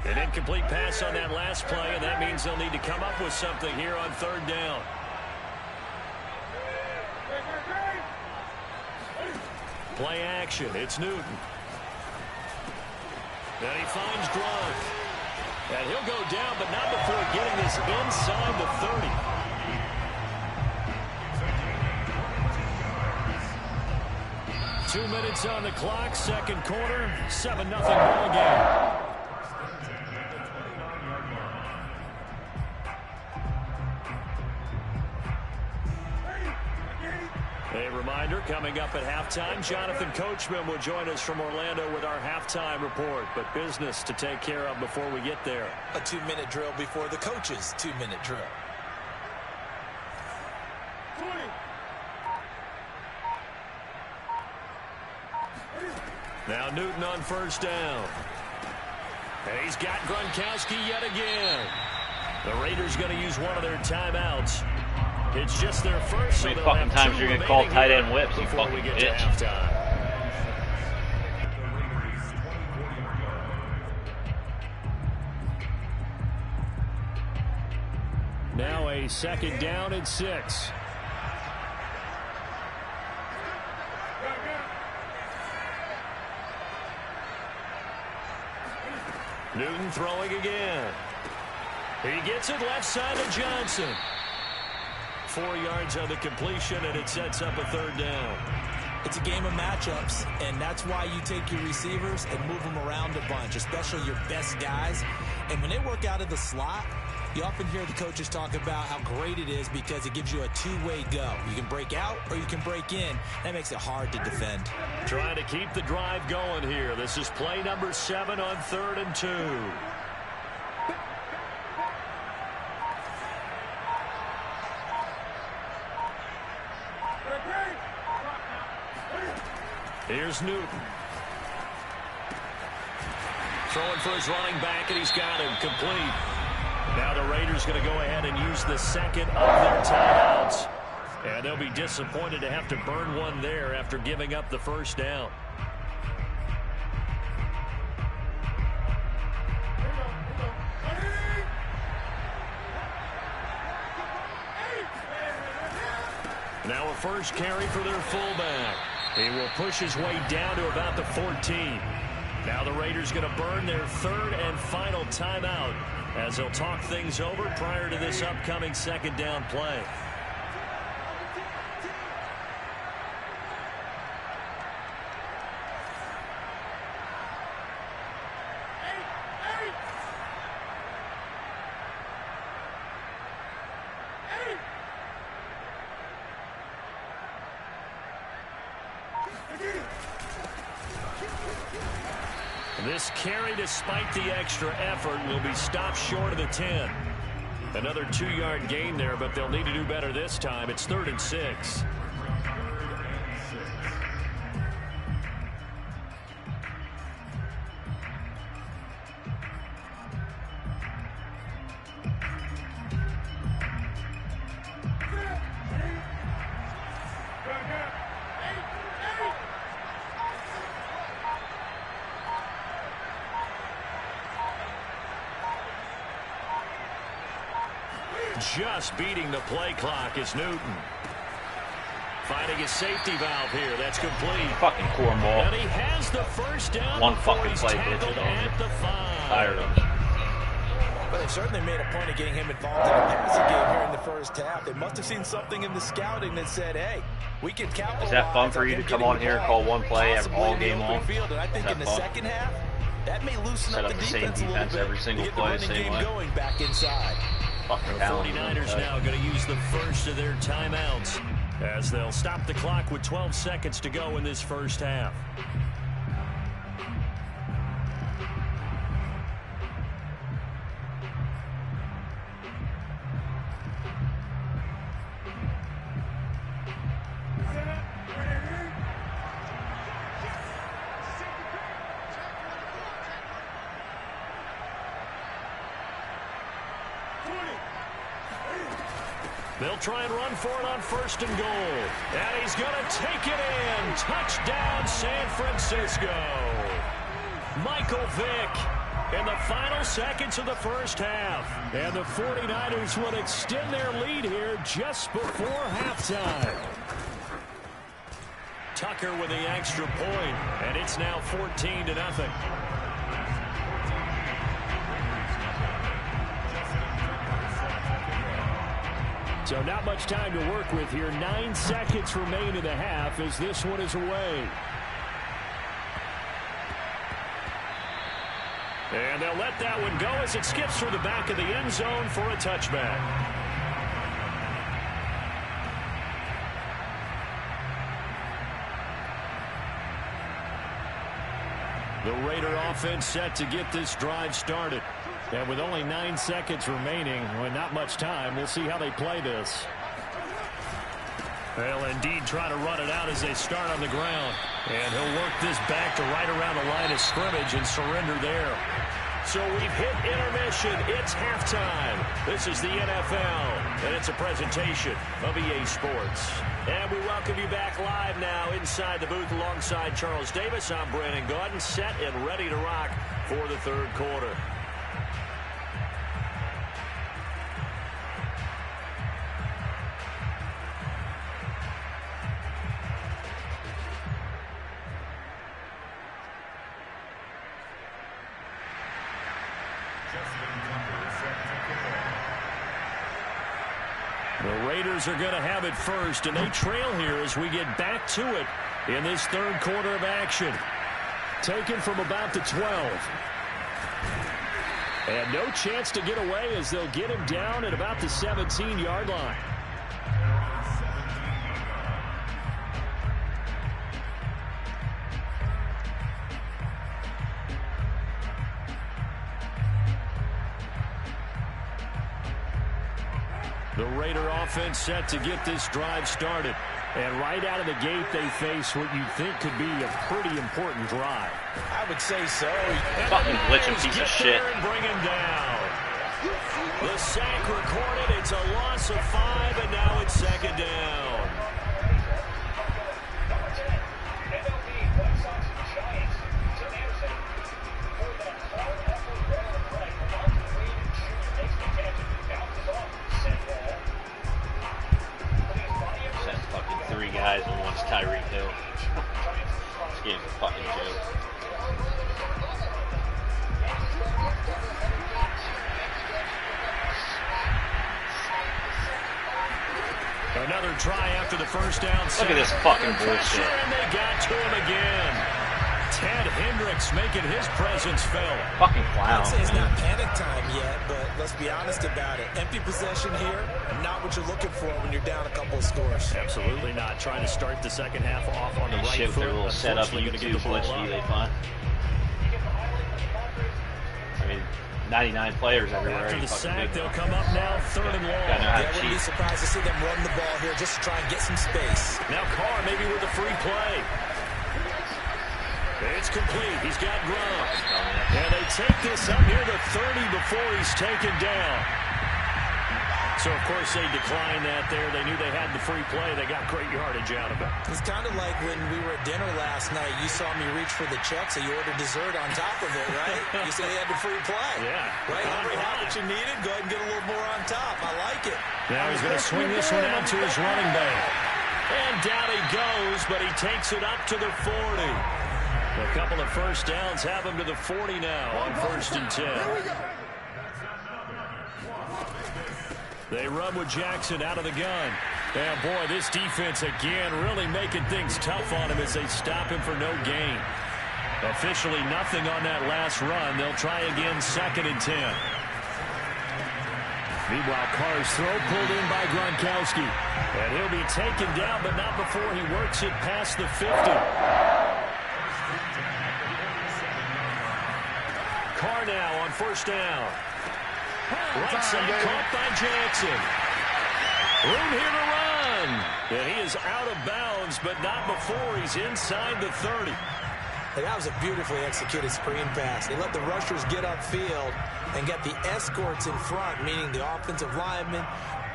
An incomplete pass on that last play, and that means they'll need to come up with something here on 3rd down. Play action. It's Newton. And he finds Grunt. And he'll go down, but not before getting this inside the 30. 2 minutes on the clock, 2nd quarter, 7-0 ball game. A reminder, coming up at halftime, Jonathan Coachman will join us from Orlando with our halftime report. But business to take care of before we get there. A 2-minute drill before the coach's 2-minute drill. 20. Now Newton on first down. And he's got Gronkowski yet again. The Raiders going to use one of their timeouts. It's just their first. How many fucking times you're going to call tight end whips, you fucking bitch? Now a 2nd down and 6. Newton throwing again. He gets it left side to Johnson. 4 yards on the completion, and it sets up a 3rd down. It's a game of matchups, and that's why you take your receivers and move them around a bunch, especially your best guys. And when they work out of the slot, you often hear the coaches talk about how great it is because it gives you a two-way go. You can break out or you can break in. That makes it hard to defend. Trying to keep the drive going here. This is play number 7 on 3rd and 2. Here's Newton. Throwing for his running back, and he's got him complete. Now the Raiders going to go ahead and use the 2nd of their timeouts. And they'll be disappointed to have to burn one there after giving up the 1st down. Now a first carry for their fullback. He will push his way down to about the 14. Now the Raiders going to burn their 3rd and final timeout as they'll talk things over prior to this upcoming 2nd down play. This carry, despite the extra effort, will be stopped short of the 10. Another 2-yard gain there, but they'll need to do better this time. It's 3rd and 6. Just beating the play clock is Newton. Finding his safety valve here. That's complete. Fucking cornball. And he has the 1st down. One fucking he's play, tackled bitch. at the 5. Tired of it. But they've certainly made a point of getting him involved in the passing game here in the 1st half. They must have seen something in the scouting that said, hey, we can capitalize. Is that fun for you to come on here and call one play all game long? And I think in the 2nd half, that may loosen up the defense a little bit. Every single get play, the running same game way. going back inside. The 49ers now going to use the 1st of their timeouts as they'll stop the clock with 12 seconds to go in this 1st half. They'll try and run for it on 1st and goal. And he's going to take it in. Touchdown, San Francisco. Michael Vick in the final seconds of the 1st half. And the 49ers will extend their lead here just before halftime. Tucker with the extra point, and it's now 14-0. So not much time to work with here. 9 seconds remain in the half as this one is away. And they'll let that one go as it skips through the back of the end zone for a touchback. The Raider offense set to get this drive started. And with only 9 seconds remaining, well, not much time, we'll see how they play this. They'll indeed try to run it out as they start on the ground. And he'll work this back to right around the line of scrimmage and surrender there. So we've hit intermission. It's halftime. This is the NFL, and it's a presentation of EA Sports. And we welcome you back live now inside the booth alongside Charles Davis. I'm Brandon Gaudin, set and ready to rock for the third quarter. The Raiders are going to have it first, and they trail here as we get back to it in this third quarter of action. Taken from about the 12. And no chance to get away as they'll get him down at about the 17-yard line. The Raider offense set to get this drive started. And right out of the gate, they face what you think could be a pretty important drive. I would say so. Fucking glitching piece of shit. And bring him down. The sack recorded. It's a loss of 5, and now it's second down. Guys and one's Tyreek Hill. This game's a fucking joke. Another try after the first down. Look at this fucking bullshit. And they got to him again. Ted Hendricks making his presence felt. Fucking clown. I'd say it's not panic time yet, but let's be honest about it. Empty possession here, not what you're looking for when you're down a couple of scores. Absolutely not. Trying to start the second half off on the right shit foot. with their little setup you can do blitz they find. I mean, 99 players everywhere. After the sack, they'll come up now, third and long. I wouldn't be surprised to see them run the ball here just to try and get some space. Now Carr maybe with a free play. It's complete. He's got Gronk. And they take this up near the 30 before he's taken down. So, of course, they declined that there. They knew they had the free play. They got great yardage out of it. It's kind of like when we were at dinner last night. You saw me reach for the check, so you ordered dessert on top of it, right? You said they had the free play. Yeah. Right? You already had what you needed. Go ahead and get a little more on top. I like it. Now he's going to swing this one out to his running back. And down he goes, but he takes it up to the 40. A couple of first downs have him to the 40 now on 1st and 10. They run with Jackson out of the gun. And boy, this defense again really making things tough on him as they stop him for no gain. Officially nothing on that last run. They'll try again 2nd and 10. Meanwhile, Carr's throw pulled in by Gronkowski. And he'll be taken down, but not before he works it past the 50. Carr now on 1st down. Right side caught by Jackson. Room here to run. And he is out of bounds, but not before he's inside the 30. Hey, that was a beautifully executed screen pass. They let the rushers get upfield and get the escorts in front, meaning the offensive linemen,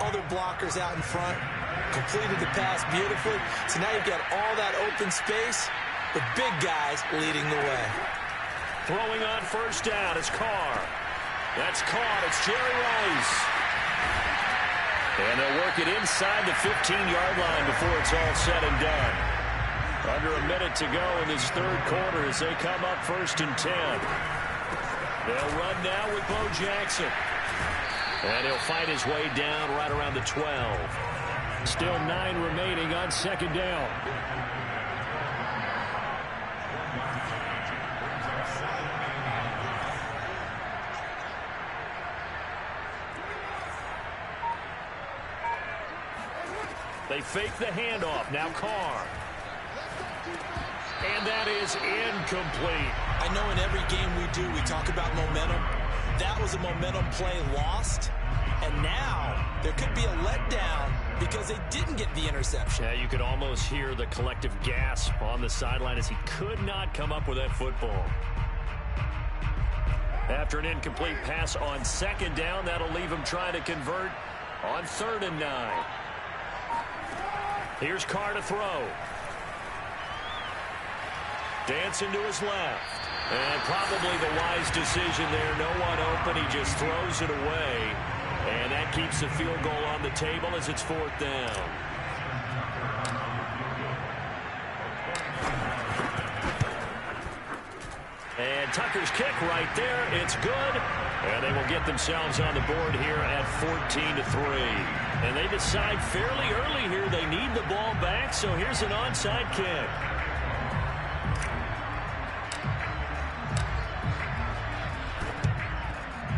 other blockers out in front, completed the pass beautifully. So now you've got all that open space, the big guys leading the way. Throwing on 1st down is Carr. That's caught. It's Jerry Rice. And they'll work it inside the 15-yard line before it's all said and done. Under a minute to go in this third quarter as they come up 1st and 10. They'll run now with Bo Jackson. And he'll fight his way down right around the 12. Still 9 remaining on 2nd down. They fake the handoff. Now Carr. And And that is incomplete. I know in every game we do, we talk about momentum. That was a momentum play lost. And now there could be a letdown because they didn't get the interception. Yeah, you could almost hear the collective gasp on the sideline as he could not come up with that football. After an incomplete pass on second down, that'll leave him trying to convert on 3rd and 9. Here's Carr to throw. Dancing to his left. And probably the wise decision there. No one open. He just throws it away. And that keeps the field goal on the table as it's 4th down. And Tucker's kick right there. It's good. And they will get themselves on the board here at 14-3. And they decide fairly early here they need the ball back. So here's an onside kick.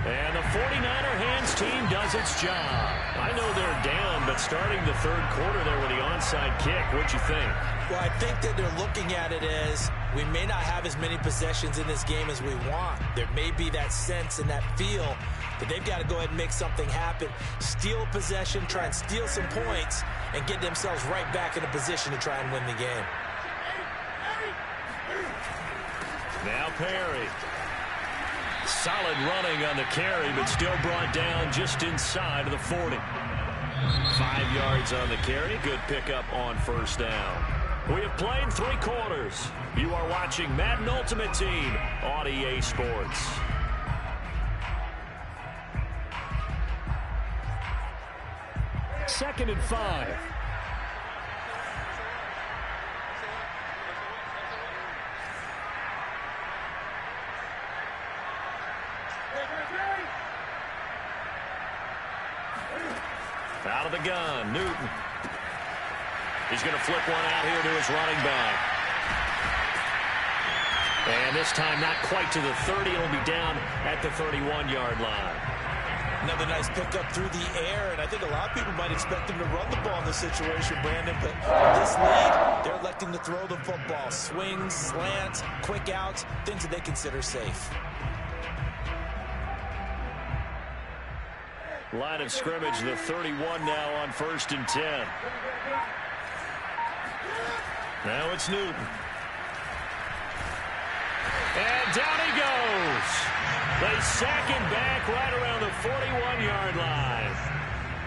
And the 49er hands team does its job. I know they're down, but starting the 3rd quarter there with the onside kick, what'd you think? Well, I think that they're looking at it as we may not have as many possessions in this game as we want. There may be that sense and that feel that they've got to go ahead and make something happen. Steal a possession, try and steal some points, and get themselves right back in a position to try and win the game. Now Perry. Solid running on the carry, but still brought down just inside of the 40. 5 yards on the carry. Good pickup on 1st down. We have played 3 quarters. You are watching Madden Ultimate Team on EA Sports. Second and 5. Out of the gun, Newton. He's going to flip one out here to his running back. And this time not quite to the 30. It'll be down at the 31-yard line. Another nice pickup through the air, and I think a lot of people might expect him to run the ball in this situation, Brandon, but in this league, they're electing to throw the football. Swings, slants, quick outs, things that they consider safe. Line of scrimmage, the 31 now on 1st and 10. Now it's Newton. And down he goes. They sack him back right around the 41-yard line.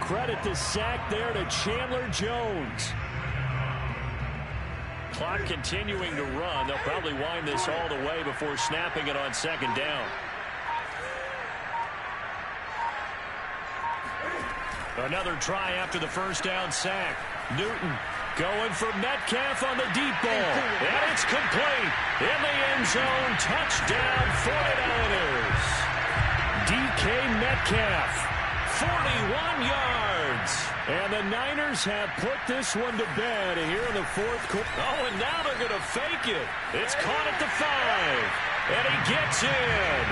Credit the sack there to Chandler Jones. Clock continuing to run. They'll probably wind this all the way before snapping it on 2nd down. Another try after the 1st down sack. Newton going for Metcalf on the deep ball. And it's complete. In the end zone. Touchdown 49ers. DK Metcalf. 41 yards. And the Niners have put this one to bed here in the 4th quarter. Oh, and now they're going to fake it. It's caught at the 5. And he gets in.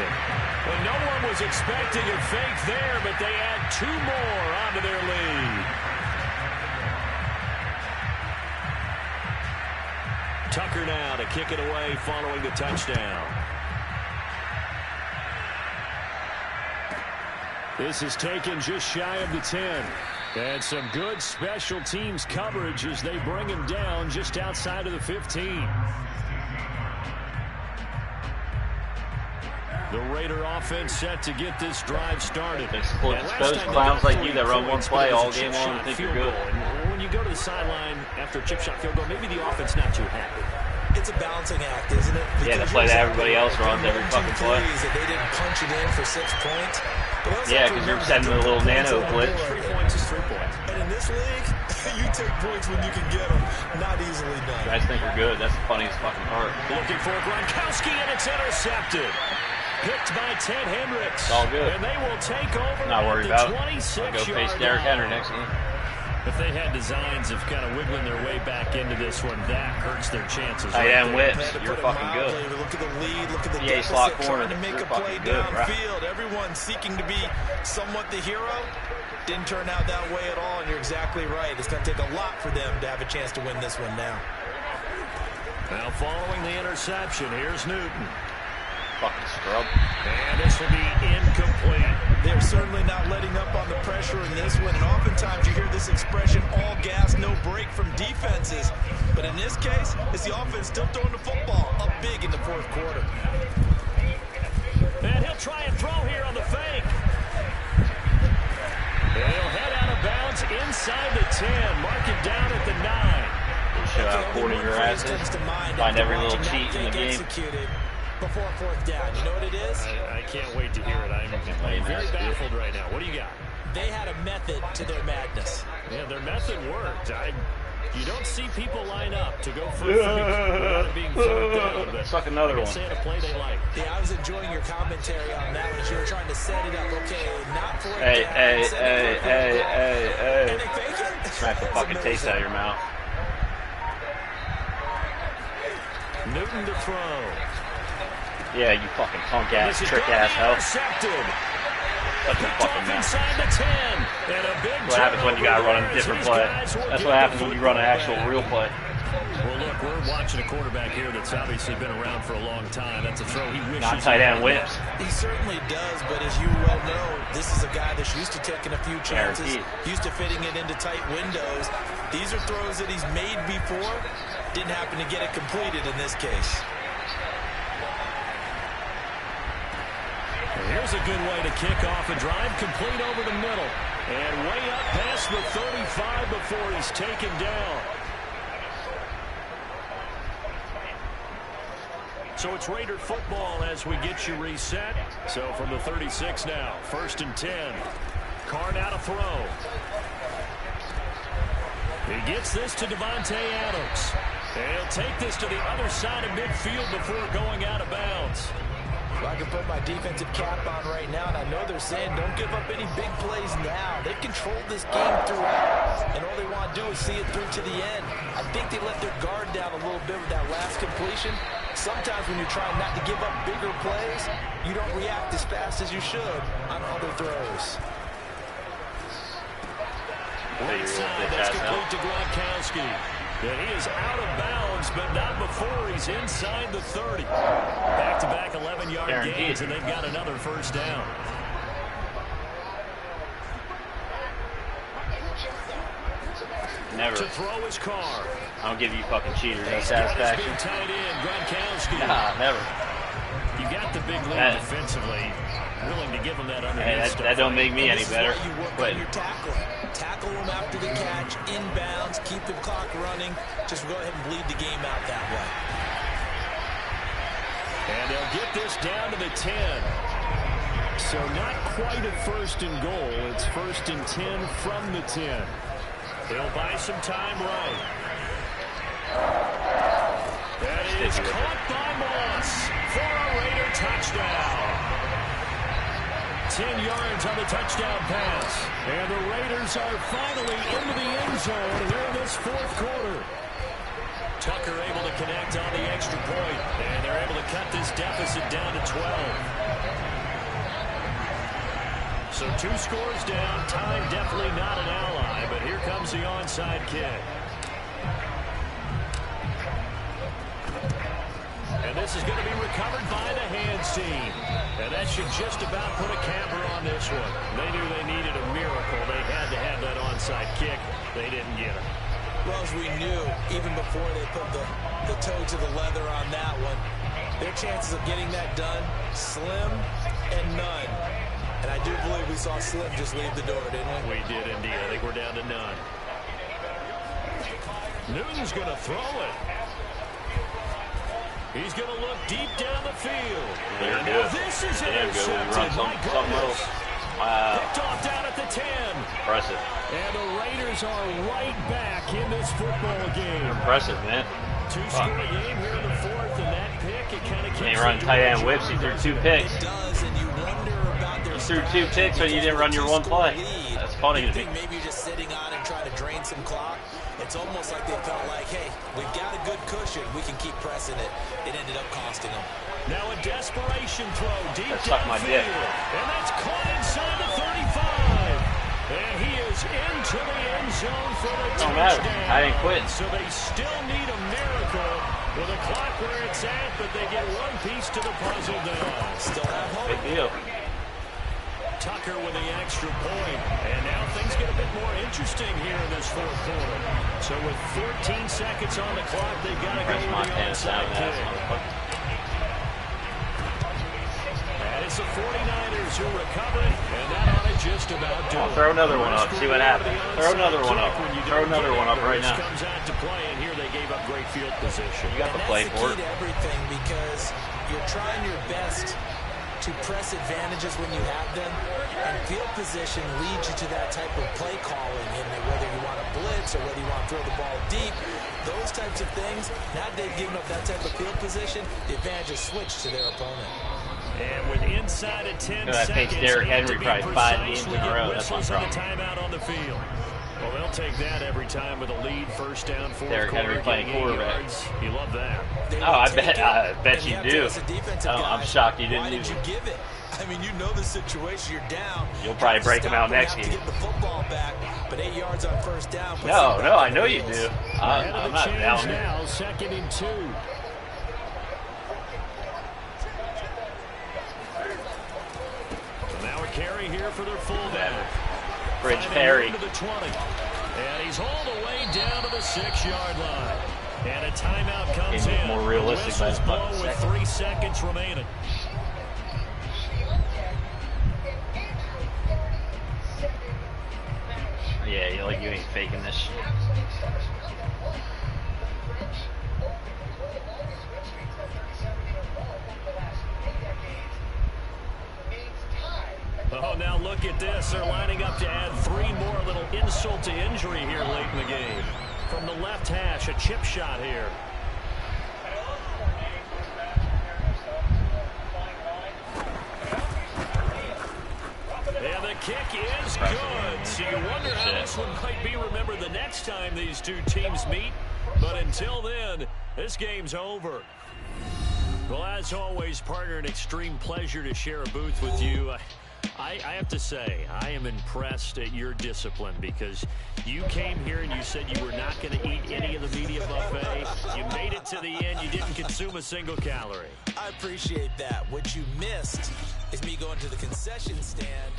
And no one was expecting a fake there, but they add 2 more onto their lead. Tucker now to kick it away following the touchdown. This is taken just shy of the 10. And some good special teams coverage as they bring him down just outside of the 15. The Raider offense set to get this drive started. Those clowns like you that run one play all game long and think you're good. And when you go to the sideline after a chip shot field goal, maybe the offense not too happy. It's a balancing act, isn't it? Yeah, the play that everybody else runs every fucking play. That they didn't punch it in for 6 points. Yeah, because you're sending a little nano blitz. 3 points is 3 points. And in this league, you take points when you can get them. Not easily done. You guys think you're good. That's the funniest fucking part. Looking for Gronkowski, and it's intercepted. Picked by Ted Hendricks. It's all good. And they will take over. Not worried about it. I'll go face Derrick Henry next game. If they had designs of kind of wiggling their way back into this one, that hurts their chances. Tight end whips, you're fucking good. Look at the lead, look at the PA slot corner, trying to make you're a play fucking good, bro. downfield. Everyone seeking to be somewhat the hero. Didn't turn out that way at all, and you're exactly right. It's going to take a lot for them to have a chance to win this one now. Now following the interception, here's Newton. Fucking scrub. And this will be incomplete. They're certainly not letting up on the pressure in this one. And oftentimes you hear this expression, all gas, no break from defenses. But in this case, it's the offense still throwing the football up big in the fourth quarter. And he'll try and throw here on the fake. And he'll head out of bounds inside the 10. Mark it down at the 9. Show how corny your ass is. Find every little cheat in the game. Before fourth down. You know what it is? I can't wait to hear it. I'm very baffled right now. What do you got? They had a method to their madness. Yeah, their method worked. You don't see people line up to go for without it being third down. Let's like another one. Say a play they like. Yeah, I was enjoying your commentary on that one as you were trying to set it up. Okay, not fourth down. Hey. And they fake it? Smack the fucking taste out of your mouth. Newton to throw. Yeah, you fucking punk ass, trick ass hell. Such a fucking mouth. Inside the 10. And a big What happens when you gotta run a different play? That's what happens when you run an actual real play. Well, look, we're watching a quarterback here that's obviously been around for a long time. That's a throw he wishes. Not tight end whips. He certainly does, but as you well know, this is a guy that's used to taking a few chances, used to fitting it into tight windows. These are throws that he's made before. Didn't happen to get it completed in this case. Here's a good way to kick off a drive, complete over the middle. And way up past the 35 before he's taken down. So it's Raider football as we get you reset. So from the 36 now, 1st and 10. Carr now to throw. He gets this to Devontae Adams. And he'll take this to the other side of midfield before going out of bounds. Well, I can put my defensive cap on right now, and I know they're saying don't give up any big plays now. They've controlled this game throughout, and all they want to do is see it through to the end. I think they let their guard down a little bit with that last completion. Sometimes when you're trying not to give up bigger plays, you don't react as fast as you should on other throws. Right side, that's complete to Gronkowski. And he is out of bounds, but not before he's inside the 30. Back-to-back 11-yard gains, and they've got another first down. Never. To throw his Carr. I don't give you fucking cheaters no satisfaction. Tight end, Gronkowski. Nah, never. You got the big lead defensively. Willing to give him that underneath stuff. That don't make me any better. But tackle him after the catch, inbounds, keep the clock running. Just go ahead and bleed the game out that way. And they'll get this down to the 10. So not quite a 1st and goal. It's 1st and 10 from the 10. They'll buy some time right. That is caught by Moss for a Raider touchdown. 10 yards on the touchdown pass. And the Raiders are finally into the end zone here in this fourth quarter. Tucker able to connect on the extra point. And they're able to cut this deficit down to 12. So 2 scores down. Time definitely not an ally. But here comes the onside kick. And this is going to be recovered by the hands team. And that should just about put a capper on this one. They knew they needed a miracle. They had to have that onside kick. They didn't get it. Well, as we knew, even before they put the toe to the leather on that one, their chances of getting that done, slim and none. And I do believe we saw Slim just leave the door, didn't we? We did indeed. I think we're down to none. Newton's going to throw it. He's going to look deep down the field. And now this is intercepted. My goodness. Wow. Picked off down at the 10. Impressive. And the Raiders are right back in this football game. Impressive, man. 2-score game here in the fourth, and that pick, it kind of He run tight end whips. He threw 2 picks. It does, and you wonder about their You threw 2 picks, but you didn't run your 1 play. That's funny to me. Maybe you're just sitting on and trying to drain some clock. It's almost like they felt like, hey, we've got a good cushion. We can keep pressing it. It ended up costing them. Now a desperation throw deep Suck my dick. And that's caught inside the 35. And he is into the end zone for the touchdown. Don't matter. I didn't quit. So they still need a miracle. With the clock where it's at, but they get one piece to the puzzle done. Still have hope. Big deal. Tucker with the extra point. And now things get a bit more interesting here in this fourth quarter. So with 14 seconds on the clock, they've got to go with the onside kick. And it's the 49ers who recover it, and that ought to just about do it. Throw another one up, see what happens. Throw another one up. Throw another one up right now. Comes out to play, and here they gave up great field position. You got the play for it. That's the key to everything, because you're trying your best to press advantages when you have them, and field position leads you to that type of play calling, and whether you want to blitz or whether you want to throw the ball deep, those types of things. Now they've given up that type of field position, the advantage is switched to their opponent. And with inside of 10 that seconds, takes Derrick Henry to be probably 5 precise, games we in a get row. That's my whistles and a problem. timeout on the field. Well, they'll take that every time with a lead, first down, fourth Derrick Henry quarter, playing getting 8 quarterback. yards. You love that. Oh, I bet you do. I'm shocked you didn't Why did use you it. give it? I mean, you know the situation. You're down. You'll probably break them out next game. To get the football back, but 8 yards on first down. No, I know you do. Ahead of I'm the not change down. now, 2nd and 2. So now a carry here for their fullback. Bridge Finding Perry. room to the 20. And he's all the way down to the 6-yard line. And a timeout comes Game was in. more realistic by Whistles the blow fucking with second. 3 seconds remaining. Yeah, you ain't faking this shit. Oh, now look at this. They're lining up to add 3 more. A little insult to injury here late in the game. From the left hash, a chip shot here. And the kick is good. So you wonder how this one might be remembered the next time these two teams meet. But until then, this game's over. Well, as always, partner, an extreme pleasure to share a booth with you. I have to say, I am impressed at your discipline, because you came here and you said you were not going to eat any of the media buffet. You made it to the end. You didn't consume a single calorie. I appreciate that. What you missed is me going to the concession stand.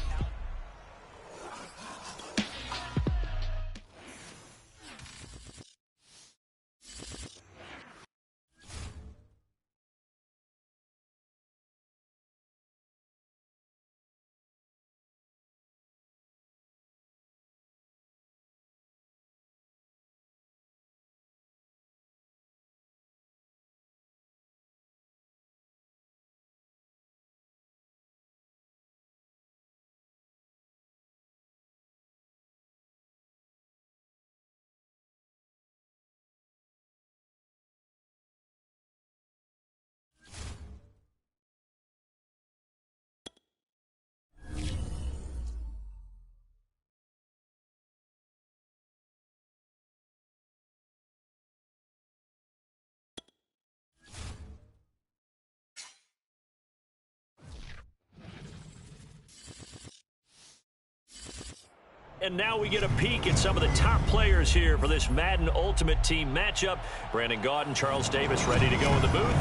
And now we get a peek at some of the top players here for this Madden Ultimate Team matchup. Brandon Gaudin, Charles Davis ready to go in the booth.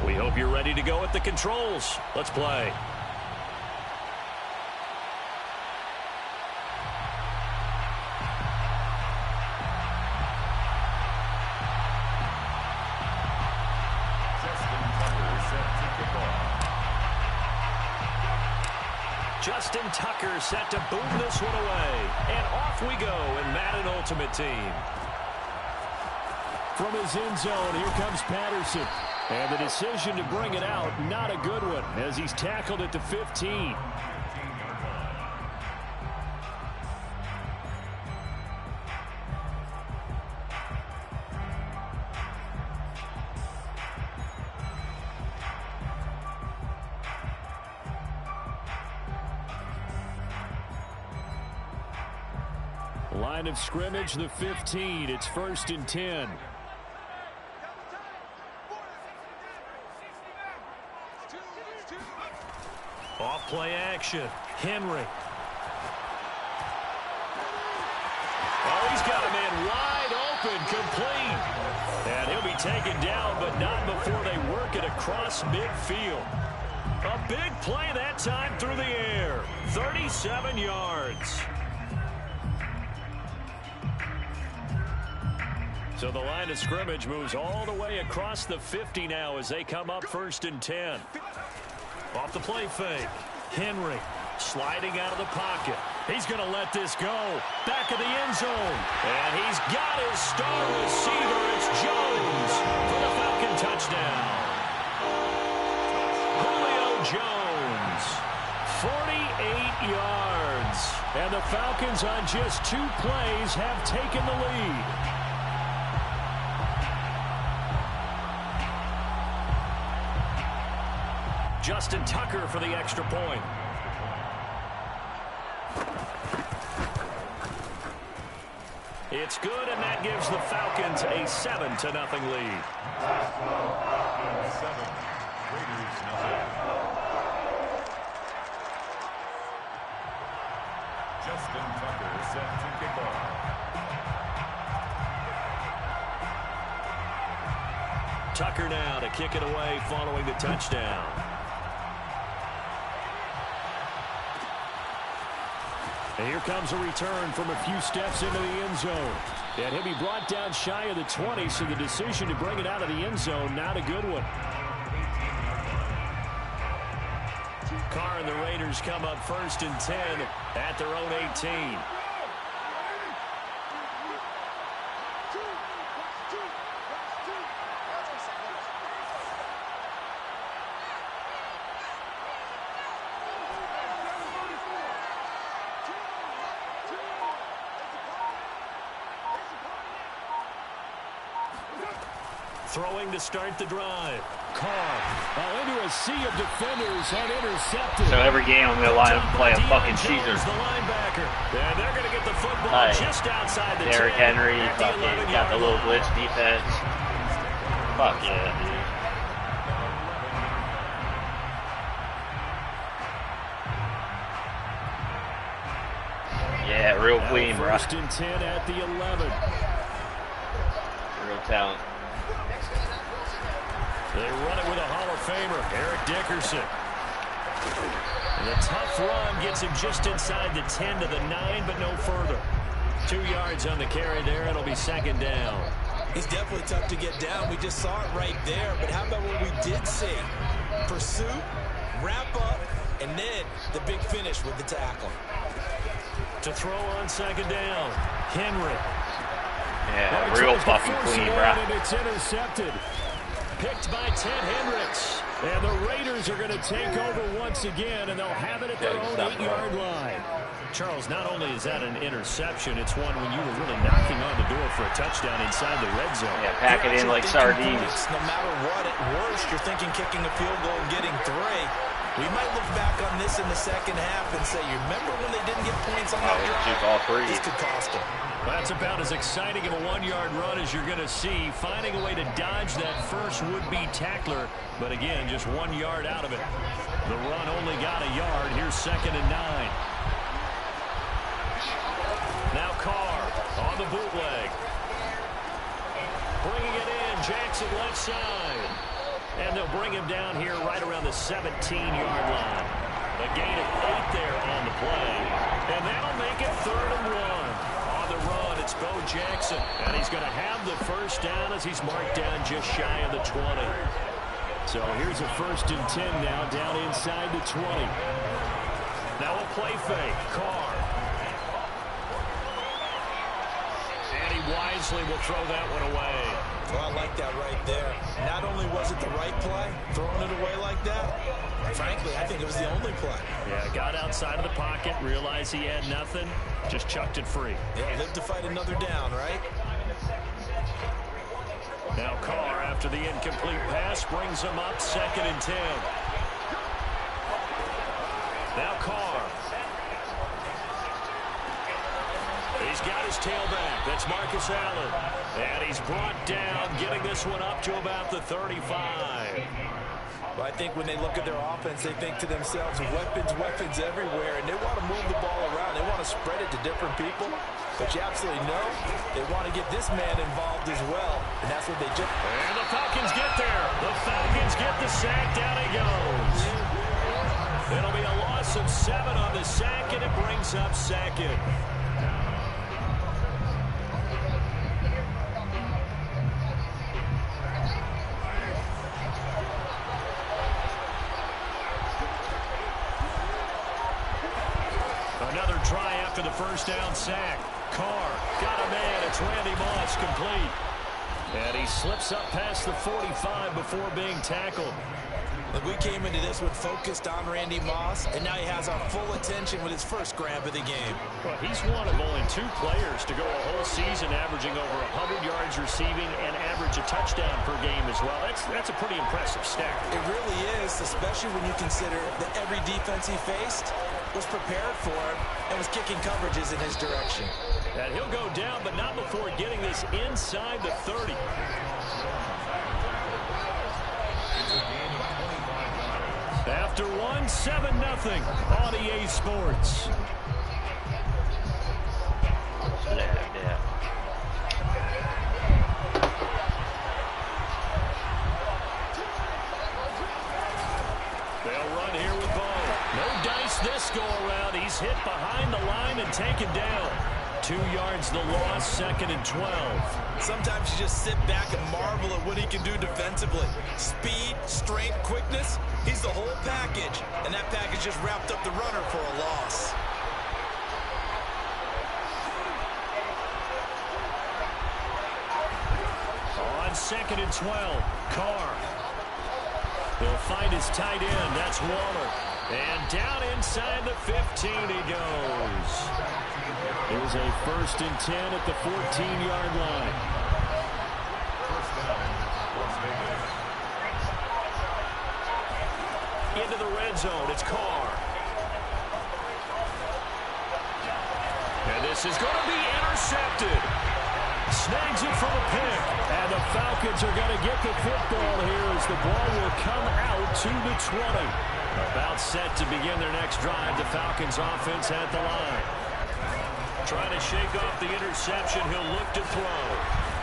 We hope you're ready to go at the controls. Let's play. Justin Tucker set to boom this one away. And off we go in Madden Ultimate Team. From his end zone, here comes Patterson. And the decision to bring it out, not a good one, as he's tackled at the 15. Line of scrimmage, the 15. It's 1st and 10. Off play action. Henry. Oh, he's got a man wide open, complete. And he'll be taken down, but not before they work it across midfield. A big play that time through the air. 37 yards. So the line of scrimmage moves all the way across the 50 now as they come up 1st and 10. Off the play fake. Henry sliding out of the pocket. He's going to let this go. Back of the end zone. And he's got his star receiver. It's Jones for the Falcon touchdown. Julio Jones, 48 yards. And the Falcons on just 2 plays have taken the lead. Justin Tucker for the extra point. It's good, and that gives the Falcons a 7-0 lead. 7, Raiders 0. Justin Tucker set to kick off. Tucker now to kick it away following the touchdown. And here comes a return from a few steps into the end zone. And he'll be brought down shy of the 20, so the decision to bring it out of the end zone, not a good one. Carr and the Raiders come up 1st and 10 at their own 18. Throwing to start the drive. Carr into a sea of defenders and intercepted. So every game I'm going to line up and play a fucking cheeser. The linebacker. And they're going to get the football just outside the Derrick 10. Henry fucking got the little blitz defense. Fuck yeah, dude. Yeah, real clean, bro. 1st and 10 at the 11. Real talent. They run it with a Hall of Famer, Eric Dickerson. And the tough run gets him just inside the 10 to the 9, but no further. 2 yards on the carry there. It'll be 2nd down. He's definitely tough to get down. We just saw it right there. But how about what we did see? Pursuit, wrap up, and then the big finish with the tackle. To throw on 2nd down, Henry. Yeah, real fucking clean, bro. And it's intercepted. Picked by Ted Hendricks. And the Raiders are going to take over once again, and they'll have it at their own 8-yard line. Charles, not only is that an interception, it's one when you were really knocking on the door for a touchdown inside the red zone. Yeah, pack it in like sardines. No matter what, at worst, you're thinking kicking a field goal and getting 3. We might look back on this in the second half and say, you remember when they didn't get points on that drive? All 3. This could cost them. That's about as exciting of a 1-yard run as you're going to see, finding a way to dodge that first would-be tackler. But again, just 1 yard out of it. The run only got a yard. Here's 2nd and 9. Now Carr on the bootleg. Bringing it in, Jackson left side. And they'll bring him down here right around the 17-yard line. A gain of 8 there on the play. And that'll make it 3rd and 1. On the run, it's Bo Jackson. And he's going to have the first down as he's marked down just shy of the 20. So here's a 1st and 10 now down inside the 20. Now a play fake. Carr. And he wisely will throw that one away. Well, I like that right there. Not only was it the right play, throwing it away like that, frankly, I think it was the only play. Yeah, got outside of the pocket, realized he had nothing, just chucked it free. Yeah, live to fight another down, right? Now Carr, after the incomplete pass, brings him up 2nd and 10. Now Carr. He's got his tailback. That's Marcus Allen. And he's brought down, getting this one up to about the 35. Well, I think when they look at their offense, they think to themselves, weapons, weapons everywhere, and they want to move the ball around. They want to spread it to different people. But you absolutely know they want to get this man involved as well. And that's what they do. And the Falcons get there. The Falcons get the sack. Down he goes. It'll be a loss of 7 on the sack, and it brings up second. Another try after the first down sack. Carr got a man. It's Randy Moss, complete. And he slips up past the 45 before being tackled. Look, we came into this one focused on Randy Moss, and now he has our full attention with his first grab of the game. Well, he's one of only 2 players to go a whole season averaging over 100 yards receiving and average a touchdown per game as well. That's a pretty impressive stat. It really is, especially when you consider that every defense he faced was prepared for him and was kicking coverages in his direction. And he'll go down, but not before getting this inside the 30. After 1, 7-0 on EA Sports. They'll run here with Bo. No dice this go around. He's hit behind the line and taken down. 2 yards the loss, 2nd and 12. Sometimes you just sit back and marvel at what he can do defensively. Speed, strength, quickness, he's the whole package. And that package just wrapped up the runner for a loss. On 2nd and 12, Carr. He'll find his tight end. That's Waller. And down inside the 15 he goes. It was a 1st and 10 at the 14-yard line. Into the red zone. It's Carr. And this is going to be intercepted. Snags it for a pick. And the Falcons are going to get the football here as the ball will come out to the 20. About set to begin their next drive. The Falcons offense at the line. Trying to shake off the interception. He'll look to throw.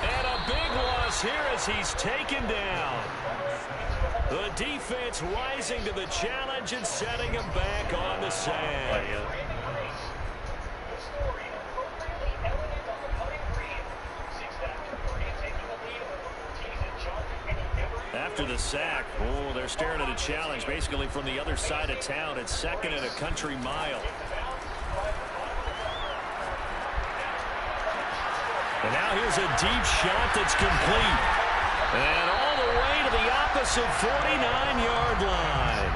And a big loss here as he's taken down. The defense rising to the challenge and setting him back on the sand. After the sack, they're staring at a challenge basically from the other side of town. It's 2nd and a country mile. And now here's a deep shot that's complete. And all the way to the opposite 49-yard line.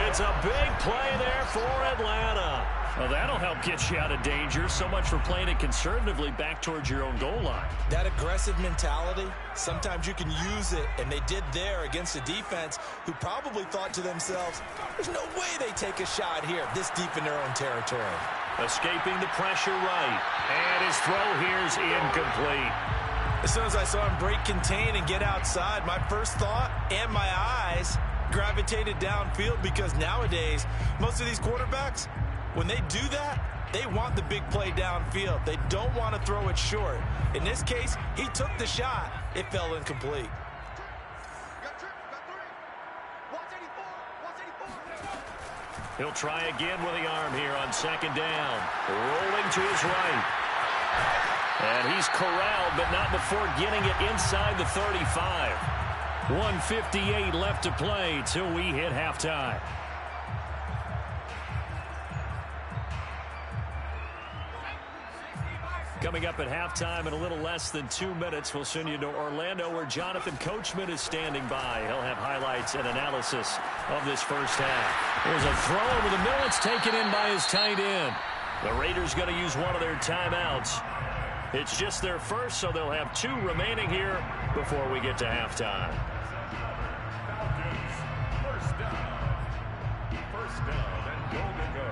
It's a big play there for Atlanta. Well, that'll help get you out of danger. So much for playing it conservatively back towards your own goal line. That aggressive mentality, sometimes you can use it, and they did there against a defense who probably thought to themselves, there's no way they take a shot here this deep in their own territory. Escaping the pressure right. And his throw here's incomplete. As soon as I saw him break contain and get outside, my first thought and my eyes gravitated downfield because nowadays, most of these quarterbacks, when they do that, they want the big play downfield. They don't want to throw it short. In this case, he took the shot. It fell incomplete. He'll try again with the arm here on 2nd down. Rolling to his right. And he's corralled, but not before getting it inside the 35. 1:58 left to play till we hit halftime. Coming up at halftime in a little less than 2 minutes, we'll send you to Orlando where Jonathan Coachman is standing by. He'll have highlights and analysis of this first half. There's a throw over the middle. It's taken in by his tight end. The Raiders going to use one of their timeouts. It's just their first, so they'll have 2 remaining here before we get to halftime. First down and goal to go.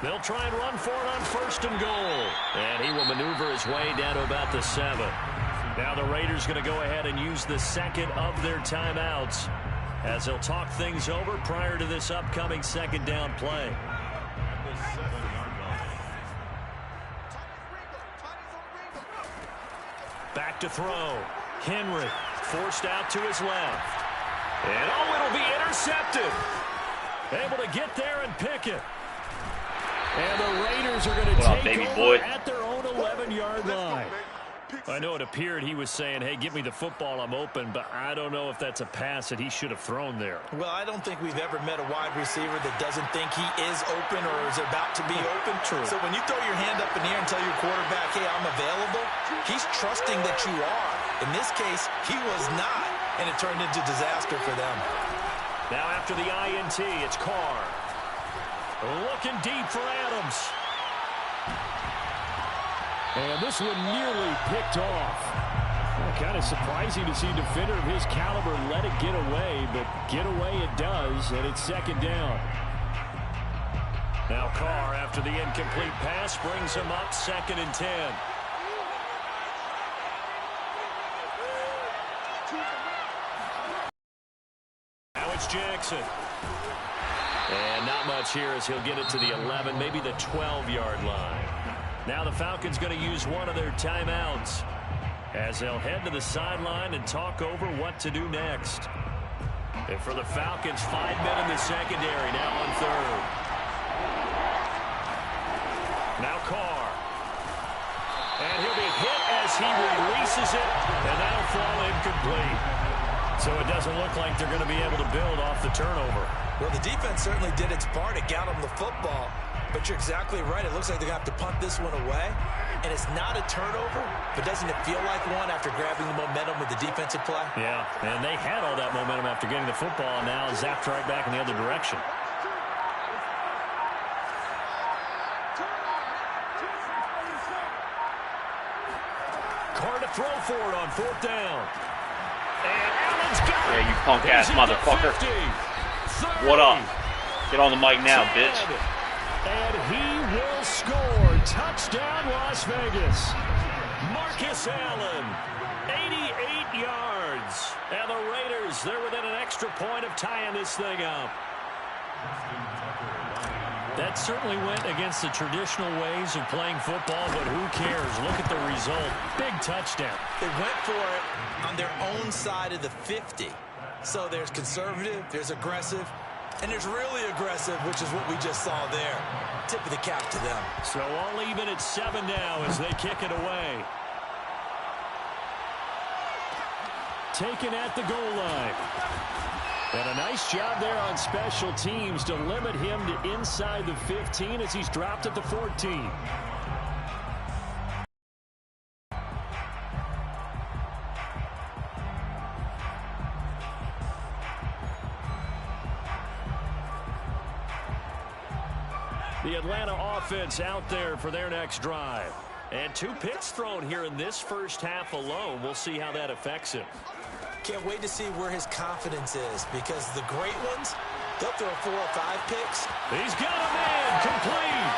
They'll try and run for it on 1st and goal. And he will maneuver his way down to about the 7. Now the Raiders going to go ahead and use the second of their timeouts. as he'll talk things over prior to this upcoming second down play. At the 7-yard line. Back to throw. Henry forced out to his left. And oh, it'll be intercepted. Able to get there and pick it. And the Raiders are going to take over at their own 11-yard line. I know it appeared he was saying, hey, give me the football, I'm open, but I don't know if that's a pass that he should have thrown there. Well, I don't think we've ever met a wide receiver that doesn't think he is open or is about to be open. True. So when you throw your hand up in the air and tell your quarterback, hey, I'm available, he's trusting that you are. In this case, he was not, and it turned into disaster for them. Now after the INT, it's Carr. Looking deep for Adams. And this one nearly picked off. Well, kind of surprising to see a defender of his caliber let it get away, but get away it does, and it's second down. Now Carr, after the incomplete pass, brings him up 2nd and 10. Now it's Jackson. And not much here as he'll get it to the 11, maybe the 12-yard line. Now the Falcons going to use one of their timeouts as they'll head to the sideline and talk over what to do next. And for the Falcons, 5 men in the secondary, now on third. Now Carr. And he'll be hit as he releases it, and that'll fall incomplete. So it doesn't look like they're going to be able to build off the turnover. Well, the defense certainly did its part. It got them the football. But you're exactly right. It looks like they're going to have to punt this one away. And it's not a turnover, but doesn't it feel like one after grabbing the momentum with the defensive play? Yeah, and they had all that momentum after getting the football, and now zapped right back in the other direction. Carr to throw for it on 4th down. And Allen's got it. Yeah, you punk-ass motherfucker. 50, 30, What up? Get on the mic now, 10, bitch. And he will score. Touchdown, Las Vegas. Marcus Allen, 88 yards. And the Raiders, they're within an extra point of tying this thing up. That certainly went against the traditional ways of playing football, but who cares? Look at the result. Big touchdown. They went for it on their own side of the 50. So there's conservative, there's aggressive, and there's really aggressive, which is what we just saw there. Tip of the cap to them. So all even at 7 now as they kick it away. Taken at the goal line. And a nice job there on special teams to limit him to inside the 15 as he's dropped at the 14. The Atlanta offense out there for their next drive. And 2 picks thrown here in this first half alone. We'll see how that affects him. Can't wait to see where his confidence is, because the great ones, they'll throw 4 or 5 picks. He's got a man complete.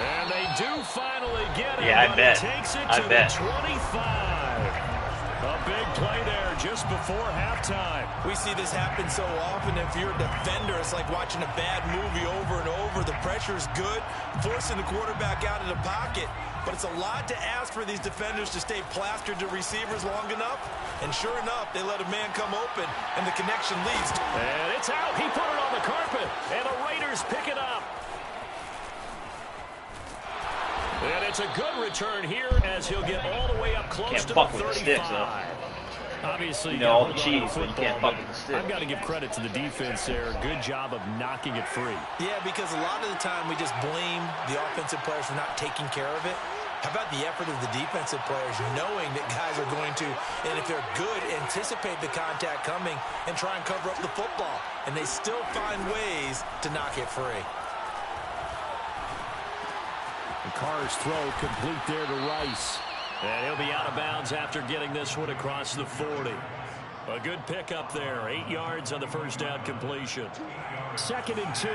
And they do finally get it. Yeah, I bet. It takes it I to bet. the 25. A big play there just before halftime. We see this happen so often. If you're a defender, it's like watching a bad movie over and over. The pressure's good, forcing the quarterback out of the pocket. But it's a lot to ask for these defenders to stay plastered to receivers long enough. And sure enough, they let a man come open, and the connection leads. And it's out. He put it on the carpet. And the Raiders pick it up. And it's a good return here as he'll get all the way up close Can't to fuck the with the 35. sticks, though. Obviously, You know all the cheese, but you can't fuck with the stick. I've got to give credit to the defense there. Good job of knocking it free. Yeah, because a lot of the time we just blame the offensive players for not taking care of it. How about the effort of the defensive players knowing that guys are going to, and if they're good, anticipate the contact coming and try and cover up the football. And they still find ways to knock it free. The Carr's throw complete there to Rice. And he'll be out of bounds after getting this one across the 40. A good pickup there. 8 yards on the first down completion. 2nd and 2.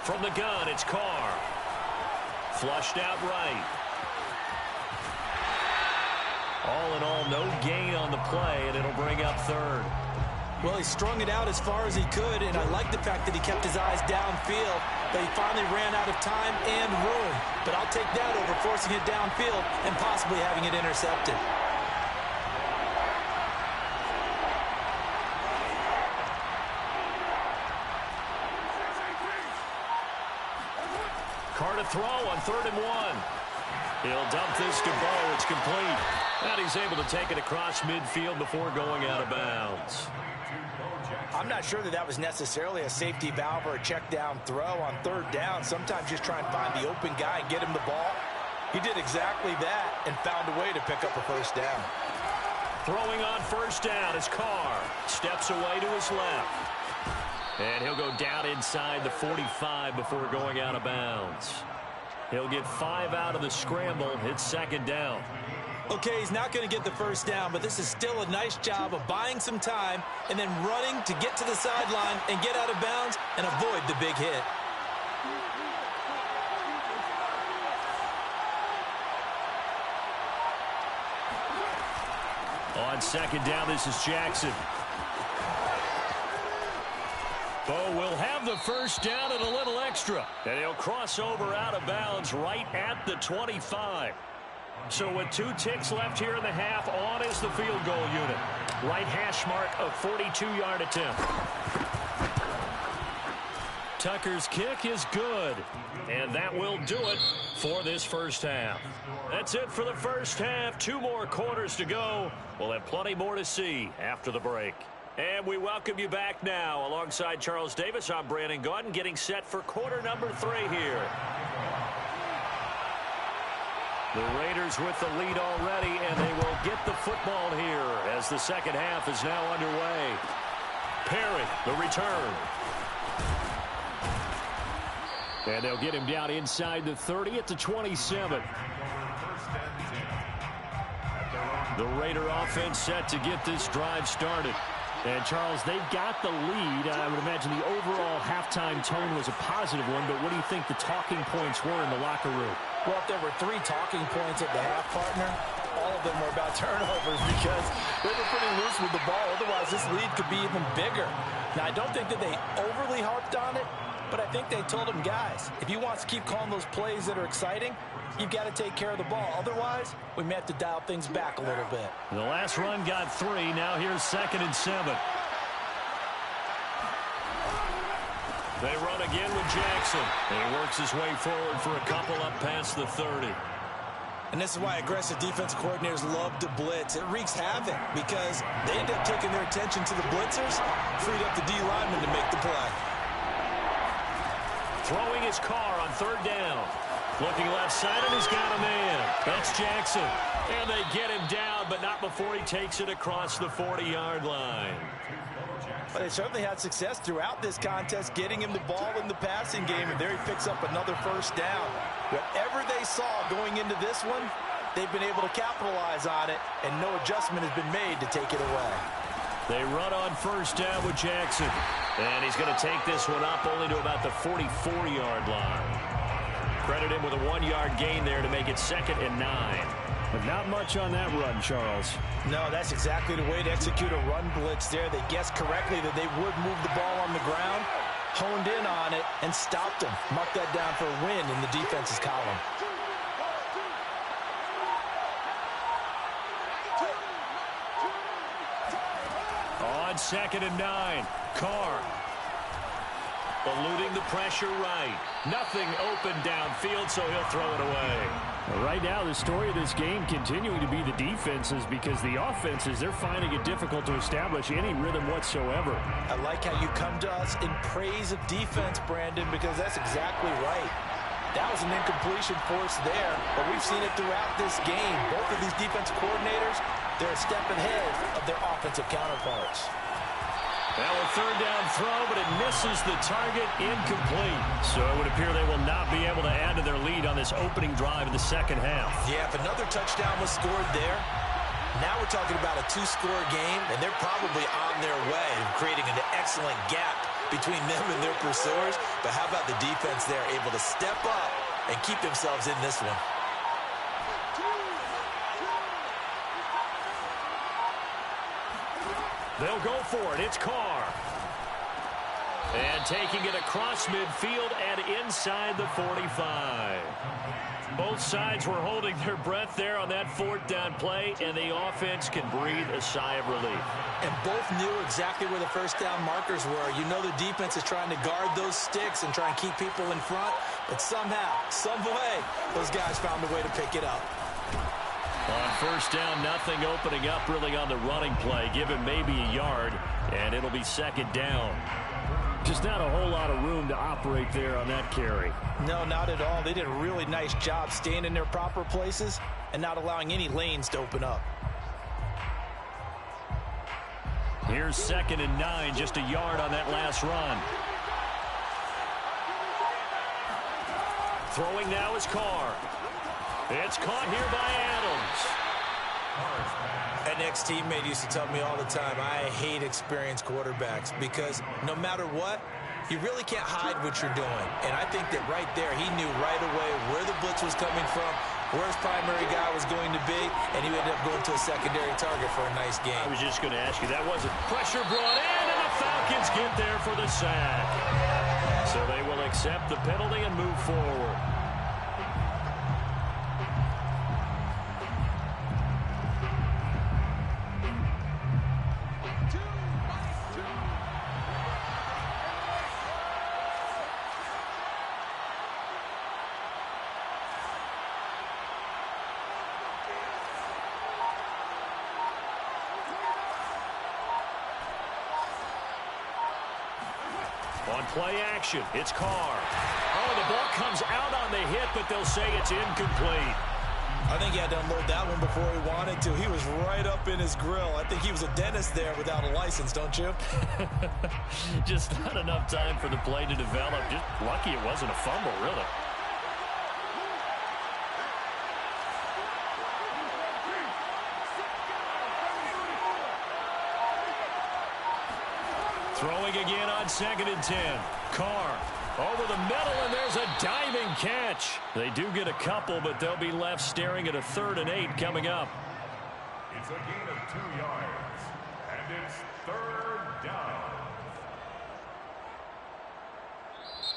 From the gun, it's Carr. Flushed out right. All in all, no gain on the play, and it'll bring up third. Well, he strung it out as far as he could, and I like the fact that he kept his eyes downfield, but he finally ran out of time and room. But I'll take that over forcing it downfield and possibly having it intercepted. Carr to throw on 3rd and 1. He'll dump this to Bo. It's complete. And he's able to take it across midfield before going out of bounds. I'm not sure that was necessarily a safety valve or a check down throw on 3rd down. Sometimes just try and find the open guy and get him the ball. He did exactly that and found a way to pick up a 1st down. Throwing on 1st down is Carr. Steps away to his left. And he'll go down inside the 45 before going out of bounds. He'll get 5 out of the scramble. It's 2nd down. Okay, he's not going to get the 1st down, but this is still a nice job of buying some time and then running to get to the sideline and get out of bounds and avoid the big hit. On 2nd down, this is Jackson. Bo will have the 1st down and a little extra. And he'll cross over out of bounds right at the 25. So with 2 ticks left here in the half, on is the field goal unit. Right hash mark of 42-yard attempt. Tucker's kick is good. And that will do it for this 1st half. That's it for the 1st half. 2 more quarters to go. We'll have plenty more to see after the break. And we welcome you back now. Alongside Charles Davis, I'm Brandon Gaudin, getting set for quarter number 3 here. The Raiders with the lead already, and they will get the football here as the 2nd half is now underway. Perry, the return. And they'll get him down inside the 30 at the 27. The Raider offense set to get this drive started. And, Charles, they've got the lead. I would imagine the overall halftime tone was a positive one, but what do you think the talking points were in the locker room? Well, if there were 3 talking points at the half, partner, all of them were about turnovers because they were pretty loose with the ball. Otherwise, this lead could be even bigger. Now, I don't think that they overly harped on it, but I think they told them, guys, if you want to keep calling those plays that are exciting, you've got to take care of the ball. Otherwise, we may have to dial things back a little bit. The last run got 3. Now here's 2nd and 7. They run again with Jackson. And he works his way forward for a couple up past the 30. And this is why aggressive defense coordinators love to blitz. It wreaks havoc because they end up taking their attention to the blitzers, freed up the D lineman to make the play. Throwing his Carr on 3rd down. Looking left side, and he's got a man. That's Jackson. And they get him down, but not before he takes it across the 40-yard line. But they certainly had success throughout this contest, getting him the ball in the passing game, and there he picks up another 1st down. Whatever they saw going into this one, they've been able to capitalize on it, and no adjustment has been made to take it away. They run on 1st down with Jackson. And he's going to take this one up only to about the 44-yard line. Credit him with a 1-yard gain there to make it 2nd and 9. But not much on that run, Charles. No, that's exactly the way to execute a run blitz there. They guessed correctly that they would move the ball on the ground, honed in on it, and stopped them. Mark that down for a win in the defense's column. On 2nd and 9, Carr. Eluding the pressure right. Nothing open downfield, so he'll throw it away. Right now, the story of this game continuing to be the defenses because the offenses, they're finding it difficult to establish any rhythm whatsoever. I like how you come to us in praise of defense, Brandon, because that's exactly right. That was an incompletion force there, but we've seen it throughout this game. Both of these defense coordinators, they're a step ahead of their offensive counterparts. Now a 3rd down throw, but it misses the target, incomplete. So it would appear they will not be able to add to their lead on this opening drive in the 2nd half. Yeah, if another touchdown was scored there, now we're talking about a 2-score game, and they're probably on their way, creating an excellent gap between them and their pursuers. But how about the defense there, able to step up and keep themselves in this one? They'll go for it. It's Carr. And taking it across midfield and inside the 45. Both sides were holding their breath there on that fourth down play, and the offense can breathe a sigh of relief. And both knew exactly where the first down markers were. You know the defense is trying to guard those sticks and try and keep people in front, but somehow, some way, those guys found a way to pick it up. On first down, nothing opening up really on the running play. Give him maybe a yard, and it'll be second down. Just not a whole lot of room to operate there on that carry. No, not at all. They did a really nice job staying in their proper places and not allowing any lanes to open up. Here's 2nd and 9, just a yard on that last run. Throwing now is Carr. It's caught here by Adams. An ex-teammate used to tell me all the time, I hate experienced quarterbacks because no matter what, you really can't hide what you're doing. And I think that right there, he knew right away where the blitz was coming from, where his primary guy was going to be, and he ended up going to a secondary target for a nice game. I was just going to ask you, that wasn't pressure brought in, and the Falcons get there for the sack. So they will accept the penalty and move forward. On play action, it's Carr. Oh, the ball comes out on the hit, but they'll say it's incomplete. I think he had to unload that one before he wanted to. He was right up in his grill. I think he was a dentist there without a license, don't you? Just not enough time for the play to develop. Just lucky it wasn't a fumble, really. Throwing again on 2nd and 10. Carr over the middle, and there's a diving catch. They do get a couple, but they'll be left staring at a 3rd and 8 coming up. It's a gain of 2 yards, and it's 3rd down.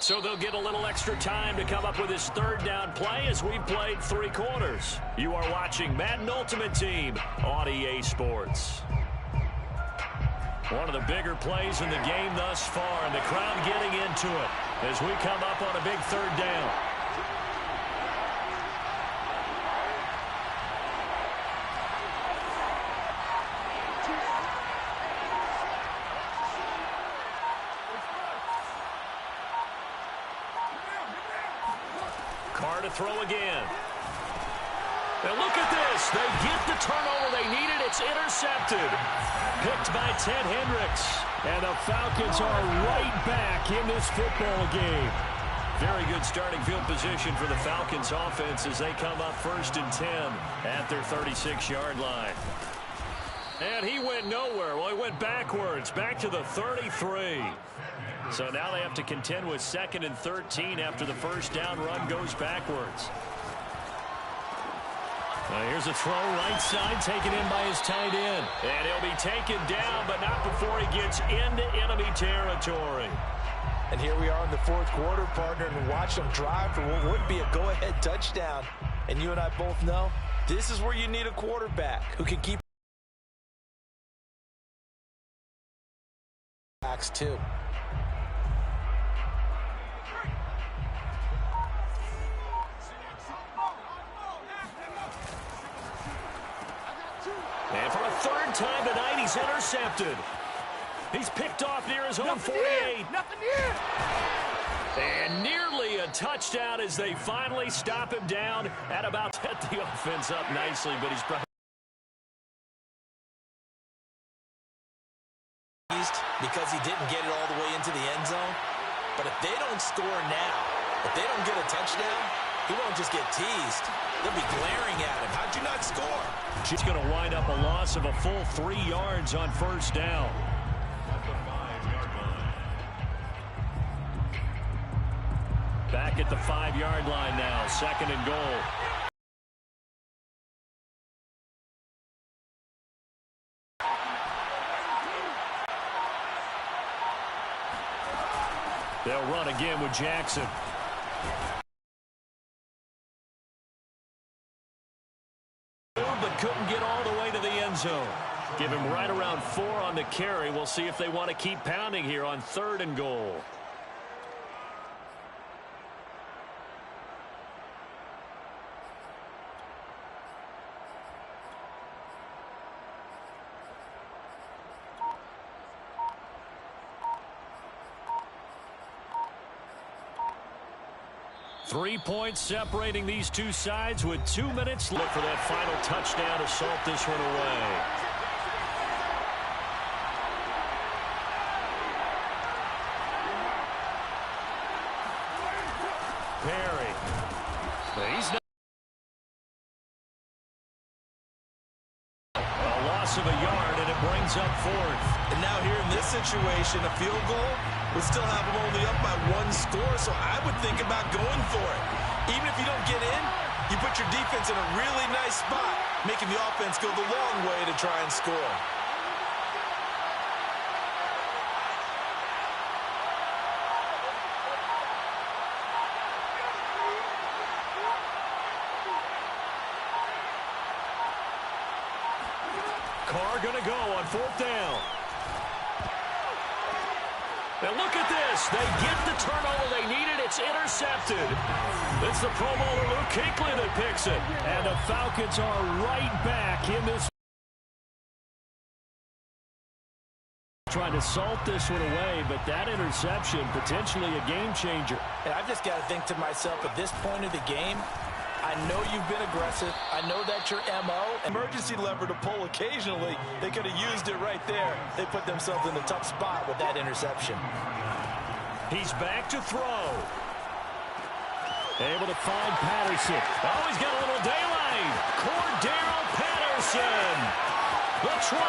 So they'll get a little extra time to come up with his 3rd down play as we played 3 quarters. You are watching Madden Ultimate Team on EA Sports. One of the bigger plays in the game thus far, and the crowd getting into it as we come up on a big 3rd down. Carr to throw again. And look at this. They get the turnover they needed. It's intercepted. Picked by Ted Hendricks. And the Falcons are right back in this football game. Very good starting field position for the Falcons offense as they come up 1st and 10 at their 36-yard line. And he went nowhere. Well, he went backwards, back to the 33. So now they have to contend with 2nd and 13 after the first down run goes backwards. Here's a throw right side taken in by his tight end. And he'll be taken down, but not before he gets into enemy territory. And here we are in the 4th quarter, partner, and watch them drive for what would be a go-ahead touchdown. And you and I both know this is where you need a quarterback who can keep backs too. And for a 3rd time tonight, he's intercepted. He's picked off near his own 48. Nothing here. And nearly a touchdown as they finally stop him down at about set the offense up nicely, but he's probably because he didn't get it all the way into the end zone. But if they don't score now, if they don't get a touchdown, he won't just get teased. They'll be glaring at him. How'd you not score? She's going to wind up a loss of a full 3 yards on first down. At the 5-yard line. Back at the 5-yard line now, 2nd and goal. They'll run again with Jackson. But couldn't get all the way to the end zone. Give him right around 4 on the carry. We'll see if they want to keep pounding here on 3rd and goal. Three points separating these two sides with 2 minutes. Look for that final touchdown to salt this one away. Perry. He's not. A loss of a yard, and it brings up 4th. And now here in this situation, a field goal would still have them only up by 1 score, so I would think about going for it. Even if you don't get in, you put your defense in a really nice spot, making the offense go the long way to try and score. Carr gonna go on 4th down. And look at this. They get the turnover they needed. It's intercepted. It's the Pro Bowler Luke Kuechly that picks it. And the Falcons are right back in this. Trying to salt this one away, but that interception, potentially a game changer. And I've just got to think to myself, at this point of the game, I know you've been aggressive. I know that's your MO. Emergency lever to pull occasionally. They could have used it right there. They put themselves in a tough spot with that interception. He's back to throw. Able to find Patterson. Oh, he's got a little daylight. Cordero Patterson. The 20.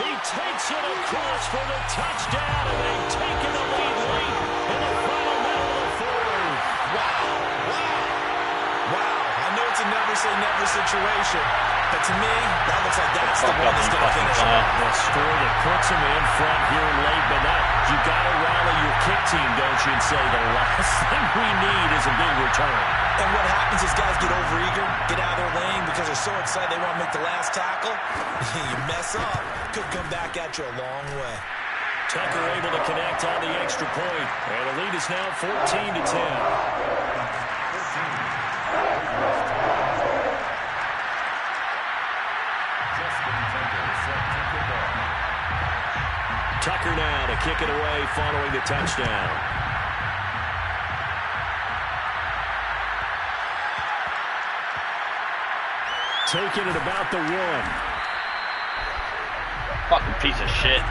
He takes it across for the touchdown, and they've taken the lead late in the final minute of the 4th. Wow, I know it's a never-say-never situation, but to me, that looks like that's the one that's going to finish it. The score that puts him in front here late, but you got to rally your kick team, don't you, and say the last thing we need is a big return. And what happens is guys get overeager, get out of their lane because they're so excited they want to make the last tackle. You mess up, could come back at you a long way. Tucker able to connect on the extra point, and the lead is now 14-10. Tucker now to kick it away following the touchdown. Taking it about the 1. Fucking piece of shit.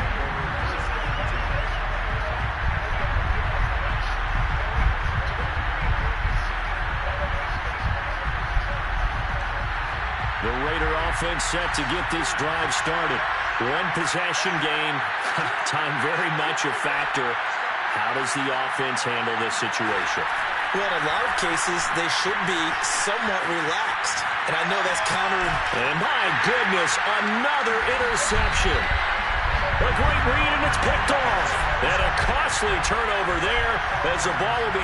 The Raider offense set to get this drive started. 1 possession game. Time very much a factor. How does the offense handle this situation? Well, in a lot of cases, they should be somewhat relaxed. And I know that's countered. And my goodness, another interception. A great read, and it's picked off. And a costly turnover there as the ball will be